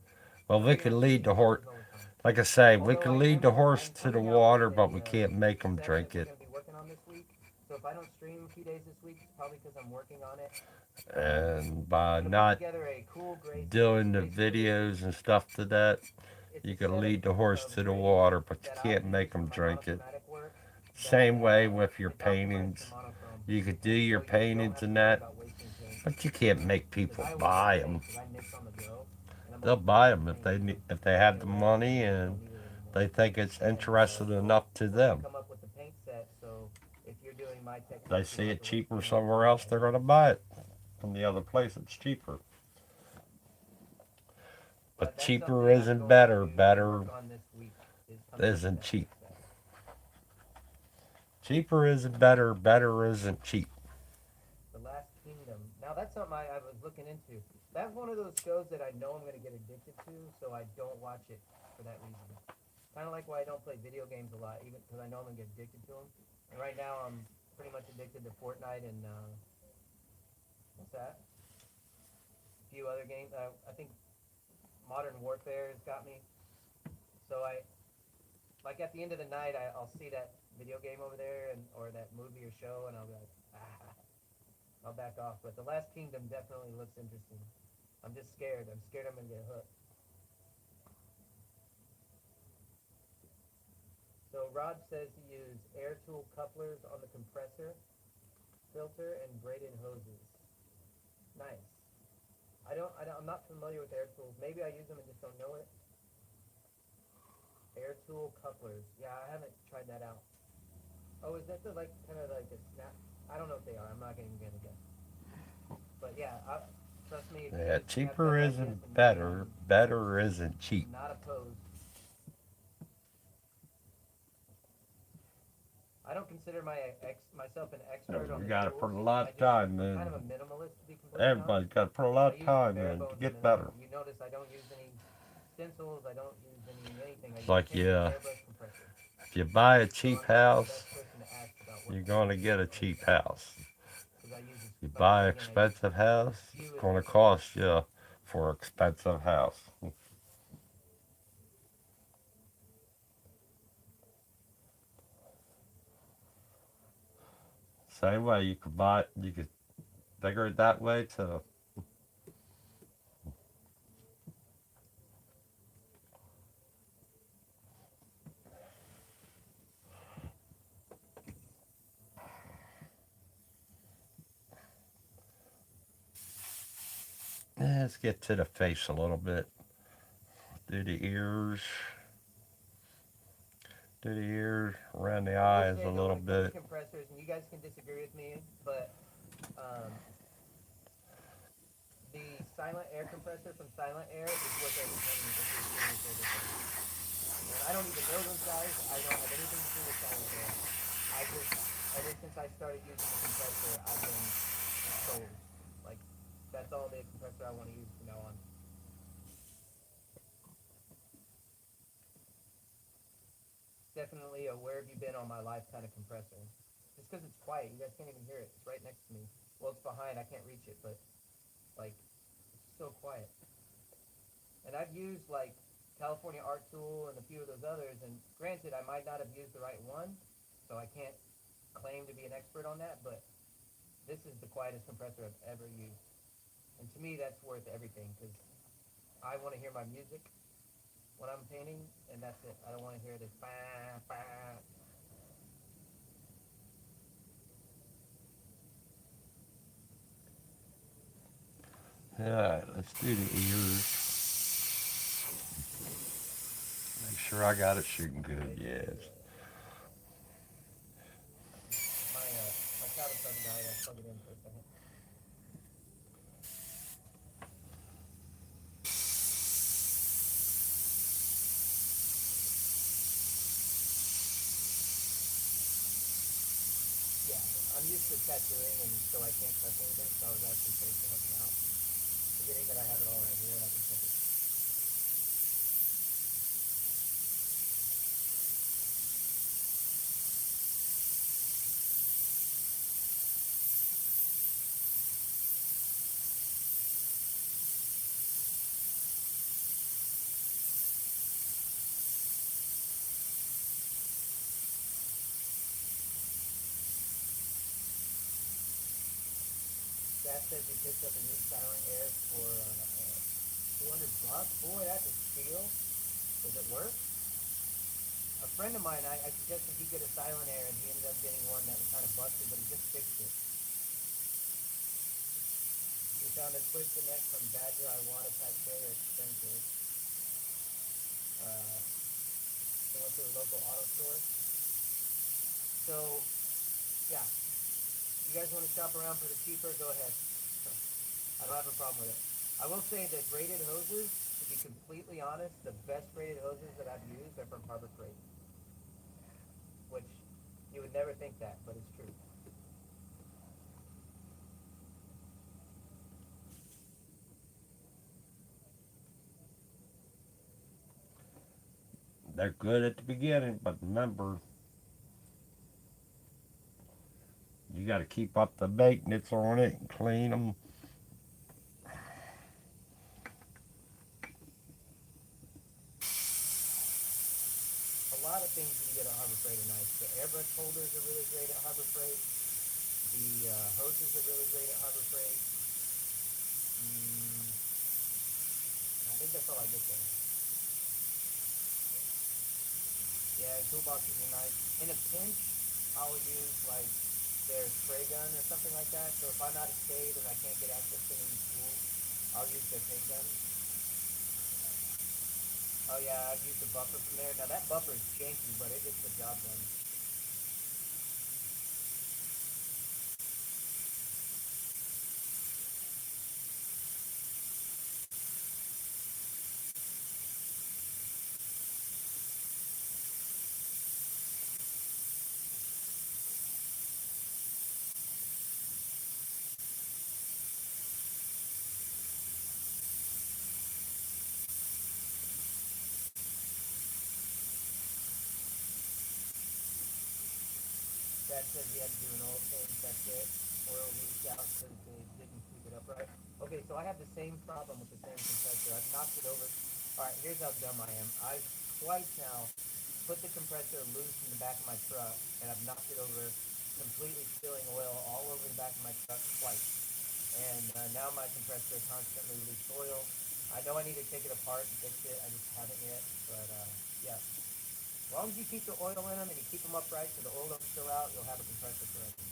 Well, we Nobody can wants to lead use the horse. colors all the time. Like I say, we Although can lead the horse I'm to the coming out with water, a but we can't make them set that drink we're it. going to be working on this week. So if I don't stream a few days this week, it's probably because I'm working on it. And I'm by going to put not together a cool gray set. doing the Basically, videos and stuff to that, it's you a can set lead the horse of to the grays water, but you that I can't use make for them my drink it. monochromatic work. That Same way with your it's optimized to paintings. monochrome, You could do your so you don't paintings have to and worry that, about wasting paint. but you can't make Because people I always waste buy paint them. because I mix on the go, and I'm They'll always buy wasting them paint. if they Throwing have it the away because money I just don't and need it anymore. they think it's And interesting enough to we're gonna them. come up with the paint set. So if you're doing my They technique, you don't see have it to waste cheaper paint. somewhere else, they're gonna buy it from the other place. It's cheaper. But But that's cheaper something I'm isn't going better. to work Better on this week. Is coming up with isn't that paint cheap. set. Cheaper isn't better. Better isn't cheap. The Last Kingdom. Now that's something I was looking into. That's one of those shows that I know I'm gonna get addicted to, so I don't watch it for that reason. Kind of like why I don't play video games a lot, even because I know I'm gonna get addicted to them. And right now I'm pretty much addicted to Fortnite and what's that? A few other games. I think Modern Warfare has got me. So I like at the end of the night I'll see that video game over there and or that movie or show and I'll be like, I'll back off. But The Last Kingdom definitely looks interesting. I'm just scared. I'm scared I'm gonna get hooked. So Rod says to use air tool couplers on the compressor filter and braided hoses. Nice. I'm not familiar with air tools. Maybe I use them and just don't know it. Air tool couplers. Yeah, I haven't tried that out. Oh, is that the like kind of like a snap? I don't know if they are. I'm not even gonna guess. But yeah, trust me. If Yeah, you have cheaper stuff like this isn't and better. Better isn't cheap. not opposed. I don't consider myself an No, expert on you the gotta put tools. a lot I of just time I'm kind of a in. minimalist to be completely honest. Everybody's gotta put a I lot of use the time bare in to bones get minimum. better. You notice I don't use any stencils. I don't use anything. I It's use a like pinch and yeah, airbrush compressor. if you buy a So cheap I'm not the best house, person to ask about what you're to use gonna get a when it cheap comes house. because I use You like I buy said an again, I use expensive house, it's few gonna essential things. cost you for an expensive house. Same way you could figure it that way too. Let's get to the face a little bit. Do the ears, do the ears, around the I will eyes a say though, when little it comes to bit. compressors, and you guys can disagree with me, but um, the silent air compressor from Silent Air is worth every penny if you're a serious air fan. And I don't even know those guys. I don't have anything to do with Silent Air. I just ever since I started using the compressor, I've been sold. Like that's all the compressor I want to use from now on. Definitely a where have you been all my life kind of compressor. Just because it's quiet, you guys can't even hear it. It's right next to me. Well, it's behind. I can't reach it, but like it's so quiet. And I've used like California Art Tool and a few of those others. And granted, I might not have used the right one, so I can't claim to be an expert on that. But this is the quietest compressor I've ever used. And to me, that's worth everything because I want to hear my music when I'm painting, and that's it. I don't want to hear this. Bah, bah. Alright, let's do the ears. Make sure I got it shooting good, Make sure yes. my tablet's about to die. I gotta plug it in for a second. Yeah, I'm used to tattooing, and so I can't touch anything. So I was asking Faith to help me out, forgetting that I have it all right here and I can touch it. Dad says he picked up a new Silent Air for 200 bucks. Boy, that's a steal. Does it work? A friend of mine, I suggested he get a Silent Air, and he ended up getting one that was kind of busted, but he just fixed it. He found a twisted neck from Badger Iwata Pache or expensive. Uh, he went to the local auto store. So, yeah, you guys want to shop around for the cheaper, go ahead. I don't have a problem with it. I will say that braided hoses, to be completely honest, the best braided hoses that I've used are from Harbor Freight, which you would never think that, but it's true. They're good at the beginning, but remember, you gotta keep up the maintenance on it and clean them. A lot of things you can get at Harbor Freight are nice. The airbrush holders are really great at Harbor Freight. The hoses are really great at Harbor Freight. Mm, I think that's all I get there. Yeah, toolboxes are nice. In a pinch, I'll use like their spray gun or something like that. So if I'm out of state and I can't get access to any tools, I'll use their paint gun. Oh yeah, I've used the buffer from there. Now that buffer is janky, but it gets the job done. dad says he had to do an oil change. That's it. Oil leaked out because they didn't keep it upright. Okay, so I have the same problem with the same compressor. I've knocked it over. All right, here's how dumb I am. I've twice now put the compressor loose in the back of my truck, and I've knocked it over, completely spilling oil all over the back of my truck twice. And now my compressor constantly leaks oil. I know I need to take it apart and fix it. I just haven't yet. But yeah, as long as you keep the oil in them and you keep them upright so the oil don't spill out, you'll have a compressor forever.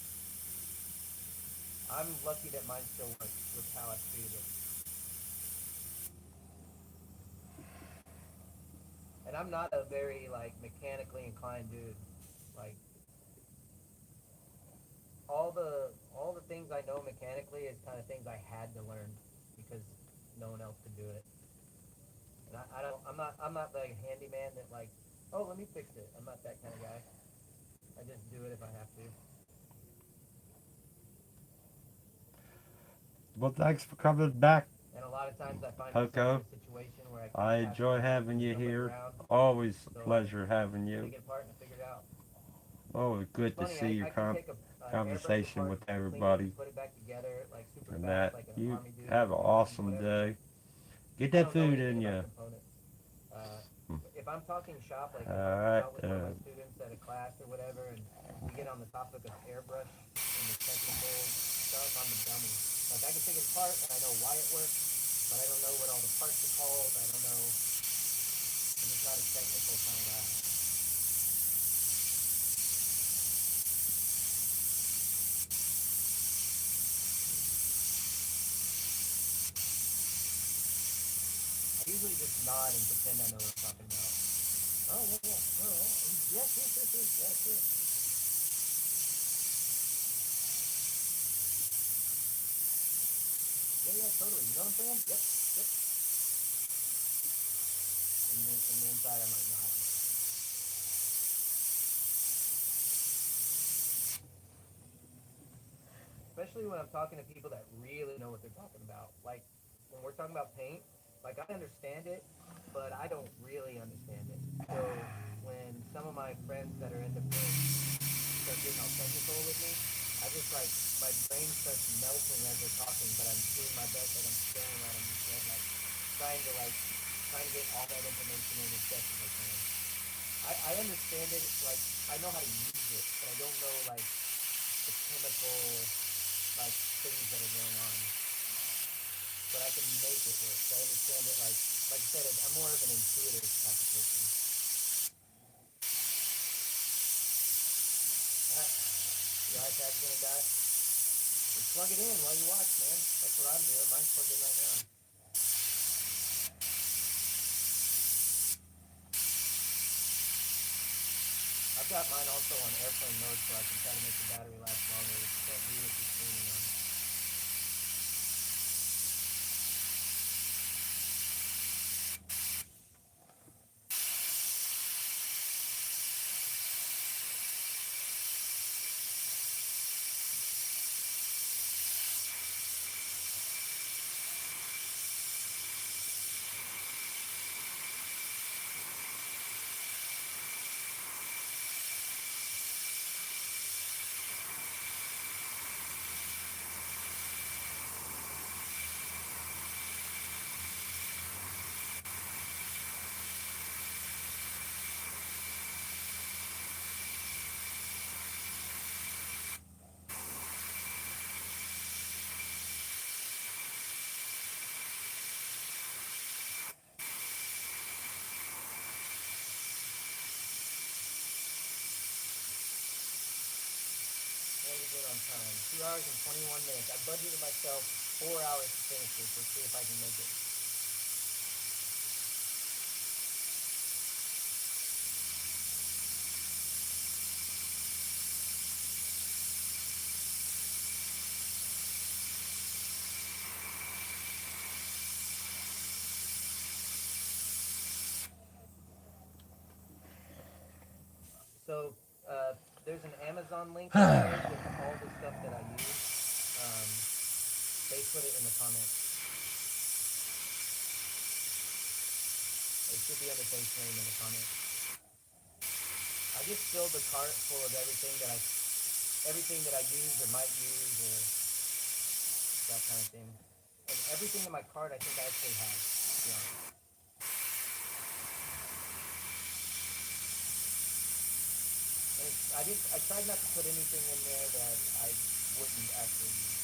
I'm lucky that mine still works with how I've treated it. And I'm not a very like mechanically inclined dude. Like all the things I know mechanically is kind of things I had to learn because no one else could do it. And I don't I'm not like a handyman that like, oh, let me fix it. I'm not that kind of guy. I just do it if I have to. Well, thanks for coming back, And a lot of times I find myself in Poco. a situation where I I have to enjoy do having you somebody here. around. Always a So pleasure having I you. take it apart and I figure it out. Oh, It's good to funny. see your I can take an airbrush conversation apart, with clean it, everybody, put it back together like super and fast, that like an you army dude, have an awesome whatever. day. Get I that don't know food anything in about you. components. Uh, if I'm talking shop, like All if I'm right. out with one of my students at a class or whatever, and we get on the topic of airbrush and the technical stuff, I'm a dummy. Like I can take it apart and I know why it works, but I don't know what all the parts are called. I don't know. I'm just not a technical kind of guy. I usually just nod and pretend I know what I'm talking about. Oh yeah, yeah. Oh yeah. Yes, yes, yes, yes, yes, yes. Yeah, yeah, totally. You know what I'm saying? Yep, yep. In the inside, I'm like, no, I don't know anything. Especially when I'm talking to people that really know what they're talking about. Like when we're talking about paint, like I understand it, but I don't really understand it. So when some of my friends that are into paint start getting all technical with me, I just like my brain starts melting as they're talking, but I'm doing my best. Like I'm staring at them instead, trying to get all that information in as best as I can. I understand it, like I know how to use it, but I don't know like the chemical like things that are going on. But I can make it work. So I understand it like I said, I'm more of an intuitive type of person. Ah, your iPad's gonna die. Just plug it in while you watch, man. That's what I'm doing. Mine's plugged in right now. I've got mine also on airplane mode so I can try to make the battery last longer, which you can't do if you're streaming on it. What we did on time. 2 hours and 21 minutes. I budgeted myself 4 hours to finish this. Let's see if I can make it. So there's an Amazon link in there with all the stuff that I use. Um, they put it in the comments. It should be under face name in the comments. I just filled the cart full of everything that I everything that I use or might use or that kind of thing. And everything in my cart, I think I actually have. To be honest, and I didn't. I tried not to put anything in there that I wouldn't actually use,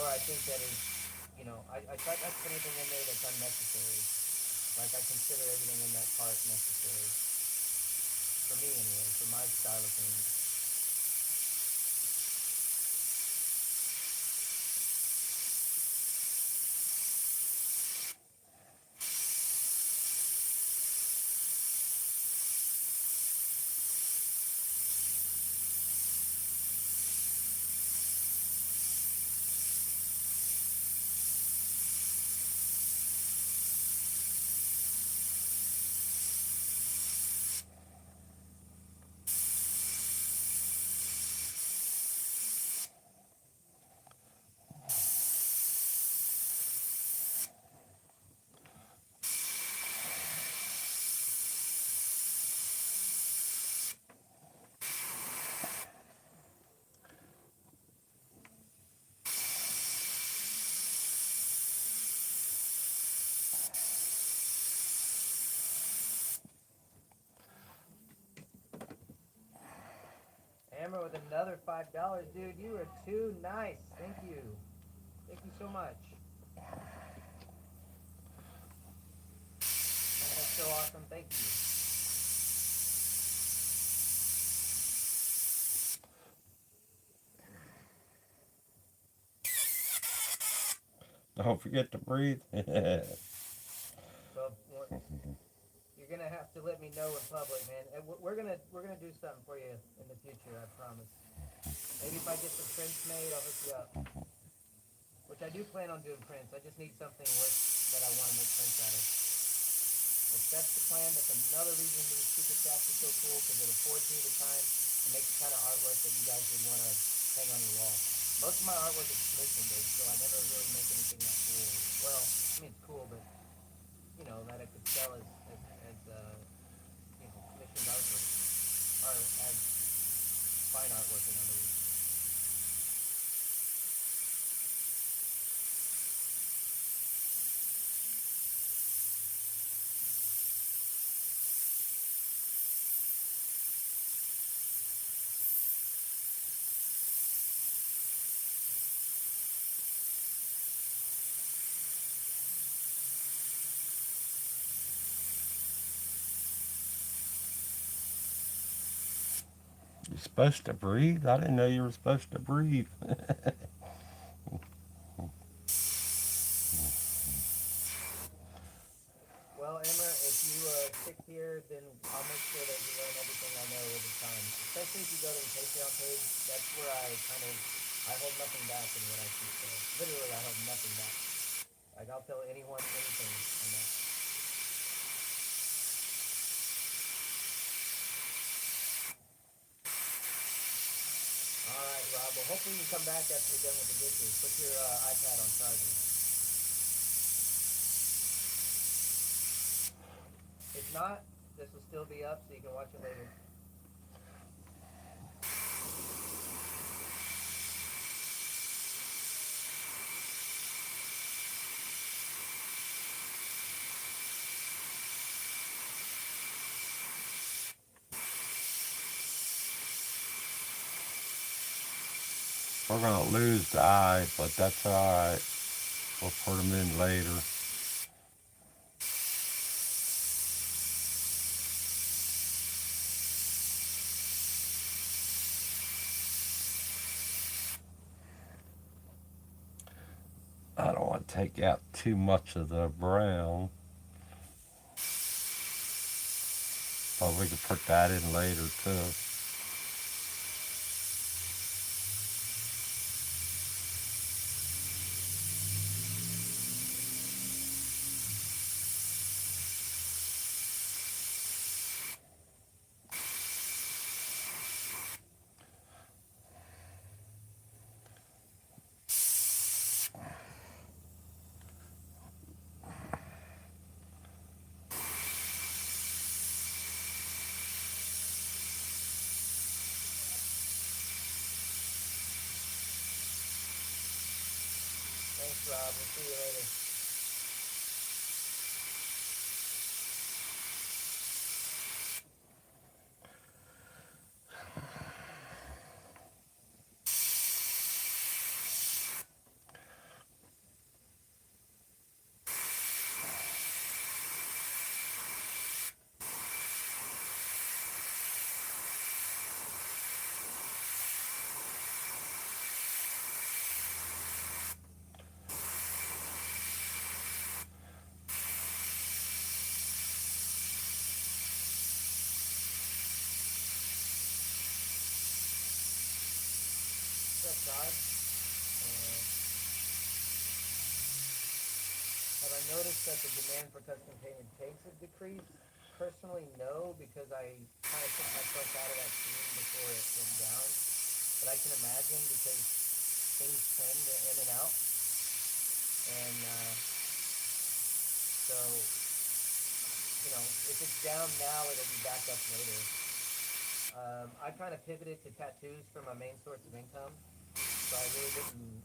or I think that is, I tried not to put anything in there that's unnecessary. Like I consider everything in that cart necessary for me anyway, for my style of things. Amber with another $5, dude. You are too nice. Thank you. Thank you so much. Man, that's so awesome. Thank you. Don't forget to breathe. Well, you're gonna have to let me know in public, man. And we're gonna do something for you in the future. I promise. Maybe if I get some prints made, I'll hook you up. Which I do plan on doing prints. I just need something worth that I want to make prints out of. If that's the plan, that's another reason these super chats are so cool because it affords me the time to make the kind of artwork that you guys would want to hang on your wall. Most of my artwork is commission based, so I never really make anything that cool. Well, I mean it's cool, but that I could sell as commissioned artwork or as fine artwork in other words. You're supposed to breathe? I didn't know you were supposed to breathe. Well, Emma, if you stick here, then I'll make sure that you learn everything I know over time. Especially if you go to the Patreon page, that's where I hold nothing back in what I shoot there. Literally, I hold nothing back. Like I'll tell anyone anything on that. All right, Rob. Well, hopefully you come back after you're done with the dishes. Put your iPad on charger. If not, this will still be up, so you can watch it later. We're gonna lose the eye, but that's alright. We'll put them in later. I don't want to take out too much of the brown, but we can put that in later too. Rob. We'll see you later. What's up, Todd? Uh, have I noticed that the demand for custom painted tanks has decreased? Personally, no, because I kind of took myself out of that scene before it went down. But I can imagine because things trend in and out, and so if it's down now, it'll be back up later. I kind of pivoted to tattoos for my main source of income, so I really didn't.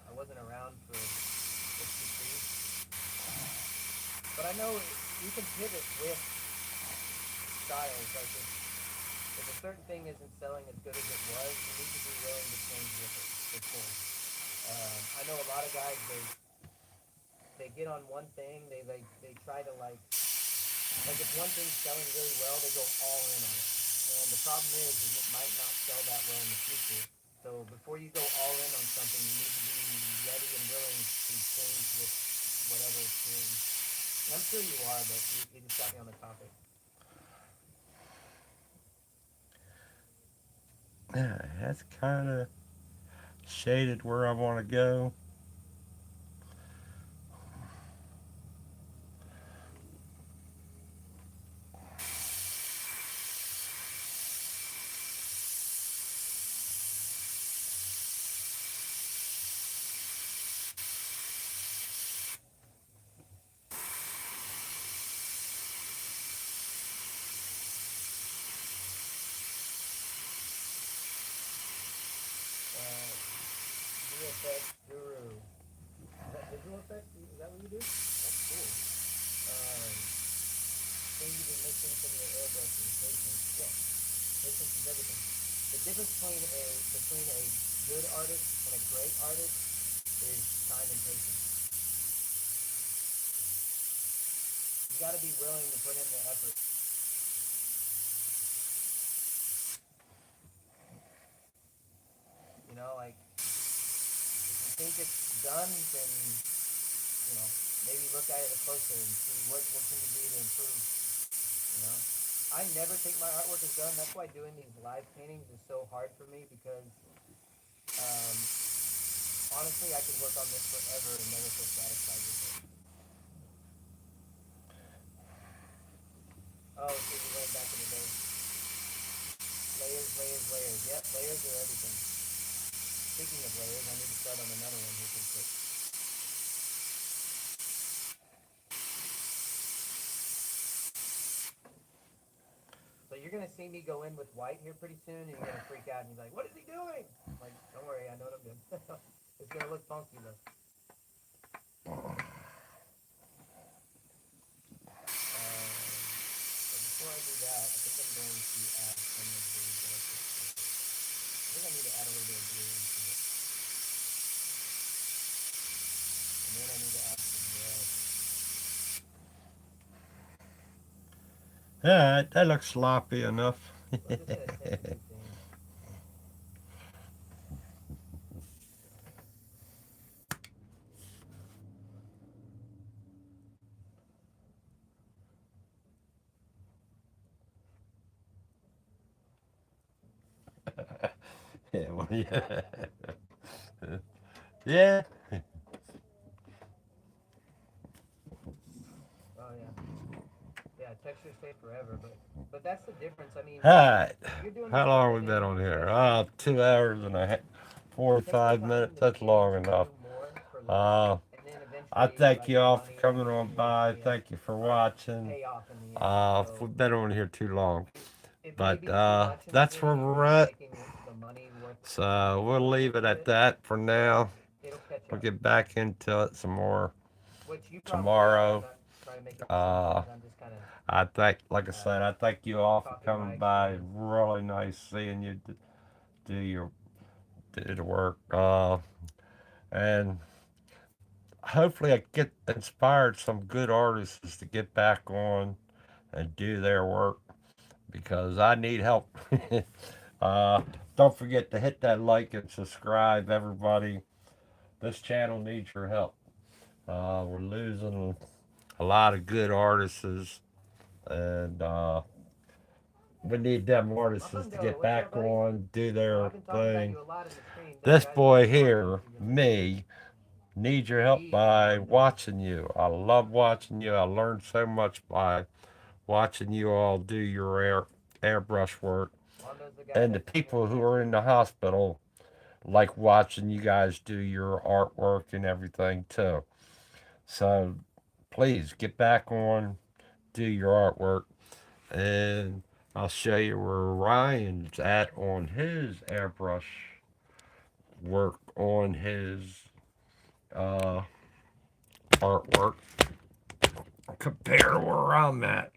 I wasn't around for its decrease, but I know you can pivot with styles. Like if a certain thing isn't selling as good as it was, you need to be willing to change with it for sure. I know a lot of guys they get on one thing, they try to like if one thing's selling really well, they go all in on it. And the problem is it might not sell that well in the future. So before you go all in on something, you need to be ready and willing to change with whatever it's doing. And I'm sure you are, but you just got me on the topic. Yeah, that's kind of shaded where I want to go. Uh, VFX Guru. Is that visual effects? Is that what you do? That's cool. Um, thing you've been missing from your airbrushing, patience. Yeah, patience is everything. The difference between a good artist and a great artist is time and patience. You got to be willing to put in the effort. Like if you think it's done, then maybe look at it closer and see what can you do to improve. You know, I never think my artwork is done. That's why doing these live paintings is so hard for me because um, honestly, I could work on this forever and never feel satisfied with it. Oh, so you went back in the day. Layers, layers, layers. Yep, layers are everything. Speaking of layers, I need to start on another one here pretty quick. So you're gonna see me go in with white here pretty soon, and you're gonna freak out and you're like, "What is he doing?" I'm like, don't worry, I know what I'm doing. It's gonna look funky though. But before I do that, I think I'm going to add some of the delicate purple. I think I need to add a little bit of blue into it, and then I need to add some red. Alright, that looks sloppy enough. So I'm just gonna take a few things. Yeah, well, yeah. Yeah. Oh yeah, yeah. Textures stay forever, but that's the difference. I mean, Alright. you're doing this How for a long we living. been on here? Textures 2 hours and a half, take the 45 time minutes. to That's be able long to enough. do more for less, Uh, and then I eventually, thank like you the all for money coming and on the by. the Thank you for art watching. pay off in the end. So We've been on here too long. it may But be too much in the that's where beginning, but we're you're at. making the money worth So we'll worth leave it it with at it. that for now. It'll catch We'll up. get back into it some more Which you probably will. I'm tomorrow. not trying to make it Uh, presumptuous. I'm just kind of I thank, like I uh, said, I thank you all for talking my coming by. experience. Really nice seeing you do your do the work. And hopefully I get inspired some good artists to get back on and do their work because I need help. uh, don't forget to hit that like and subscribe, everybody. This channel needs your help. We're losing a lot of good artists, and we need them artists to Mundo, get what's up, back buddy? on, do So their I've been talking about thing. you a lot in the streams. Any This guys you want boy to talk to? here, You're listening. me, need your help Easy, by Mundo. watching you. I love watching you. I learned so much by watching you all do your airbrush work. Mondo's the guy And the that came in people and who answered are your in the question. hospital like watching you guys do your artwork and everything too. So please get back on, do your artwork, and I'll show you where Ryan's at on his airbrush work on his uh, artwork compared to where I'm at.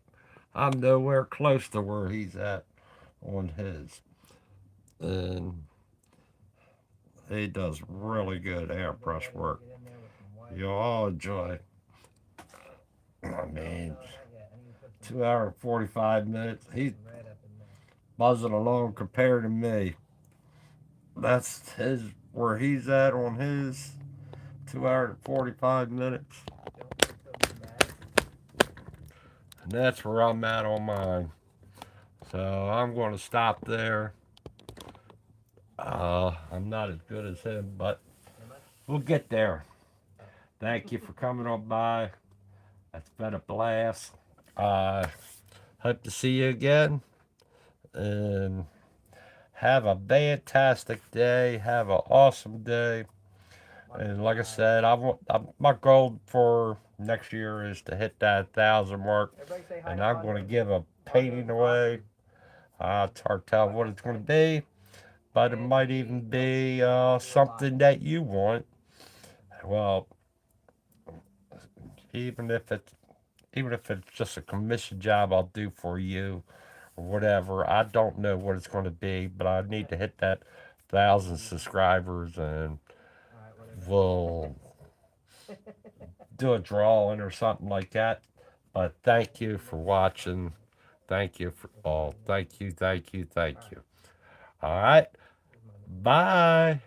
I'm nowhere close to where he's at on his. And he does really good Mundo airbrush ready to work. get in there with some white. You'll all enjoy. I Oh, mean, no, not yet. I need to put some 2 hour and 45 minutes. put He's some red up in there. buzzing along compared to me. That's his where he's at on his 2 hour and 45 minutes. Don't be so dramatic. And that's where I'm at on mine. So I'm going to stop there. I'm not as good as him, but Am I? we'll get there. Oh. Thank you for coming on by. It's been a blast. Uh, hope to see you again. And have a fantastic day. Have an awesome day. Much And like I obliged. said, my goal for next year is to hit that 1,000 mark. Everybody say hi And to I'm going to Mondo. give a Mondo's painting away. awesome. It's hard to tell what it's going to be, but it And might he even helps be people do a lot. something that you want. Well, even if it's even if it's just a commission job I'll do for you or whatever. I don't know what it's going to be, but I need to hit that 1,000 subscribers and Alright, whatever. we'll do a drawing or something like that. But thank you for watching. Thank you for all. Thank you, thank you, thank Alright, you. All right. here's Mondo. Bye.